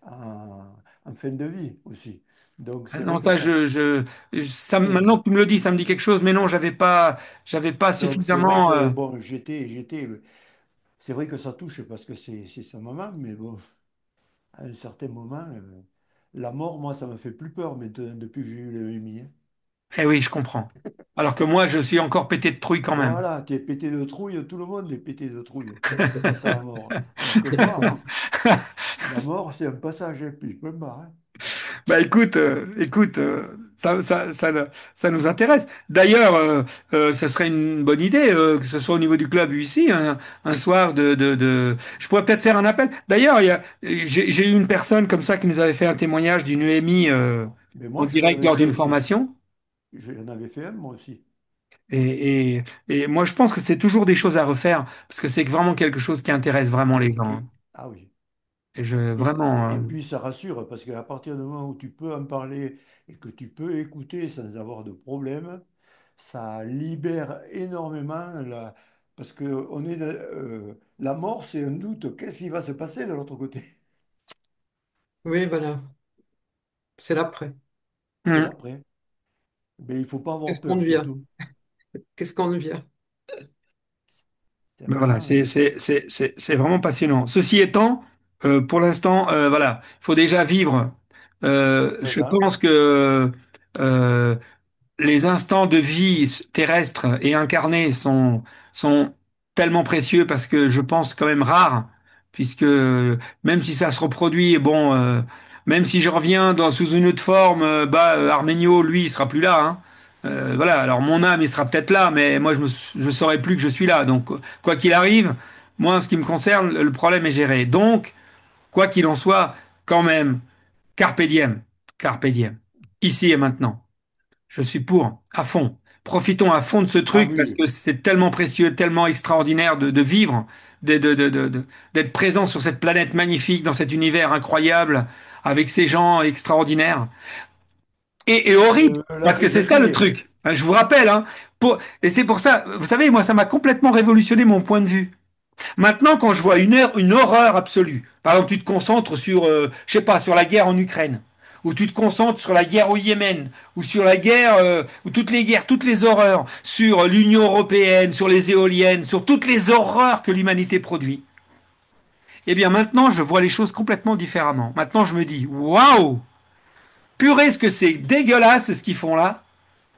en fin de vie aussi. Donc, Ah c'est vrai non, que ça... maintenant que tu me le dis, ça me dit quelque chose, mais non, j'avais pas Donc, c'est vrai suffisamment. que, bon, c'est vrai que ça touche parce que c'est sa maman, mais bon, à un certain moment, la mort, moi, ça me fait plus peur maintenant, depuis que j'ai eu le EMI, hein. Eh oui, je comprends. Alors que moi, je suis encore pété de trouille quand même. Voilà, tu es pété de trouille, tout le monde est pété de trouille face à la mort. Alors que moi, la mort, c'est un passage, et puis je peux me barrer. Bah écoute, ça nous intéresse. D'ailleurs, ce serait une bonne idée que ce soit au niveau du club ici, un soir Je pourrais peut-être faire un appel. D'ailleurs, j'ai eu une personne comme ça qui nous avait fait un témoignage d'une EMI Mais en moi, je direct l'avais lors fait d'une aussi. formation. J'en avais fait un, moi aussi. Et moi, je pense que c'est toujours des choses à refaire parce que c'est vraiment quelque chose qui intéresse vraiment les gens, hein. Ah oui. Et je Et, vraiment. et puis ça rassure parce qu'à partir du moment où tu peux en parler et que tu peux écouter sans avoir de problème, ça libère énormément parce que la mort, c'est un doute. Qu'est-ce qui va se passer de l'autre côté? Oui, voilà, c'est l'après. C'est Hum. l'après. Mais il faut pas avoir Qu'est-ce qu'on peur devient? surtout. Qu'est-ce qu'on devient? C'est Mais voilà, vraiment. c'est vraiment passionnant. Ceci étant, pour l'instant, voilà, il faut déjà vivre. Je Voilà. pense que euh, les instants de vie terrestre et incarnés sont tellement précieux parce que je pense quand même rares, puisque même si ça se reproduit, bon, même si je reviens sous une autre forme, Arménio, lui, il sera plus là, hein. Voilà, alors mon âme, il sera peut-être là, mais moi, je saurai plus que je suis là. Donc, quoi qu'il arrive, moi, en ce qui me concerne, le problème est géré. Donc, quoi qu'il en soit, quand même, carpe diem, carpe diem, ici et maintenant. Je suis pour, à fond. Profitons à fond de ce Ah truc parce oui. que c'est tellement précieux, tellement extraordinaire de vivre, d'être présent sur cette planète magnifique, dans cet univers incroyable, avec ces gens extraordinaires. Et horrible, La parce que c'est ça le vérité, truc. Hein, je vous rappelle, hein, et c'est pour ça, vous savez, moi, ça m'a complètement révolutionné mon point de vue. Maintenant, quand je vois une horreur absolue, par exemple, tu te concentres sur, je sais pas, sur la guerre en Ukraine, ou tu te concentres sur la guerre au Yémen, ou sur la guerre, ou toutes les guerres, toutes les horreurs, sur l'Union européenne, sur les éoliennes, sur toutes les horreurs que l'humanité produit. Eh bien, maintenant, je vois les choses complètement différemment. Maintenant, je me dis, waouh, purée, ce que c'est dégueulasse ce qu'ils font là.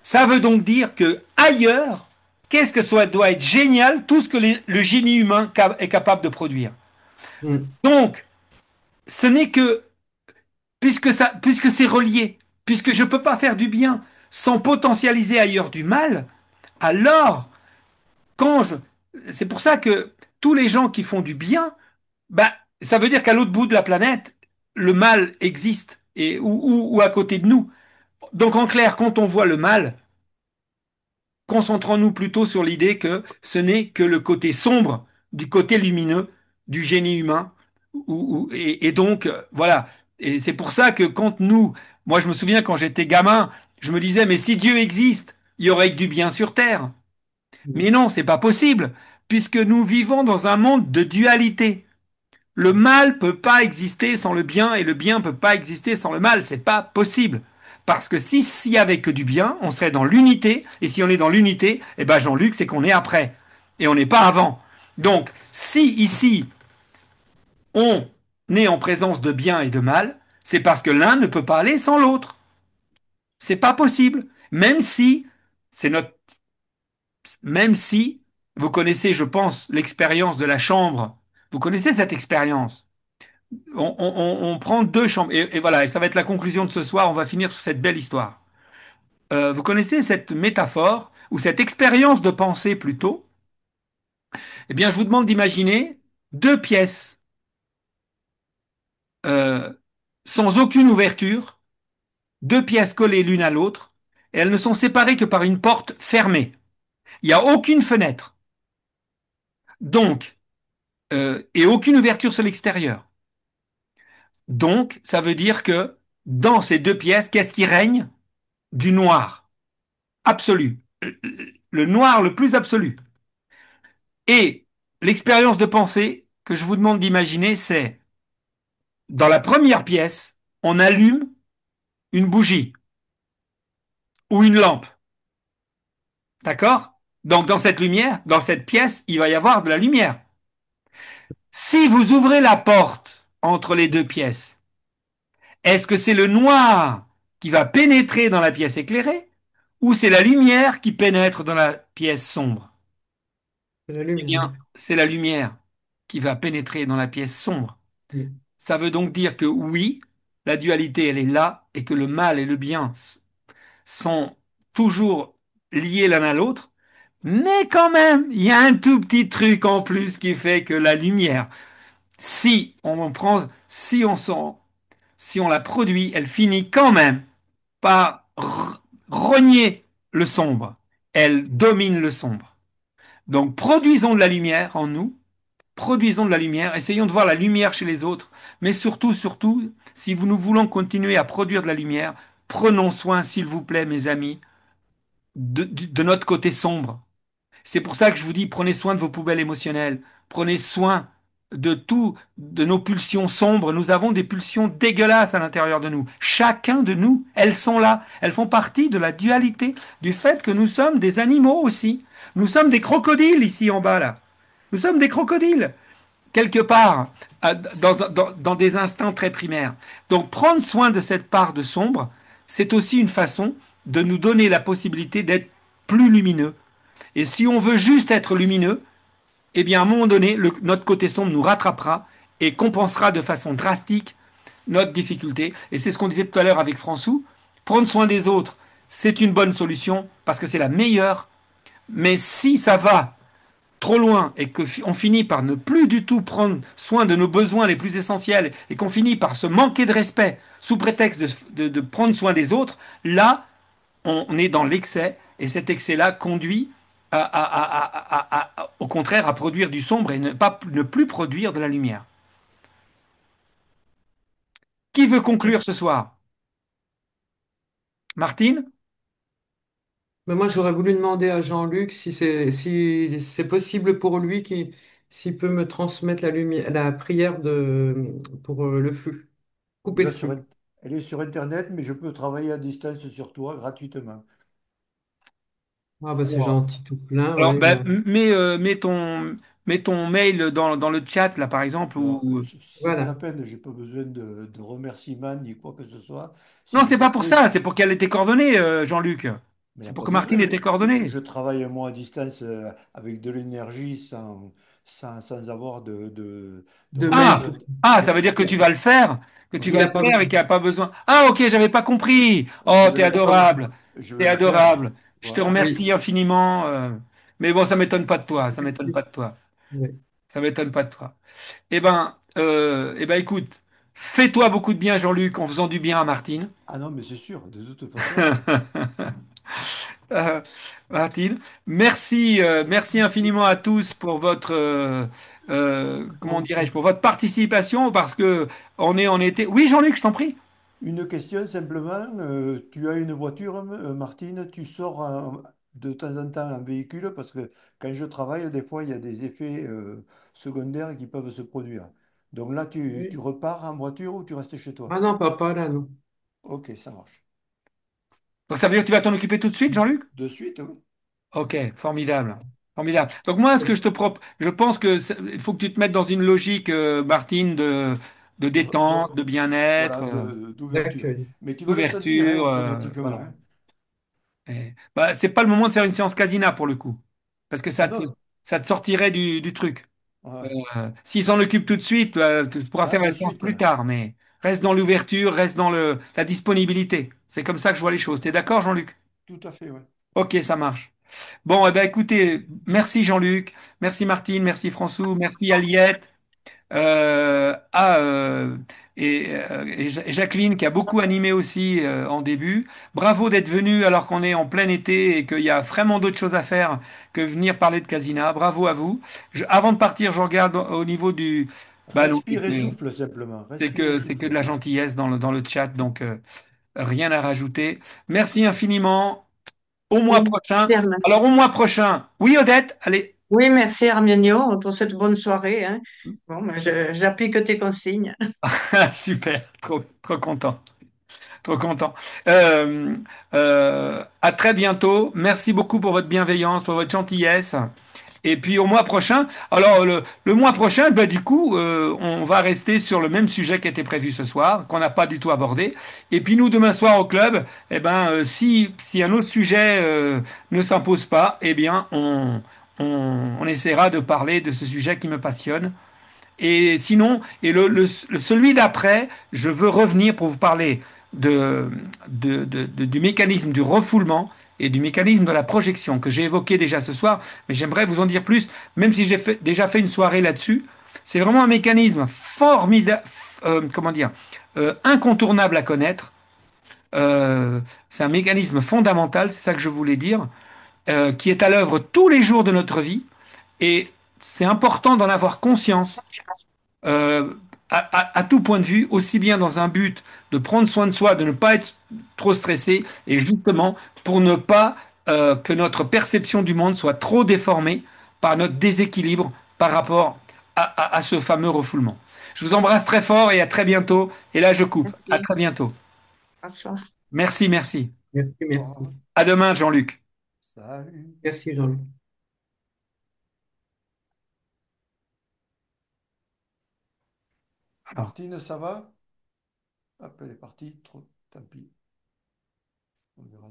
Ça veut donc dire que ailleurs, qu'est-ce que ça doit être génial, tout ce que le génie humain est capable de produire. Hmm. Donc, ce n'est que, puisque c'est relié, puisque je ne peux pas faire du bien sans potentialiser ailleurs du mal, alors, quand je, c'est pour ça que tous les gens qui font du bien, bah, ça veut dire qu'à l'autre bout de la planète, le mal existe, ou à côté de nous. Donc, en clair, quand on voit le mal, concentrons-nous plutôt sur l'idée que ce n'est que le côté sombre du côté lumineux du génie humain. Et donc, voilà. Et c'est pour ça que quand moi je me souviens quand j'étais gamin, je me disais, mais si Dieu existe, il y aurait que du bien sur Terre. Mais non, c'est pas possible, puisque nous vivons dans un monde de dualité. Le mal peut pas exister sans le bien et le bien peut pas exister sans le mal. C'est pas possible. Parce que si s'il y avait que du bien, on serait dans l'unité. Et si on est dans l'unité, eh ben Jean-Luc, c'est qu'on est après. Et on n'est pas avant. Donc, si ici, on est en présence de bien et de mal, c'est parce que l'un ne peut pas aller sans l'autre. C'est pas possible. C'est notre, même si vous connaissez, je pense, l'expérience de la chambre. Vous connaissez cette expérience. On prend deux chambres. Et voilà, et ça va être la conclusion de ce soir. On va finir sur cette belle histoire. Vous connaissez cette métaphore, ou cette expérience de pensée plutôt. Eh bien, je vous demande d'imaginer deux pièces euh, sans aucune ouverture, deux pièces collées l'une à l'autre, et elles ne sont séparées que par une porte fermée. Il n'y a aucune fenêtre. Donc, et aucune ouverture sur l'extérieur. Donc, ça veut dire que dans ces deux pièces, qu'est-ce qui règne? Du noir. Absolu. Le noir le plus absolu. Et l'expérience de pensée que je vous demande d'imaginer, c'est dans la première pièce, on allume une bougie ou une lampe. D'accord? Donc dans cette lumière, dans cette pièce, il va y avoir de la lumière. Si vous ouvrez la porte entre les deux pièces, est-ce que c'est le noir qui va pénétrer dans la pièce éclairée ou c'est la lumière qui pénètre dans la pièce sombre? C'est la Eh lumière. bien, c'est la lumière qui va pénétrer dans la pièce sombre. Hmm. Ça veut donc dire que oui, la dualité, elle est là et que le mal et le bien sont toujours liés l'un à l'autre. Mais quand même, il y a un tout petit truc en plus qui fait que la lumière, si on en prend, si on la produit, elle finit quand même par rogner le sombre. Elle domine le sombre. Donc produisons de la lumière en nous, produisons de la lumière, essayons de voir la lumière chez les autres, mais surtout, surtout, si nous voulons continuer à produire de la lumière, prenons soin, s'il vous plaît, mes amis, de notre côté sombre. C'est pour ça que je vous dis, prenez soin de vos poubelles émotionnelles, prenez soin de tout, de nos pulsions sombres. Nous avons des pulsions dégueulasses à l'intérieur de nous. Chacun de nous, elles sont là. Elles font partie de la dualité, du fait que nous sommes des animaux aussi. Nous sommes des crocodiles ici en bas, là. Nous sommes des crocodiles, quelque part, dans des instincts très primaires. Donc prendre soin de cette part de sombre, c'est aussi une façon de nous donner la possibilité d'être plus lumineux. Et si on veut juste être lumineux, eh bien, à un moment donné, notre côté sombre nous rattrapera et compensera de façon drastique notre difficulté. Et c'est ce qu'on disait tout à l'heure avec François. Prendre soin des autres, c'est une bonne solution parce que c'est la meilleure. Mais si ça va trop loin et qu'on finit par ne plus du tout prendre soin de nos besoins les plus essentiels et qu'on finit par se manquer de respect sous prétexte de prendre soin des autres, là, on est dans l'excès et cet excès-là conduit au contraire à produire du sombre et ne plus produire de la lumière. Qui veut conclure ce soir? Martine? Mais moi, j'aurais voulu demander à Jean-Luc si c'est possible pour lui s'il peut me transmettre la lumière, la prière pour le feu, Elle couper le va sur, feu. elle est sur Internet, mais je peux travailler à distance sur toi gratuitement. Ah bah c'est Alors, gentil tout plein, alors, ouais, ben, bah, mets ton mail dans le chat, là, par exemple, Non, ou... c'est pas la voilà. peine, j'ai pas besoin de remerciements ni quoi que ce soit. Si Non, tu c'est pas pour m'écris, ça, c'est pour qu'elle ait tes coordonnées, Jean-Luc. mais il n'y C'est a pour pas que Martine besoin. ait tes coordonnées. Je travaille moi à distance avec de l'énergie sans avoir De mail, Ah, tout. ça veut dire que tu vas le faire, Il a pas et besoin. qu'il n'y a pas besoin. Ah, ok, j'avais pas compris. Je Oh, vais t'es le faire. adorable, Je t'es vais le faire. adorable. Je te Voilà. remercie Oui. infiniment. Mais bon, ça m'étonne pas de toi, ça m'étonne pas de toi, Ouais. ça m'étonne pas de toi. Eh ben, écoute, fais-toi beaucoup de bien, Jean-Luc, en faisant du bien à Martine. Ah non, mais c'est sûr, de toute façon. Euh, Martine, merci, merci infiniment à tous pour votre, comment dirais-je, pour votre participation, parce que on est en été. Oui, Jean-Luc, je t'en prie. Une question simplement. Tu as une voiture, Martine, tu sors de temps en temps en véhicule parce que quand je travaille, des fois, il y a des effets secondaires qui peuvent se produire. Donc là, tu Oui. repars en voiture ou tu restes chez toi? Ah non, papa, là, non. Ok, ça marche. Donc ça veut dire que tu vas t'en occuper tout de suite, Jean-Luc? De suite, oui. Ok, formidable. Formidable. Donc moi, ce que je pense que il faut que tu te mettes dans une logique, Martine, de De, de- détente, de bien-être, voilà, d'ouverture. D'accueil. Mais tu vas le sentir hein, d'ouverture, automatiquement. voilà. Hein. Bah, c'est pas le moment de faire une séance Casina pour le coup, parce que Ah non, ça te sortirait du truc. ouais. S'il s'en occupe tout de suite, tu pourras Ah, faire la de séance suite. plus tard, mais reste dans l'ouverture, reste dans la disponibilité. C'est comme ça que je vois les choses. T'es d'accord, Jean-Luc? Tout à fait, oui. Ok, ça marche. Bon, eh ben, écoutez, merci Jean-Luc, merci Martine, merci François, merci Aliette. Euh, ah, euh, et Jacqueline qui a beaucoup animé aussi en début. Bravo d'être venu alors qu'on est en plein été et qu'il y a vraiment d'autres choses à faire que venir parler de Casina. Bravo à vous. Avant de partir, je regarde au niveau du... Bah non, Respire et souffle simplement. Respire et c'est que de souffle. la gentillesse dans le chat, donc rien à rajouter. Merci infiniment. Au mois Oui, prochain. merci, Alors au mois prochain. Oui, Odette, allez. oui, merci Arménio pour cette bonne soirée, hein. Bon, ben, j'applique tes consignes. Super, trop content. Trop content. À très bientôt. Merci beaucoup pour votre bienveillance, pour votre gentillesse. Et puis au mois prochain. Alors le mois prochain, bah, du coup, on va rester sur le même sujet qui était prévu ce soir, qu'on n'a pas du tout abordé. Et puis nous, demain soir au club, eh ben, si un autre sujet ne s'impose pas, eh bien, on essaiera de parler de ce sujet qui me passionne. Et sinon, celui d'après, je veux revenir pour vous parler du mécanisme du refoulement et du mécanisme de la projection que j'ai évoqué déjà ce soir, mais j'aimerais vous en dire plus, même si déjà fait une soirée là-dessus. C'est vraiment un mécanisme formidable, comment dire, incontournable à connaître. C'est un mécanisme fondamental, c'est ça que je voulais dire, qui est à l'œuvre tous les jours de notre vie, et c'est important d'en avoir conscience euh, à tout point de vue, aussi bien dans un but de prendre soin de soi, de ne pas être trop stressé, et justement pour ne pas que notre perception du monde soit trop déformée par notre déséquilibre par rapport à ce fameux refoulement. Je vous embrasse très fort et à très bientôt. Et là, je coupe. À Merci. très bientôt. Bonsoir. Merci, merci. Merci, Au merci. revoir. À demain, Jean-Luc. Salut. Merci, Jean-Luc. Alors, Martine, ça va? Hop, elle est partie. Trop, tant pis. On verra.